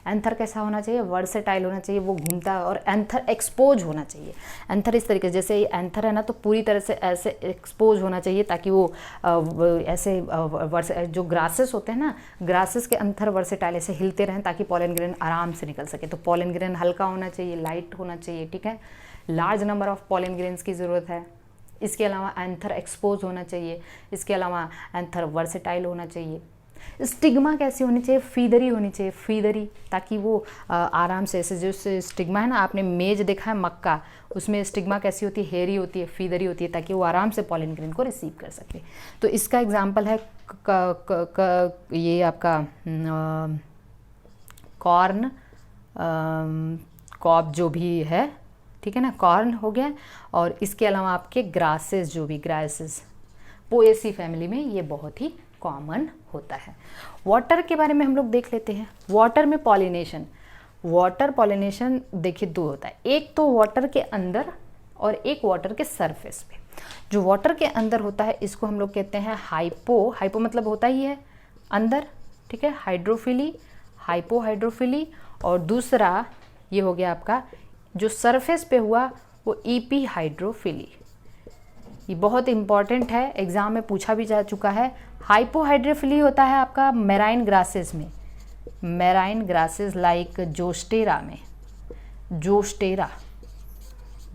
एंथर कैसा होना चाहिए? वर्सेटाइल होना चाहिए, वो घूमता है, और एंथर एक्सपोज होना चाहिए। एंथर इस तरीके से, जैसे ये एंथर है ना, तो पूरी तरह से ऐसे एक्सपोज होना चाहिए ताकि वो ऐसे जो ग्रासेस होते हैं ना, ग्रासेस के एंथर वर्सेटाइल ऐसे हिलते रहें ताकि पॉलन ग्रेन आराम से निकल सके। तो पॉलन ग्रेन हल्का होना चाहिए, लाइट होना चाहिए। ठीक है, large number of pollen grains की ज़रूरत है। इसके अलावा एंथर एक्सपोज होना चाहिए। इसके अलावा एंथर वर्सेटाइल होना चाहिए। स्टिग्मा कैसी होनी चाहिए? फीदरी होनी चाहिए, फीदरी, ताकि वो आराम से, ऐसे जो स्टिग्मा है ना, आपने मेज देखा है मक्का, उसमें स्टिग्मा कैसी होती है? हेयरी होती है, फीदरी होती है, ताकि वो आराम से पॉलन ग्रेन को रिसीव कर सके। तो इसका एग्जांपल है ये आपका कॉर्न, कॉब जो भी है, ठीक है ना, कॉर्न हो गया। और इसके अलावा आपके ग्रासेस, जो भी ग्रासेस, पोएसी फैमिली में ये बहुत ही कॉमन होता है। वाटर के बारे में हम लोग देख लेते हैं। वाटर में पॉलिनेशन, वाटर पॉलिनेशन देखिए दो होता है, एक तो वाटर के अंदर और एक वाटर के सरफेस पे। जो वाटर के अंदर होता है इसको हम लोग कहते हैं हाइपो मतलब होता ही है अंदर, ठीक है, हाइड्रोफिली, हाइपोहाइड्रोफिली। और दूसरा ये हो गया आपका जो सरफेस पे हुआ वो ईपी हाइड्रोफिली। ये बहुत इंपॉर्टेंट है, एग्जाम में पूछा भी जा चुका है। हाइपोहाइड्रोफिली होता है आपका मेराइन ग्रासेस में, मेराइन ग्रासेस लाइक जोस्टेरा में, जोस्टेरा,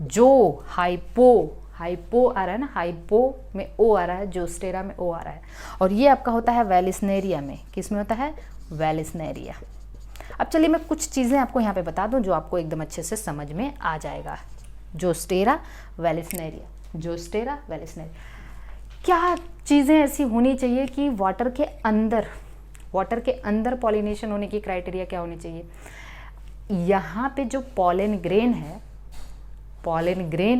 जो हाइपो आ रहा है ना, हाइपो में ओ आ रहा है, जोस्टेरा में ओ आ रहा है। और ये आपका होता है वेलिस्नेरिया में। किस में होता है? वेलिस्नेरिया। अब चलिए मैं कुछ चीज़ें आपको यहाँ पे बता दूँ जो आपको एकदम अच्छे से समझ में आ जाएगा। Zostera, Vallisneria, Zostera, Vallisneria. क्या चीज़ें ऐसी होनी चाहिए कि वाटर के अंदर पॉलिनेशन होने की क्राइटेरिया क्या होनी चाहिए? यहाँ पे जो पॉलन ग्रेन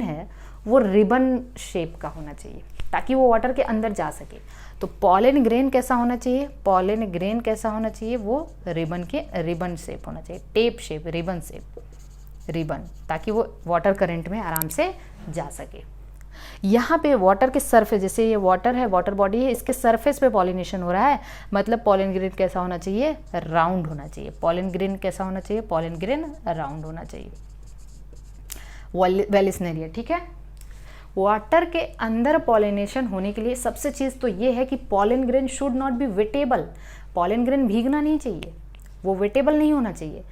है वो रिबन शेप का होना चाहिए ताकि वो वाटर के अंदर जा सके। तो पॉलन ग्रेन कैसा होना चाहिए? पॉलन ग्रेन कैसा होना चाहिए? वो रिबन शेप होना चाहिए, tape shape, ribbon shape, ribbon, ताकि वो वाटर करंट में आराम से जा सके। यहाँ पे वाटर के सरफेस, जैसे ये वाटर है, वाटर बॉडी है, इसके सरफेस पे पॉलिनेशन हो रहा है, मतलब पॉलन ग्रेन कैसा होना चाहिए? राउंड होना चाहिए। पॉलन ग्रेन कैसा होना चाहिए? पॉलन ग्रेन राउंड होना चाहिए। वेलिस्नेरिया, ठीक है। वाटर के अंदर पॉलिनेशन होने के लिए सबसे चीज़ तो ये है कि pollen grain should not be wettable. Pollen grain भीगना नहीं चाहिए, वो वेटेबल नहीं होना चाहिए,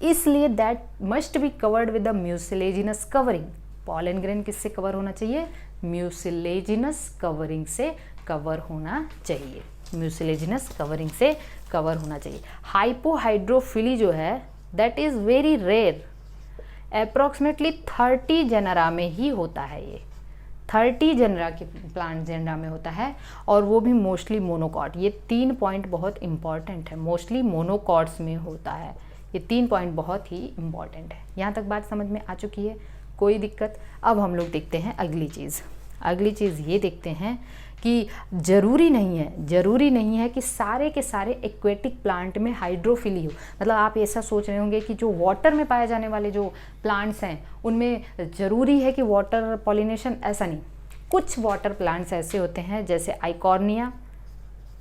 इसलिए that must be covered with the mucilaginous covering. Pollen grain किससे कवर होना चाहिए? म्यूसिलेजिनस कवरिंग से कवर होना चाहिए, म्यूसिलेजिनस कवरिंग से कवर होना चाहिए। हाइपोहाइड्रोफिली जो है that is very rare, approximately 30 genera में ही होता है, ये 30 जेनरा के प्लांट जेनरा में होता है, और वो भी मोस्टली मोनोकॉट। ये 3 पॉइंट बहुत इंपॉर्टेंट है, मोस्टली मोनोकॉट्स में होता है, ये 3 पॉइंट बहुत ही इंपॉर्टेंट है। यहाँ तक बात समझ में आ चुकी है, कोई दिक्कत? अब हम लोग देखते हैं अगली चीज़। अगली चीज़ ये देखते हैं कि ज़रूरी नहीं है कि सारे के सारे एक्वेटिक प्लांट में हाइड्रोफिली हो। मतलब आप ऐसा सोच रहे होंगे कि जो वाटर में पाए जाने वाले जो प्लांट्स हैं उनमें ज़रूरी है कि वाटर पॉलिनेशन, ऐसा नहीं। कुछ वाटर प्लांट्स ऐसे होते हैं जैसे आइकॉर्निया,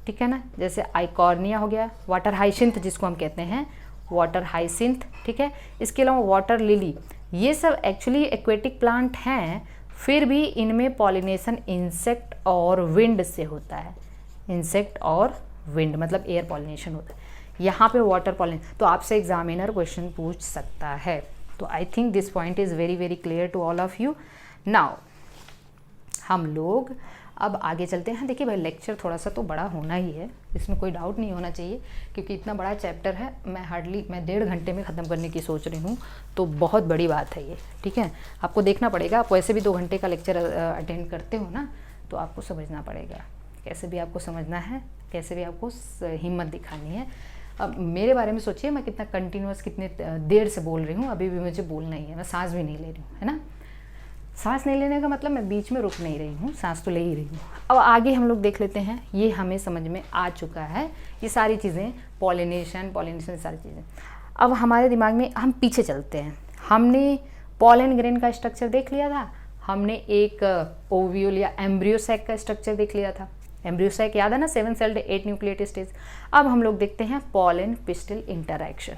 ठीक है ना, जैसे आइकॉर्निया हो गया, वाटर हाइसिंथ जिसको हम कहते हैं, वाटर हाइसिंथ, ठीक है। इसके अलावा वाटर लिली, ये सब एक्चुअली एक्वेटिक प्लांट हैं, फिर भी इनमें पॉलिनेशन इंसेक्ट और विंड से होता है। इंसेक्ट और विंड मतलब एयर पॉलिनेशन होता है। यहाँ पे वाटर पॉलिनेशन, तो आपसे एग्जामिनर क्वेश्चन पूछ सकता है। तो I think this point is very very clear to all of you. Now हम लोग अब आगे चलते हैं। देखिए भाई, लेक्चर थोड़ा सा तो बड़ा होना ही है, इसमें कोई डाउट नहीं होना चाहिए, क्योंकि इतना बड़ा चैप्टर है। मैं 1.5 घंटे में ख़त्म करने की सोच रही हूँ, तो बहुत बड़ी बात है ये, ठीक है। आपको देखना पड़ेगा, आप वैसे भी 2 घंटे का लेक्चर अटेंड करते हो ना, तो आपको समझना पड़ेगा, कैसे भी आपको समझना है, कैसे भी आपको हिम्मत दिखानी है। अब मेरे बारे में सोचिए, मैं कितना कंटिन्यूस, कितने देर से बोल रही हूँ, अभी भी मुझे बोलना ही है, मैं सांस भी नहीं ले रही हूँ, है ना। सांस नहीं लेने का मतलब मैं बीच में रुक नहीं रही हूँ, सांस तो ले ही रही हूँ। अब आगे हम लोग देख लेते हैं, ये हमें समझ में आ चुका है, ये सारी चीज़ें, पॉलिनेशन सारी चीज़ें। अब हमारे दिमाग में हम पीछे चलते हैं। हमने पॉलन ग्रेन का स्ट्रक्चर देख लिया था, हमने एक ओव्यूल या एम्ब्रियो सैक का स्ट्रक्चर देख लिया था। एम्ब्रियो सैक याद है ना, 7 सेल्ड 8 न्यूक्लिएटेड स्टेज। अब हम लोग देखते हैं pollen pistil interaction.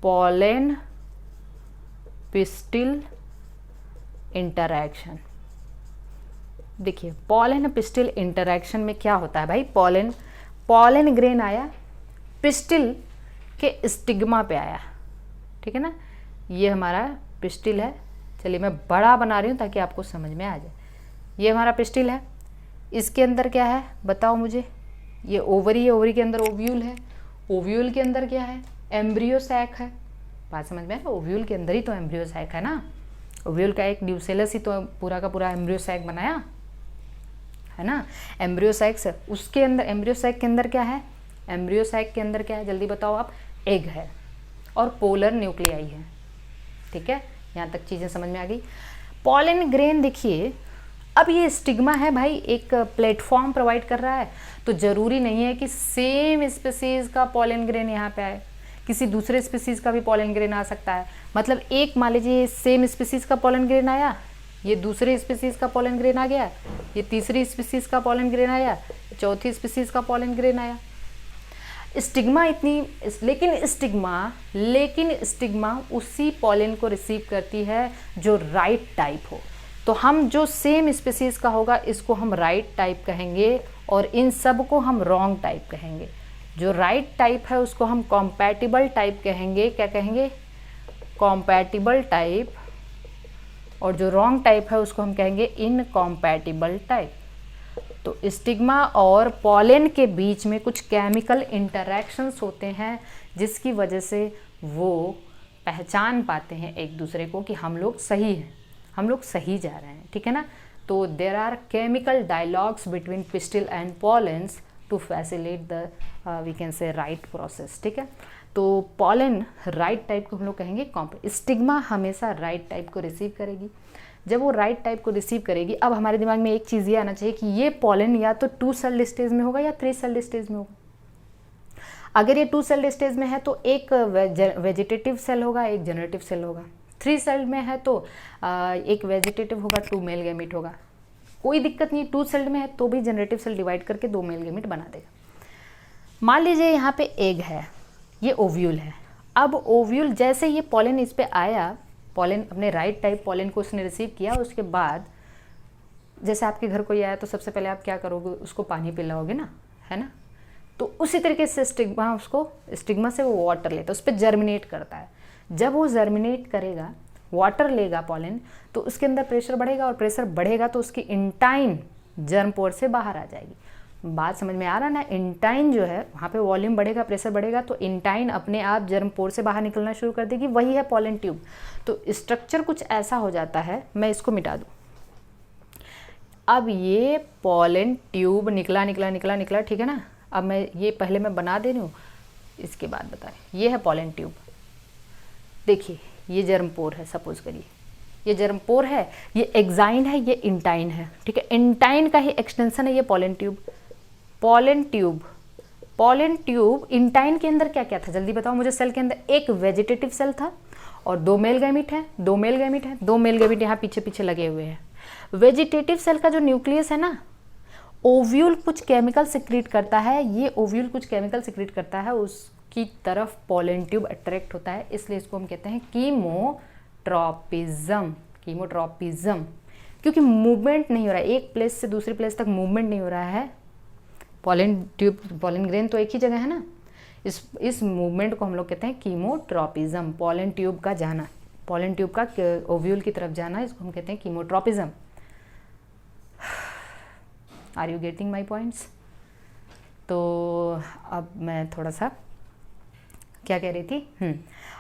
Pollen pistil interaction, देखिए पॉलन पिस्टिल इंटरैक्शन में क्या होता है भाई, पॉलन ग्रेन आया, पिस्टिल के स्टिग्मा पे आया, ठीक है ना। ये हमारा पिस्टिल है, चलिए मैं बड़ा बना रही हूँ ताकि आपको समझ में आ जाए। ये हमारा पिस्टिल है, इसके अंदर क्या है बताओ मुझे, ये ओवरी है, ओवरी के अंदर ओव्यूल है, ओव्यूल के अंदर क्या है, एम्ब्रियो सैक है। बात समझ में है, ओव्यूल के अंदर ही तो एम्ब्रियो सैक है ना, ओव्यूल का एक न्यूसेलस ही तो पूरा का पूरा एम्ब्रियो सैक बनाया है ना। एम्ब्रियो सैक से उसके अंदर, एम्ब्रियो सैक के अंदर क्या है, एम्ब्रियो सैक के अंदर क्या है जल्दी बताओ आप, एग है और पोलर न्यूक्लियाई है, ठीक है। यहाँ तक चीज़ें समझ में आ गई। पॉलन ग्रेन देखिए, अब ये स्टिग्मा है भाई, एक प्लेटफॉर्म प्रोवाइड कर रहा है, तो ज़रूरी नहीं है कि सेम स्पीसीज़ का पॉलन ग्रेन यहाँ पे आए, किसी दूसरे स्पीसीज़ का भी पॉलन ग्रेन आ सकता है। मतलब एक मान लीजिए सेम स्पीसीज़ का पॉलन ग्रेन आया, ये दूसरे स्पीसीज़ का पॉलन ग्रेन आ गया, ये तीसरी स्पीसीज़ का पॉलन ग्रेन आया, चौथी स्पीसीज़ का पॉलन ग्रेन आया। स्टिग्मा इतनी, लेकिन स्टिग्मा उसी पॉलन को रिसीव करती है जो राइट टाइप हो। तो हम जो सेम स्पीसीज़ का होगा इसको हम राइट टाइप कहेंगे, और इन सब को हम रॉन्ग टाइप कहेंगे। जो राइट टाइप है उसको हम कॉम्पैटिबल टाइप कहेंगे, क्या कहेंगे, कॉम्पैटिबल टाइप, और जो रॉन्ग टाइप है उसको हम कहेंगे इनकॉम्पैटिबल टाइप। तो स्टिग्मा और पॉलन के बीच में कुछ केमिकल इंटरैक्शंस होते हैं, जिसकी वजह से वो पहचान पाते हैं एक दूसरे को कि हम लोग सही हैं, हम लोग सही जा रहे हैं, ठीक है ना। तो there are chemical dialogues between pistil and pollens to facilitate the we can say right process, ठीक है। तो पॉलन राइट टाइप को हम लोग कहेंगे स्टिग्मा हमेशा राइट टाइप को रिसीव करेगी। जब वो राइट टाइप को रिसीव करेगी, अब हमारे दिमाग में एक चीज़ ये आना चाहिए कि ये पॉलन या तो 2 सेल्ड स्टेज में होगा या 3 सेल्ड स्टेज में होगा। अगर ये 2 सेल्ड स्टेज में है तो एक वेजिटेटिव सेल होगा, एक जनरेटिव सेल होगा। 3 सेल्ड में है तो एक वेजिटेटिव होगा, 2 मेल गैमीट होगा। कोई दिक्कत नहीं, 2 सेल्ड में है तो भी जनरेटिव सेल डिवाइड करके 2 मेल गैमीट बना देगा। मान लीजिए यहाँ पे एग है, ये ओव्यूल है। अब ओव्यूल जैसे ये पॉलन इस पे आया, पॉलन अपने राइट टाइप पॉलन को उसने रिसीव किया, उसके बाद जैसे आपके घर कोई आया तो सबसे पहले आप क्या करोगे, उसको पानी पिलाओगे ना, है ना। तो उसी तरीके से स्टिग्मा से वो वाटर लेता है, उस पर जर्मिनेट करता है। जब वो जर्मिनेट करेगा, वाटर लेगा पॉलन, तो उसके अंदर प्रेशर बढ़ेगा, और प्रेशर बढ़ेगा तो उसकी इंटाइन जर्म पोर से बाहर आ जाएगी। बात समझ में आ रहा ना। इंटाइन जो है वहाँ पे वॉल्यूम बढ़ेगा, प्रेशर बढ़ेगा, तो इंटाइन अपने आप जर्म पोर से बाहर निकलना शुरू कर देगी। वही है पॉलन ट्यूब। तो स्ट्रक्चर कुछ ऐसा हो जाता है, मैं इसको मिटा दूँ। अब ये पॉलन ट्यूब निकला निकला निकला निकला, ठीक है ना। अब मैं ये पहले मैं बना दे रही हूँ, इसके बाद बता रही। ये है पॉलन ट्यूब। देखिए ये जर्म पोर है, सपोज करिए ये जर्म पोर है, ये एक्साइन है, ये इंटाइन है, ठीक है। इंटाइन का ही एक्सटेंशन है ये pollen tube. Pollen tube, pollen tube intine के अंदर क्या क्या था जल्दी बताओ मुझे। सेल के अंदर एक वेजिटेटिव सेल था और 2 मेल गैमीट है, 2 मेल गैमीट है, 2 मेल गैमीट यहाँ पीछे पीछे लगे हुए हैं। वेजिटेटिव सेल का जो न्यूक्लियस है ना, ओव्यूल कुछ केमिकल सिक्रीट करता है, ये ओव्यूल कुछ केमिकल सिक्रीट करता है, उसकी तरफ पॉलन ट्यूब अट्रैक्ट होता है, इसलिए इसको हम कहते हैं कीमोट्रॉपिज्म। कीमोट्रॉपिज्म क्योंकि मूवमेंट नहीं हो रहा है, एक प्लेस से दूसरी प्लेस तक मूवमेंट नहीं हो रहा है। पॉलन ट्यूब, पॉलन ग्रेन तो एक ही जगह है ना, इस मूवमेंट को हम लोग कहते हैं कीमोट्रॉपिज्म। पॉलन ट्यूब का जाना, पॉलन ट्यूब का ओव्यूल की तरफ जाना, इसको हम कहते हैं chemotropism. Are you getting my points? तो अब मैं थोड़ा सा क्या कह रही थी,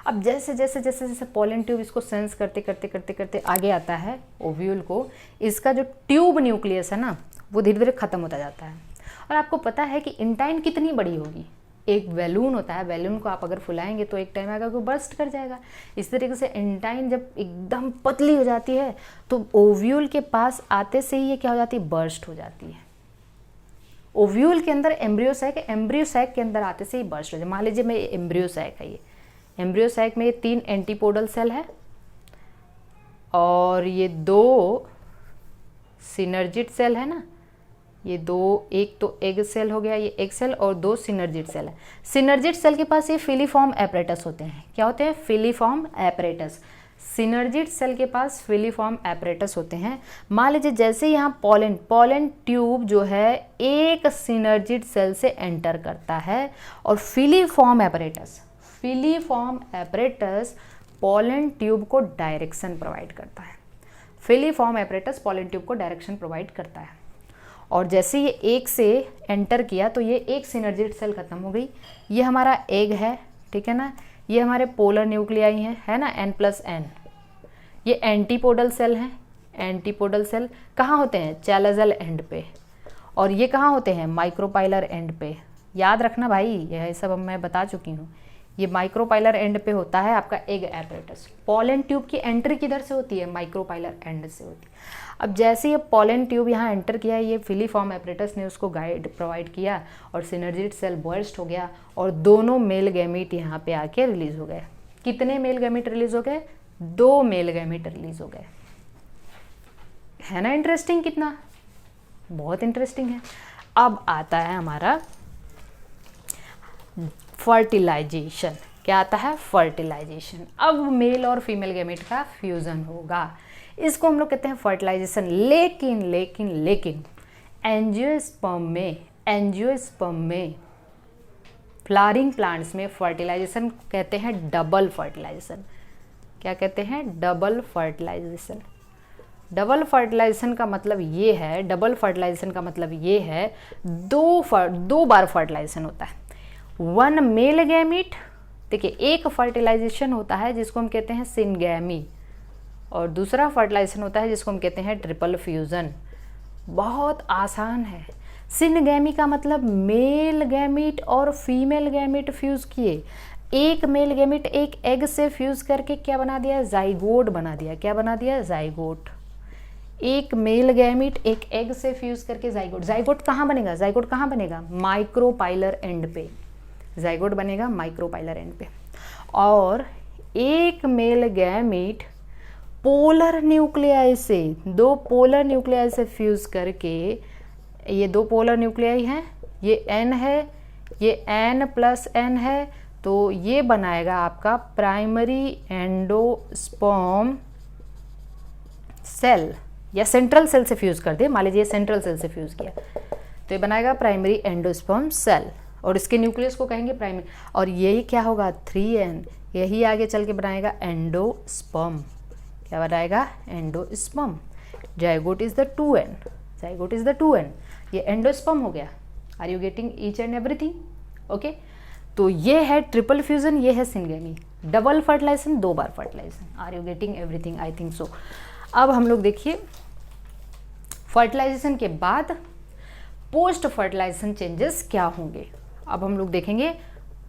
अब जैसे जैसे जैसे जैसे पॉलन ट्यूब इसको सेंस करते करते करते करते आगे आता है ओव्यूल को, इसका जो ट्यूब न्यूक्लियस है ना वो धीरे धीरे खत्म होता जाता है। और आपको पता है कि इंटाइन कितनी बड़ी होगी, एक बैलून होता है, बैलून को आप अगर फुलाएंगे तो एक टाइम आएगा वो बर्स्ट कर जाएगा। इस तरीके से इंटाइन जब एकदम पतली हो जाती है तो ओव्यूल के पास आते से ही ये क्या हो जाती है, बर्स्ट हो जाती है। ओव्यूल के अंदर एम्ब्रियो सैक, एम्ब्रियो सैक के अंदर आते से ही बर्स्ट हो जाए। मान लीजिए मैं एम्ब्रियो सैक है, ये एम्ब्रियो सैक में ये 3 एंटीपोडल सेल है और ये 2 सिनर्जिड सेल है ना, ये 2, एक तो एग सेल हो गया, ये एग सेल, और 2 सिनर्जिड सेल है। सिनर्जिड सेल के पास ये फिलीफॉर्म एपरेटस होते हैं। क्या होते हैं? Filiform apparatus. सिनर्जिड सेल के पास फिलीफॉर्म एपरेटस होते हैं। मान लीजिए जैसे यहाँ पॉलन ट्यूब जो है एक सिनर्जिड सेल से एंटर करता है और फिलीफॉर्म एपरेटस पॉलन ट्यूब को डायरेक्शन प्रोवाइड करता है। फिलीफॉर्म एपरेटस पॉलन ट्यूब को डायरेक्शन प्रोवाइड करता है। और जैसे ये एक से एंटर किया तो ये एक सिनर्जिड सेल खत्म हो गई। ये हमारा एग है, ठीक है ना, ये हमारे पोलर न्यूक्लियाई हैं, है ना, N+N। ये एंटीपोडल सेल हैं। एंटीपोडल सेल कहाँ होते हैं? चैलेजल एंड पे। और ये कहाँ होते हैं? माइक्रोपाइलर एंड पे। याद रखना भाई, यह सब मैं बता चुकी हूँ। ये माइक्रोपाइलर एंड पे होता है आपका एग एपरेटस। पॉलन ट्यूब की एंट्री किधर से होती है? माइक्रोपाइलर एंड से होती है। अब जैसे ये पॉलन ट्यूब यहाँ एंटर किया, ये फिलीफॉर्म एपरेटस ने उसको गाइड प्रोवाइड किया और सिनर्जिड सेल बर्स्ट हो गया और दोनों मेल गैमीट यहाँ पे आके रिलीज हो गए। कितने मेल गैमीट रिलीज हो गए? 2 मेल गैमीट रिलीज हो गए। है ना इंटरेस्टिंग? कितना बहुत इंटरेस्टिंग है। अब आता है हमारा फर्टिलाइजेशन। क्या आता है? फर्टिलाइजेशन। अब मेल और फीमेल गैमीट का फ्यूजन होगा, इसको हम लोग कहते हैं फर्टिलाइजेशन। लेकिन एंजियोस्पर्म में फ्लावरिंग प्लांट्स में फर्टिलाइजेशन कहते हैं डबल फर्टिलाइजेशन। क्या कहते हैं? Double fertilisation. डबल फर्टिलाइजेशन का मतलब ये है, दो बार फर्टिलाइजेशन होता है। 1 मेल गैमीट, देखिए एक फर्टिलाइजेशन होता है जिसको हम कहते हैं सिनगैमी, और दूसरा फर्टिलाइजेशन होता है जिसको हम कहते हैं ट्रिपल फ्यूजन। बहुत आसान है। सिनगैमी का मतलब मेल गैमीट और फीमेल गैमीट फ्यूज किए। एक मेल गैमीट एक एग से फ्यूज करके क्या बना दिया? जाइगोट बना दिया। क्या बना दिया? जाइगोट। एक मेल गैमीट एक एग से फ्यूज करके जाइगोट। जाइगोट कहाँ बनेगा? माइक्रोपाइलर एंड पे। जाइगोट बनेगा माइक्रोपाइलर एंड पे। और एक मेल गैमीट पोलर न्यूक्लियाई से, 2 पोलर न्यूक्लियाई से फ्यूज करके, ये 2 पोलर न्यूक्लियाई हैं, ये N है, ये N+N है, तो ये बनाएगा आपका प्राइमरी एंडोस्पर्म सेल, या सेंट्रल सेल से फ्यूज कर दे। मान लीजिए सेंट्रल सेल से फ्यूज किया तो ये बनाएगा प्राइमरी एंडोस्पर्म सेल, और इसके न्यूक्लियस को कहेंगे प्राइमरी। और यही क्या होगा? 3N, यही आगे चल के बनाएगा एंडोस्पर्म। क्या बनाएगा? Endosperm. Zygote is the 2N। Zygote is the 2n, ये एंडोस्पर्म हो गया। Are you getting each and everything? Okay, तो ये है ट्रिपल फ्यूजन, ये है सिंगेमी। डबल फर्टिलाइजेशन, 2 बार fertilization. Are you getting everything? I think so. अब हम लोग देखिए फर्टिलाइजेशन के बाद पोस्ट फर्टिलाइजेशन चेंजेस क्या होंगे। अब हम लोग देखेंगे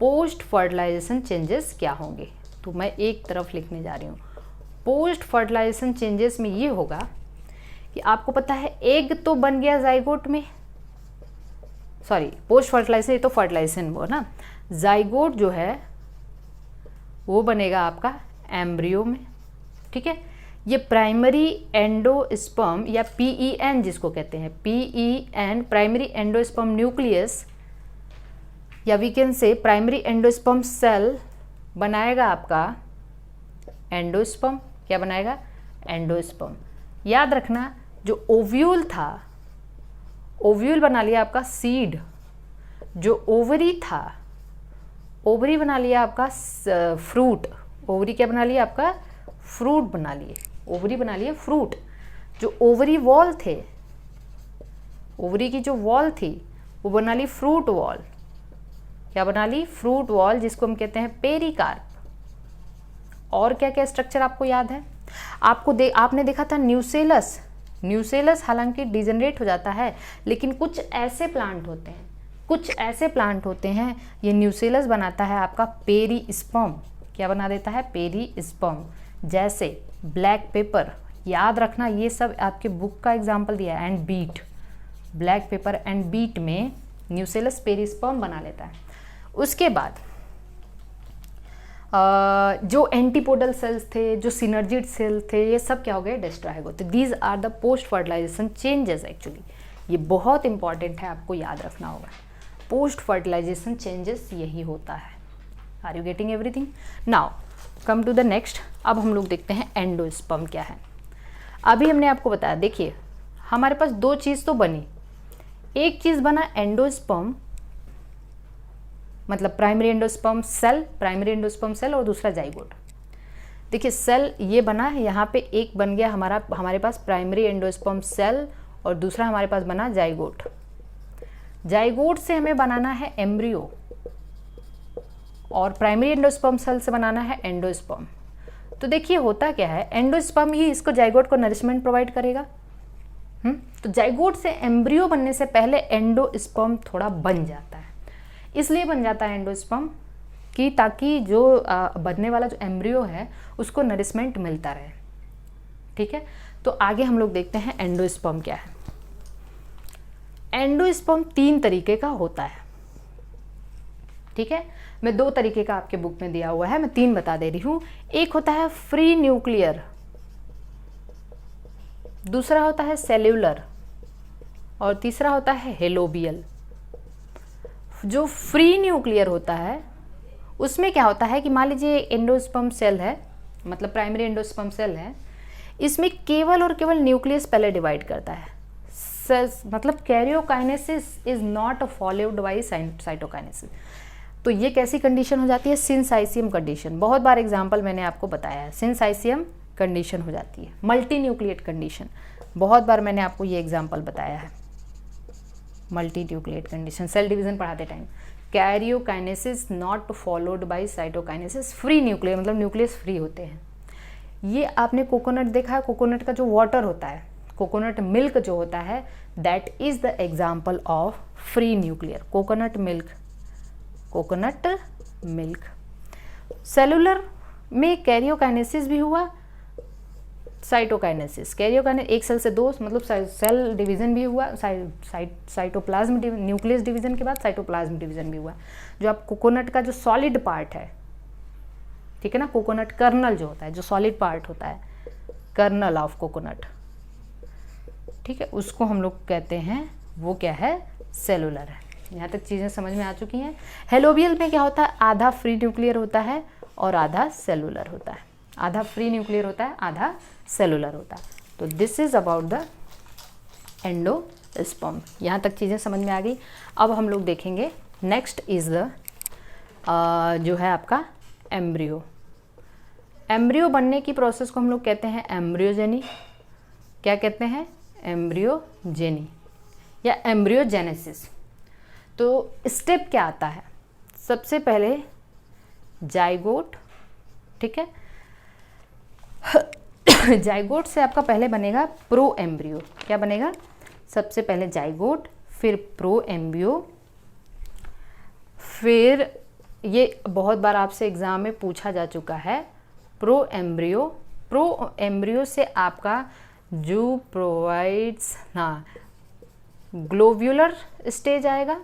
पोस्ट फर्टिलाइजेशन चेंजेस क्या होंगे। तो मैं एक तरफ लिखने जा रही हूँ। पोस्ट फर्टिलाइजेशन चेंजेस में ये होगा कि आपको पता है एग तो बन गया जाइगोट में, सॉरी पोस्ट फर्टिलाइजेशन, ये तो फर्टिलाइजेशन वो ना, जाइगोट जो है वो बनेगा आपका एम्ब्रियो में, ठीक है। ये प्राइमरी एंडोस्पर्म या PEN जिसको कहते हैं, PEN प्राइमरी एंडोस्पर्म न्यूक्लियस, या we can say primary endosperm cell बनाएगा आपका एंडोस्पर्म। क्या बनाएगा? एंडोस्पर्म। याद रखना जो ओव्यूल था, ओव्यूल बना लिया आपका सीड, जो ओवरी था, ओवरी बना लिया आपका फ्रूट, ओवरी क्या बना लिया आपका? फ्रूट बना लिए, ओवरी बना लिए फ्रूट। जो ओवरी वॉल थे, ओवरी की जो वॉल थी वो बना ली फ्रूट वॉल। क्या बना ली? फ्रूट वॉल, जिसको हम कहते हैं पेरिकार्प। और क्या क्या स्ट्रक्चर आपको याद है? आपने देखा था न्यूसेलस, न्यूसेलस हालांकि डिजेनरेट हो जाता है, लेकिन कुछ ऐसे प्लांट होते हैं, कुछ ऐसे प्लांट होते हैं, ये न्यूसेलस बनाता है आपका पेरिस्पर्म। क्या बना देता है? पेरिस्पर्म। जैसे ब्लैक पेपर, याद रखना ये सब आपके बुक का एग्जाम्पल दिया है, and beet, black pepper and beet में न्यूसेलस पेरिस्पर्म बना लेता है। उसके बाद जो एंटीपोडल सेल्स थे, जो सिनर्जिड सेल थे, ये सब क्या हो गए? डिस्ट्रॉय हो गए। तो these are the post fertilization changes. Actually ये बहुत इंपॉर्टेंट है, आपको याद रखना होगा। पोस्ट फर्टिलाइजेशन चेंजेस यही होता है। Are you getting everything? Now come to the next. अब हम लोग देखते हैं एंडोस्पर्म क्या है। अभी हमने आपको बताया, देखिए हमारे पास 2 चीज़ तो बनी। एक चीज़ बना एंडोस्पर्म, मतलब primary endosperm cell, primary endosperm cell, और दूसरा जाइगोट। देखिए सेल ये बना है, यहाँ पे एक बन गया हमारे पास प्राइमरी एंडोस्पर्म सेल, और दूसरा हमारे पास बना जाइगोट। जाइगोट से हमें बनाना है एम्ब्रियो, और प्राइमरी एंडोस्पर्म सेल से बनाना है एंडोस्पर्म। तो देखिए होता क्या है, एंडोस्पर्म ही इसको जाइगोट को नरिशमेंट प्रोवाइड करेगा। तो जाइगोट से एम्ब्रियो बनने से पहले एंडोस्पर्म थोड़ा बन जाता है। इसलिए बन जाता है एंडोस्पर्म कि ताकि जो बनने वाला जो एम्ब्रियो है उसको नरिशमेंट मिलता रहे, ठीक है। तो आगे हम लोग देखते हैं एंडोस्पर्म क्या है। एंडोस्पर्म 3 तरीके का होता है, ठीक है। मैं 2 तरीके का आपके बुक में दिया हुआ है, मैं 3 बता दे रही हूँ। एक होता है फ्री न्यूक्लियर, दूसरा होता है सेल्यूलर, और तीसरा होता है हेलोबियल। जो फ्री न्यूक्लियर होता है उसमें क्या होता है कि मान लीजिए एंडोस्पर्म सेल है, मतलब प्राइमरी एंडोस्पर्म सेल है, इसमें केवल और केवल न्यूक्लियस पहले डिवाइड करता है। मतलब karyokinesis is not followed by cytokinesis. तो ये कैसी कंडीशन हो जाती है? सिंसाइसियम कंडीशन। बहुत बार एग्जाम्पल मैंने आपको बताया है, सिंसाइसियम कंडीशन हो जाती है। मल्टी न्यूक्लिएट कंडीशन, बहुत बार मैंने आपको ये एग्जाम्पल बताया है। Multi nucleate condition cell division पढ़ाते time. Karyokinesis not followed by cytokinesis. Free nuclear मतलब न्यूक्लियस फ्री होते हैं। ये आपने कोकोनट देखा है, कोकोनट का जो वाटर होता है, कोकोनट मिल्क जो होता है, that is the example of free nuclear. Coconut milk, coconut milk. Cellular में कैरियोकाइनेसिस भी हुआ, साइटोकाइनेसिस। कैरियोकाइनेसिस एक सेल से 2 मतलब सेल डिवीजन भी हुआ, साइटोप्लाज्म न्यूक्लियस डिवीजन के बाद साइटोप्लाज्म डिवीजन भी हुआ। जो आप कोकोनट का जो सॉलिड पार्ट है, ठीक है ना, कोकोनट कर्नल जो होता है, जो सॉलिड पार्ट होता है, कर्नल ऑफ कोकोनट, ठीक है, उसको हम लोग कहते हैं, वो क्या है? सेलुलर है। यहाँ तक चीज़ें समझ में आ चुकी हैं। हेलोबियल में क्या होता है? आधा फ्री न्यूक्लियर होता है और आधा सेलुलर होता है। आधा फ्री न्यूक्लियर होता है, आधा सेलुलर होता है। तो this is about the endosperm. यहाँ तक चीज़ें समझ में आ गई। अब हम लोग देखेंगे नेक्स्ट इज द जो है आपका एम्ब्रियो। एम्ब्रियो बनने की प्रोसेस को हम लोग कहते हैं एम्ब्रियोजेनी। क्या कहते हैं? एम्ब्रियोजेनी। एम्ब्रियोजेनी या एम्ब्रियोजेनेसिस। तो स्टेप क्या आता है, सबसे पहले जाइगोट, ठीक है, जाइगोट से आपका पहले बनेगा प्रो एम्ब्रियो। क्या बनेगा, सबसे पहले जाइगोट, फिर प्रो एम्ब्रियो, फिर ये बहुत बार आपसे एग्जाम में पूछा जा चुका है प्रो एम्ब्रियो। प्रो एम्ब्रियो से आपका जो प्रोवाइड्स ना ग्लोब्यूलर स्टेज आएगा,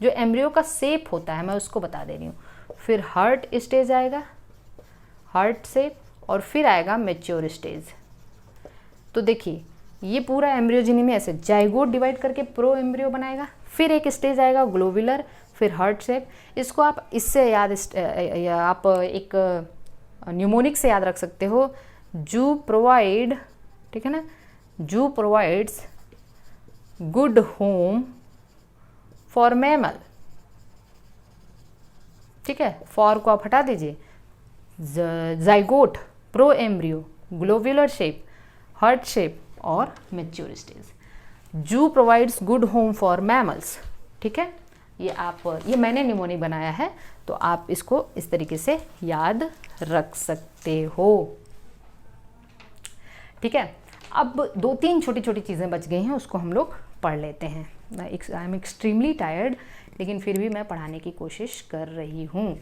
जो एम्ब्रियो का शेप होता है मैं उसको बता दे रही हूँ। फिर हार्ट स्टेज आएगा, हार्ट शेप, और फिर आएगा मैच्योर स्टेज। तो देखिए ये पूरा एम्ब्रियोजेनी में ऐसे जाइगोट डिवाइड करके प्रो एम्ब्रियो बनाएगा, फिर एक स्टेज आएगा ग्लोब्यूलर, फिर हार्ट शेप। इसको आप इससे याद आप एक न्यूमोनिक से याद रख सकते हो, जू प्रोवाइड, ठीक है ना, जू provides good home for mammal, ठीक है, फॉर को आप हटा दीजिए, zygote, pro embryo, globular shape, heart shape और मैच्योर स्टेज। जू provides good home for mammals, ठीक है, ये मैंने निमोनिक बनाया है, तो आप इसको इस तरीके से याद रख सकते हो, ठीक है। अब 2-3 छोटी छोटी चीज़ें बच गई हैं, उसको हम लोग पढ़ लेते हैं। आई एम एक्सट्रीमली टायर्ड, लेकिन फिर भी मैं पढ़ाने की कोशिश कर रही हूँ।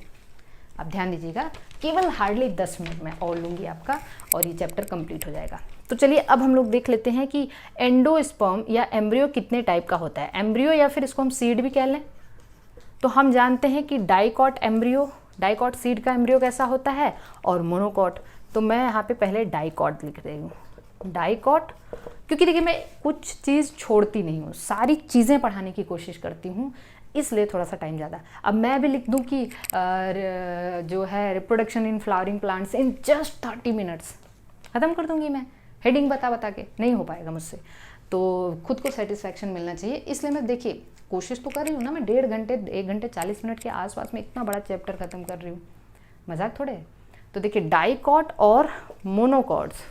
अब ध्यान दीजिएगा, केवल हार्डली 10 मिनट में और लूँगी आपका, और ये चैप्टर कंप्लीट हो जाएगा। तो चलिए अब हम लोग देख लेते हैं कि एंडोस्पर्म या एम्ब्रियो कितने टाइप का होता है। एम्ब्रियो या फिर इसको हम सीड भी कह लें, तो हम जानते हैं कि डाइकॉट एम्ब्रियो, डाइकॉट सीड का एम्ब्रियो कैसा होता है, और मोनोकॉट। तो मैं यहाँ पे पहले डाइकॉट लिख रही हूँ, डाइकॉट, क्योंकि देखिए मैं कुछ चीज़ छोड़ती नहीं हूँ, सारी चीज़ें पढ़ाने की कोशिश करती हूँ, इसलिए थोड़ा सा टाइम ज़्यादा। अब मैं भी लिख दूँ कि जो है reproduction in flowering plants in just 30 minutes, ख़त्म कर दूँगी मैं हेडिंग बता बता के, नहीं हो पाएगा मुझसे। तो खुद को सेटिस्फैक्शन मिलना चाहिए, इसलिए मैं देखिए कोशिश तो कर रही हूँ ना, मैं 1.5 घंटे 1 घंटे 40 मिनट के आसपास में इतना बड़ा चैप्टर ख़त्म कर रही हूँ, मजाक थोड़े है। तो देखिए डाइकॉट और मोनोकॉट्स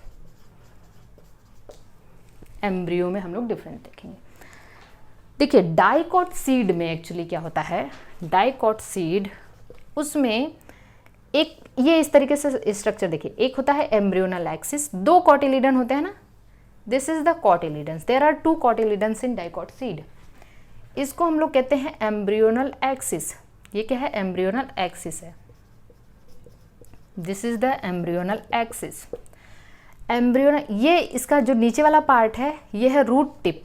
एम्ब्रियो में हम लोग डिफरेंस देखेंगे। देखिए डाइकॉट सीड में एक्चुअली क्या होता है, डाइकॉट सीड उसमें एक ये इस तरीके से स्ट्रक्चर देखिए, एक होता है एम्ब्रियोनल एक्सिस, 2 कॉटिलीडन होते हैं ना, this is the cotyledons, there are 2 cotyledons in dicot seed. इसको हम लोग कहते हैं एम्ब्रियोनल एक्सिस। ये क्या है, एम्ब्रियोनल एक्सिस है, this is the embryonal axis. Embryonal, ये इसका जो नीचे वाला पार्ट है ये है रूट टिप,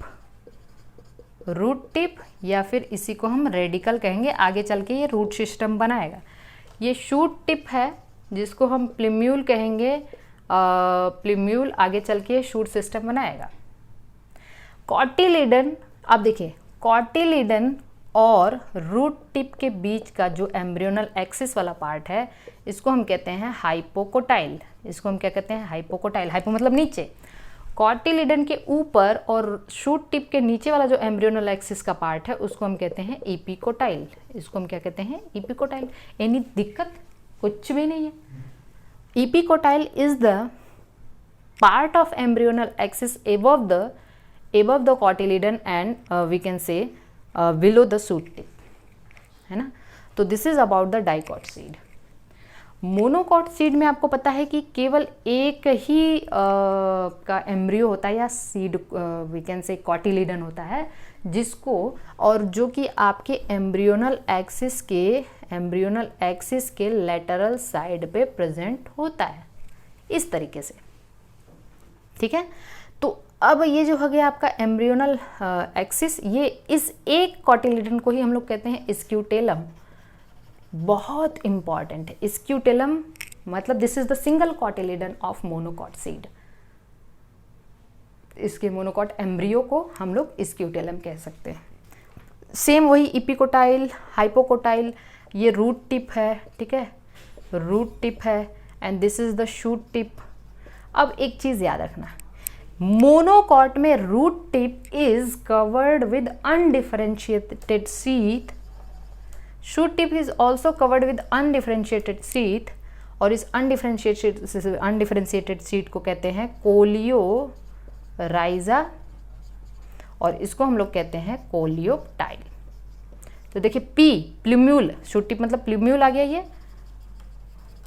रूट टिप, या फिर इसी को हम रेडिकल कहेंगे, आगे चल के ये रूट सिस्टम बनाएगा। ये शूट टिप है जिसको हम प्लिम्यूल कहेंगे, प्लिम्यूल आगे चल के शूट सिस्टम बनाएगा। कॉटिलीडन, अब देखिए कॉटिलीडन और रूट टिप के बीच का जो एम्ब्रियोनल एक्सिस वाला पार्ट है इसको हम कहते हैं हाइपोकोटाइल। इसको हम क्या कहते हैं, हाइपोकोटाइल, हाइपो मतलब नीचे। कॉटिलीडन के ऊपर और शूट टिप के नीचे वाला जो एम्ब्रियोनल एक्सिस का पार्ट है उसको हम कहते हैं इपिकोटाइल। इसको हम क्या कहते हैं, इपिकोटाइल। यानी दिक्कत कुछ भी नहीं है। Epicotyl is the part of embryonal axis above the cotyledon and we can say below the shoot tip, है ना। तो this is about the dicot seed. Monocot seed में आपको पता है कि केवल एक ही का एम्ब्रियो होता है या seed we can say cotyledon होता है, जिसको और जो कि आपके एम्ब्रियोनल एक्सिस के लेटरल साइड पे प्रेजेंट होता है इस तरीके से, ठीक है। तो अब ये जो हो गया आपका एम्ब्रियोनल एक्सिस, ये इस एक कॉटिलीडन को ही हम लोग कहते हैं स्क्यूटेलम। बहुत इंपॉर्टेंट है स्क्यूटेलम, मतलब this is the single cotyledon of monocot seed. इसके मोनोकॉट एम्ब्रियो को हम लोग स्क्यूटेलम कह सकते हैं। सेम वही इपिकोटाइल, हाइपोकोटाइल, ये रूट टिप है, ठीक है, रूट टिप है, and this is the shoot tip. अब एक चीज याद रखना, मोनोकॉट में root tip is covered with undifferentiated sheath, shoot tip is also covered with undifferentiated sheath, और इस अनडिफरेंशिएटेड शीथ को कहते हैं कोलियोराइजा, और इसको हम लोग कहते हैं कोलियोप्टाइल। तो देखिए पी, प्लूम्यूल, शुटी मतलब प्लूम्यूल आ गया, ये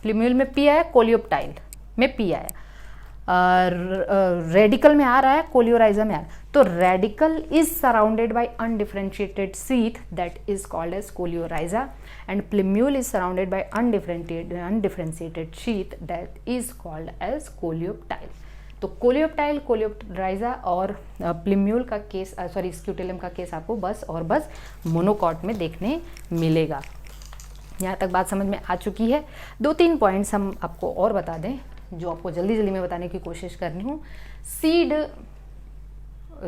प्लूम्यूल में पी आया, कोलियोप्टाइल में पी आया, रेडिकल में आ रहा है, कोलियोराइजा में आ रहा है। तो radicle is surrounded by undifferentiated sheath that is called as coleorhiza and plumule is surrounded by undifferentiated sheath that is called as coleoptile. तो कोलियोप्टाइल, कोलियोराइजा और प्लूम्यूल का केस, सॉरी स्क्यूटेलम का केस आपको बस और बस मोनोकॉट में देखने मिलेगा। यहाँ तक बात समझ में आ चुकी है। 2-3 पॉइंट्स हम आपको और बता दें जो आपको जल्दी जल्दी में बताने की कोशिश कर रही हूँ। सीड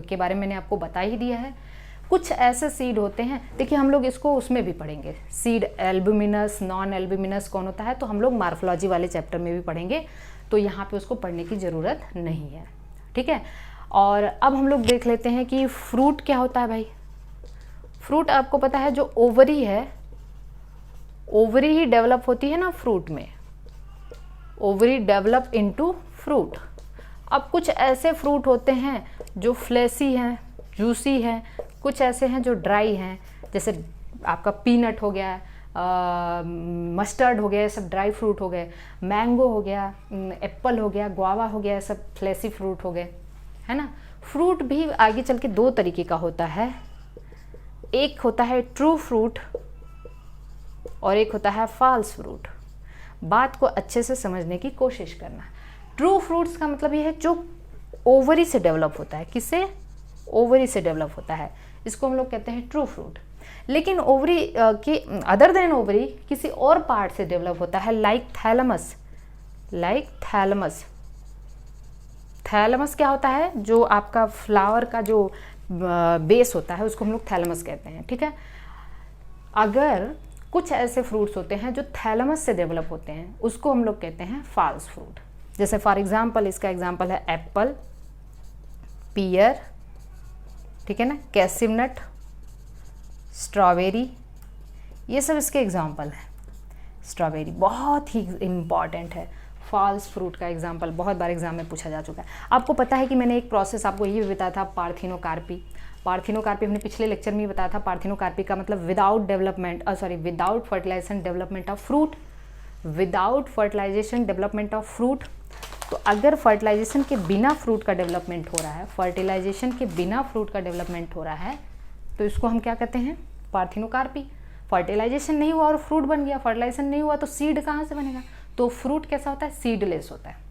के बारे में मैंने आपको बता ही दिया है। कुछ ऐसे सीड होते हैं, देखिए हम लोग इसको उसमें भी पढ़ेंगे, सीड एल्बुमिनस, नॉन एल्बुमिनस कौन होता है, तो हम लोग मार्फोलॉजी वाले चैप्टर में भी पढ़ेंगे, तो यहाँ पे उसको पढ़ने की ज़रूरत नहीं है, ठीक है। और अब हम लोग देख लेते हैं कि फ्रूट क्या होता है भाई। फ्रूट आपको पता है जो ओवरी है, ओवरी ही डेवलप होती है ना फ्रूट में, ओवरी डेवलप इनटू फ्रूट। अब कुछ ऐसे फ्रूट होते हैं जो फ्लेसी हैं, जूसी हैं, कुछ ऐसे हैं जो ड्राई हैं, जैसे आपका पीनट हो गया, मस्टर्ड हो गया, ये सब ड्राई फ्रूट हो गए, मैंगो हो गया, एप्पल हो गया, गुआवा हो गया, ये सब फ्लेसी फ्रूट हो गए, है ना। फ्रूट भी आगे चल के 2 तरीके का होता है, एक होता है ट्रू फ्रूट और एक होता है फॉल्स फ्रूट। बात को अच्छे से समझने की कोशिश करना। ट्रू फ्रूट्स का मतलब ये है जो ओवरी से डेवलप होता है, किससे, ओवरी से डेवलप होता है, इसको हम लोग कहते हैं ट्रू फ्रूट। लेकिन ओवरी के अदर देन ओवरी किसी और पार्ट से डेवलप होता है, like thalamus, like thalamus. Thalamus क्या होता है, जो आपका फ्लावर का जो बेस होता है उसको हम लोग थैलमस कहते हैं, ठीक है। अगर कुछ ऐसे फ्रूट्स होते हैं जो थैलमस से डेवलप होते हैं उसको हम लोग कहते हैं फॉल्स फ्रूट। जैसे फॉर एग्जांपल, इसका एग्जांपल है एप्पल, पियर, ठीक है ना, कैसिव नट, स्ट्रॉबेरी, ये सब इसके एग्जांपल हैं। स्ट्रॉबेरी बहुत ही इम्पॉर्टेंट है, फॉल्स फ्रूट का एग्जांपल बहुत बार एग्जाम में पूछा जा चुका है। आपको पता है कि मैंने एक प्रोसेस आपको ये भी बताया था, पार्थिनोकार्पी। पार्थिनोकार्पी हमने पिछले लेक्चर में ही बताया था। पार्थिनोकार्पी का मतलब without development, without fertilization development of fruit, without fertilization development of fruit. तो अगर फर्टिलाइजेशन के बिना फ्रूट का डेवलपमेंट हो रहा है, फर्टिलाइजेशन के बिना फ्रूट का डेवलपमेंट हो रहा है, तो इसको हम क्या कहते हैं, पार्थिनोकार्पी। फर्टिलाइजेशन नहीं हुआ और फ्रूट बन गया, फर्टिलाइजेशन नहीं हुआ तो सीड कहाँ से बनेगा। तो फ्रूट कैसा होता है, सीडलेस होता है,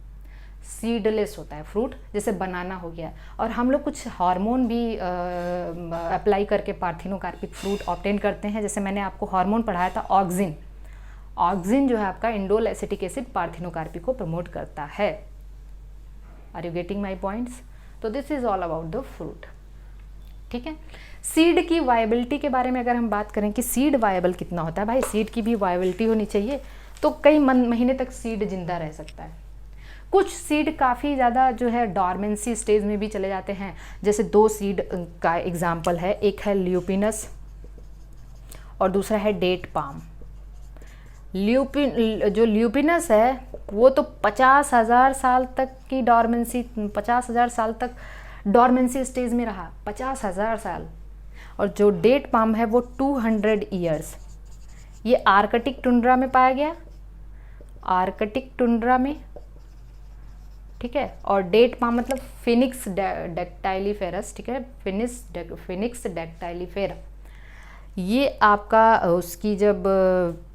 सीडलेस होता है फ्रूट, जैसे बनाना हो गया। और हम लोग कुछ हार्मोन भी अप्लाई करके पार्थिनोकार्पिक फ्रूट ऑब्टेन करते हैं। जैसे मैंने आपको हार्मोन पढ़ाया था ऑक्सिन, ऑक्सिन जो है आपका इंडोल एसिटिक एसिड पार्थिनोकार्पी को प्रमोट करता है। Are you getting my points. तो this is all about the fruit, ठीक है। सीड की वायबिलिटी के बारे में अगर हम बात करें कि सीड वायबल कितना होता है, भाई सीड की भी वायबिलिटी होनी चाहिए। तो कई महीने तक सीड जिंदा रह सकता है। कुछ सीड काफ़ी ज़्यादा जो है डॉर्मेंसी स्टेज में भी चले जाते हैं। जैसे 2 सीड का एग्जाम्पल है, एक है ल्यूपिनस और दूसरा है डेट पाम। जो ल्यूपिनस है वो तो 50,000 साल तक की डॉर्मेंसी, 50,000 साल तक डॉर्मेंसी स्टेज में रहा, 50,000 साल। और जो डेट पाम है वो 200 ईयर्स। ये आर्कटिक टुंड्रा में पाया गया, आर्कटिक टुंड्रा में, ठीक है। और डेट पाम मतलब फिनिक्स डेक्टाइलीफेरस, ठीक है, फिनिक्स डेक्टाइलीफेरा। ये आपका उसकी जब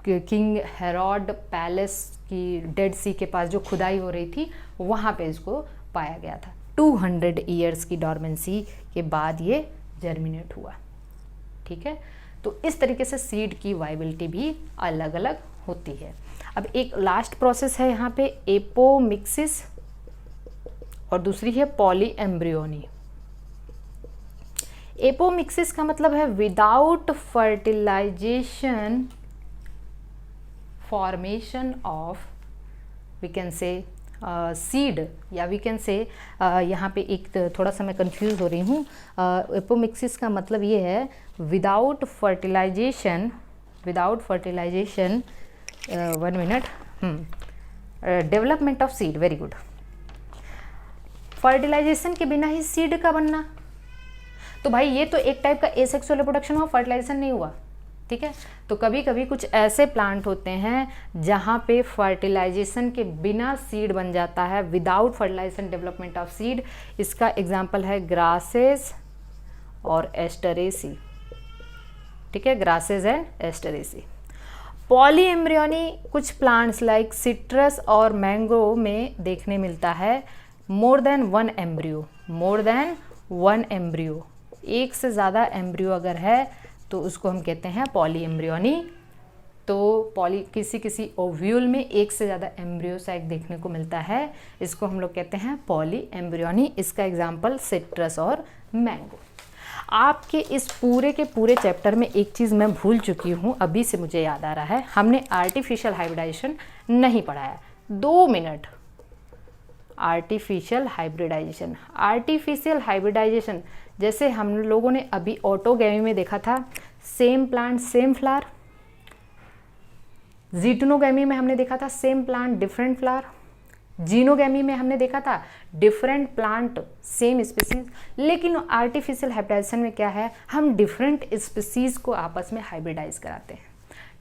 किंग हेरोड पैलेस की डेड सी के पास जो खुदाई हो रही थी वहाँ पे इसको पाया गया था। 200 ईयर्स की डॉर्मेंसी के बाद ये जर्मिनेट हुआ, ठीक है। तो इस तरीके से सीड की वायबिलिटी भी अलग अलग होती है। अब एक लास्ट प्रोसेस है यहाँ पे एपोमिक्सिस और दूसरी है पॉलीएम्ब्रियोनी। एपोमिक्सिस का मतलब है without fertilization formation of, we can say seed, या वी कैन से यहाँ पे एक थोड़ा सा मैं कंफ्यूज हो रही हूँ। एपोमिक्सिस का मतलब ये है without fertilization, one minute, development of seed, very good. Fertilization के बिना ही सीड का बनना। तो भाई ये तो एक टाइप का एसेक्सुअल रिप्रोडक्शन हुआ, फर्टिलाइजेशन नहीं हुआ, ठीक है। तो कभी कभी कुछ ऐसे प्लांट होते हैं जहाँ पे फर्टिलाइजेशन के बिना सीड बन जाता है, without fertilization development of seed. इसका एग्जाम्पल है ग्रासेस और एस्टरेसी, ठीक है, grasses and Asteraceae. Polyembryony कुछ प्लांट्स लाइक सिट्रस और मैंगो में देखने मिलता है। More than one embryo, more than one embryo, एक से ज़्यादा एम्ब्रियो अगर है तो उसको हम कहते हैं पॉली एम्ब्रियोनी। तो किसी ओव्यूल में एक से ज़्यादा एम्ब्रियो साइट देखने को मिलता है, इसको हम लोग कहते हैं पॉली एम्ब्रियोनी। इसका एग्जाम्पल सिट्रस और मैंगो। आपके इस पूरे के पूरे चैप्टर में एक चीज़ मैं भूल चुकी हूँ, अभी से मुझे याद आ रहा है, हमने आर्टिफिशियल हाइब्रिडाइजेशन नहीं पढ़ाया। 2 मिनट। आर्टिफिशियल हाइब्रिडाइजेशन, आर्टिफिशियल हाइब्रिडाइजेशन जैसे हम लोगों ने अभी ऑटोगैमी में देखा था, same plant same flower. Geitonogamy में हमने देखा था same plant different flower. Xenogamy में हमने देखा था डिफरेंट प्लांट सेम स्पीसीज। लेकिन आर्टिफिशियल हाइब्रिडाइजेशन में क्या है, हम डिफरेंट स्पीसीज को आपस में हाइब्रिडाइज कराते हैं।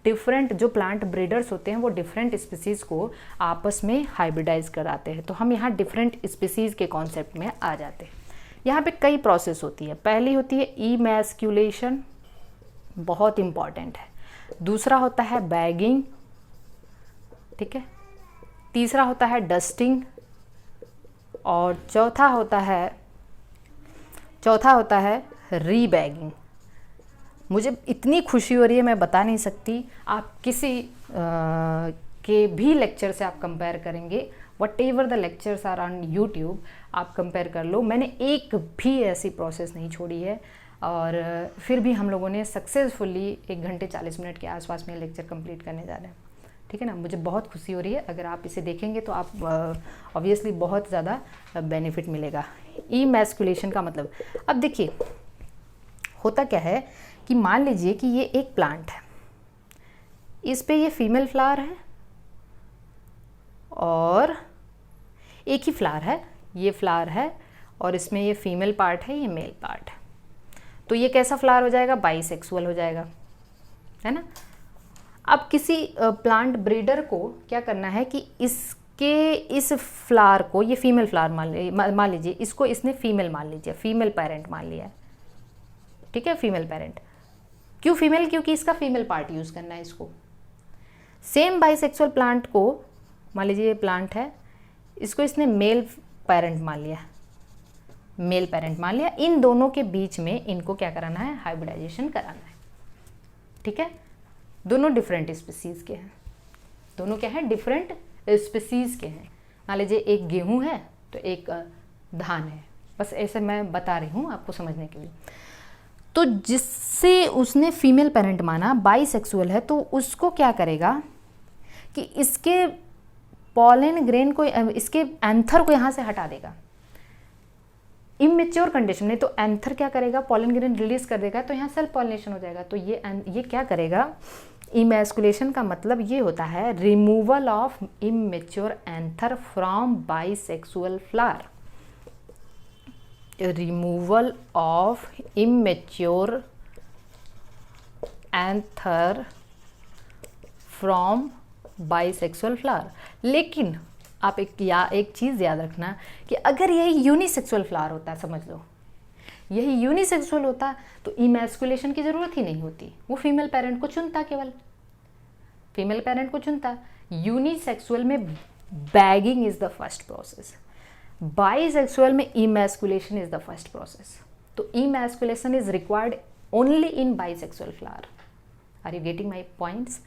डिफरेंट जो प्लांट ब्रीडर्स होते हैं वो डिफरेंट स्पीसीज को आपस में हाइब्रिडाइज कराते हैं। तो हम यहाँ डिफरेंट स्पीसीज के कॉन्सेप्ट में आ जाते हैं। यहाँ पे कई प्रोसेस होती है। पहली होती है इमैस्कुलेशन, बहुत इंपॉर्टेंट है। दूसरा होता है बैगिंग, ठीक है। तीसरा होता है डस्टिंग और चौथा होता है रीबैगिंग। मुझे इतनी खुशी हो रही है मैं बता नहीं सकती। आप किसी के भी लेक्चर से आप कंपेयर करेंगे, whatever the lectures are on YouTube, आप कंपेयर कर लो, मैंने एक भी ऐसी प्रोसेस नहीं छोड़ी है। और फिर भी हम लोगों ने सक्सेसफुली 1 घंटे 40 मिनट के आसपास में लेक्चर कंप्लीट करने जा रहे हैं, ठीक है ना। मुझे बहुत खुशी हो रही है। अगर आप इसे देखेंगे तो आप ऑब्वियसली बहुत ज़्यादा बेनिफिट मिलेगा। इमैस्कुलेशन का मतलब, अब देखिए होता क्या है कि मान लीजिए कि ये एक प्लांट है, इस पे ये फीमेल फ्लावर है और एक ही फ्लावर है, ये फ्लावर है और इसमें ये फीमेल पार्ट है, ये मेल पार्ट है। तो ये कैसा फ्लावर हो जाएगा, बाइसेक्सुअल हो जाएगा, है ना। अब किसी प्लांट ब्रीडर को क्या करना है कि इस फ्लावर को, ये फीमेल फ्लावर मान लीजिए, इसको इसने फीमेल मान लीजिए, फीमेल पेरेंट मान लिया है, ठीक है, फीमेल पेरेंट। क्यों फीमेल, क्योंकि इसका फीमेल पार्ट यूज़ करना है इसको। सेम बाइसेक्सुअल प्लांट को मान लीजिए, ये प्लांट है, इसको इसने मेल पेरेंट मान लिया, मेल पेरेंट मान लिया। इन दोनों के बीच में इनको क्या कराना है, हाइब्रिडाइजेशन कराना है, ठीक है। दोनों डिफरेंट स्पीसीज के हैं, दोनों क्या है, डिफरेंट स्पीसीज के हैं। मान लीजिए एक गेहूं है तो एक धान है, बस ऐसे मैं बता रही हूँ आपको समझने के लिए। तो जिससे उसने फीमेल पेरेंट माना, बाइसेक्सुअल है, तो उसको क्या करेगा कि इसके पॉलन ग्रेन को, इसके एंथर को यहाँ से हटा देगा इमेच्योर कंडीशन में। तो एंथर क्या करेगा, पॉलन ग्रेन रिलीज कर देगा, तो यहाँ सेल्फ पॉलिनेशन हो जाएगा। तो ये क्या करेगा, इमैस्कुलेशन का मतलब ये होता है removal of immature anther from bisexual flower. Removal of immature anther from bisexual flower. लेकिन आप एक चीज़ याद रखना कि अगर यही यूनिसेक्सुअल फ्लावर होता है, समझ लो यही यूनिसेक्सुअल होता तो इमैस्कुलेशन की ज़रूरत ही नहीं होती, वो फीमेल पेरेंट को चुनता, केवल फीमेल पेरेंट को चुनता। यूनिसेक्सुअल में bagging is the first process, bisexual में emasculation is the first process. तो emasculation is required only in bisexual flower. Are you getting my points?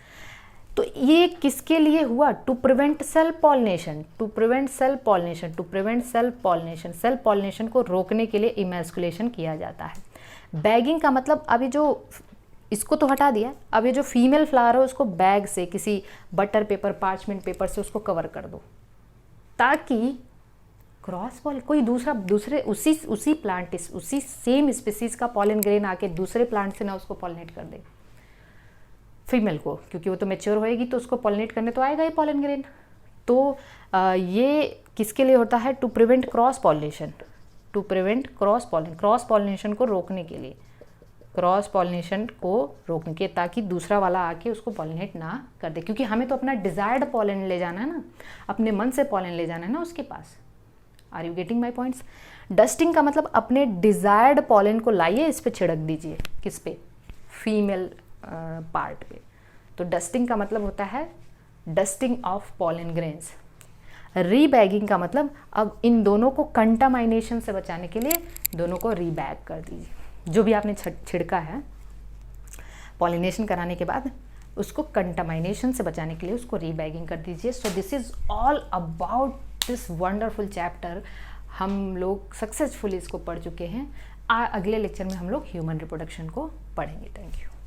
तो ये किसके लिए हुआ, to prevent self pollination, to prevent self pollination, to prevent self pollination. Self pollination को रोकने के लिए इमैस्कुलेशन किया जाता है। बैगिंग का मतलब अभी जो इसको तो हटा दिया, अब ये जो फीमेल फ्लावर है उसको बैग से, किसी बटर पेपर, पार्चमेंट पेपर से उसको कवर कर दो, ताकि क्रॉस पॉल कोई दूसरे उसी प्लांट, उसी सेम स्पीसीज का पॉलन ग्रेन आके दूसरे प्लांट से ना उसको पॉलिनेट कर दे फीमेल को, क्योंकि वो तो मैच्योर होएगी तो उसको पॉलिनेट करने तो आएगा ही पॉलन ग्रेन। तो ये किसके लिए होता है, to prevent cross pollination, to prevent cross pollination को रोकने के लिए, क्रॉस पॉलिनेशन को रोकने के, ताकि दूसरा वाला आके उसको पॉलिनेट ना कर दे, क्योंकि हमें तो अपना डिजायर्ड पॉलन ले जाना है ना, अपने मन से पॉलन ले जाना है ना उसके पास। Are you getting my points? Dusting का मतलब अपने डिजायर्ड पॉलन को लाइए, इस पे छिड़क दीजिए, किस पे? फीमेल पार्ट पे। तो डस्टिंग का मतलब होता है डस्टिंग ऑफ पॉलन ग्रेन्स। रीबैगिंग का मतलब अब इन दोनों को कंटामाइनेशन से बचाने के लिए दोनों को रीबैग कर दीजिए। जो भी आपने छिड़का है पॉलिनेशन कराने के बाद, उसको कंटामाइनेशन से बचाने के लिए उसको रीबैगिंग कर दीजिए। So this is all about this wonderful chapter. हम लोग सक्सेसफुली इसको पढ़ चुके हैं। अगले लेक्चर में हम लोग ह्यूमन रिप्रोडक्शन को पढ़ेंगे। Thank you.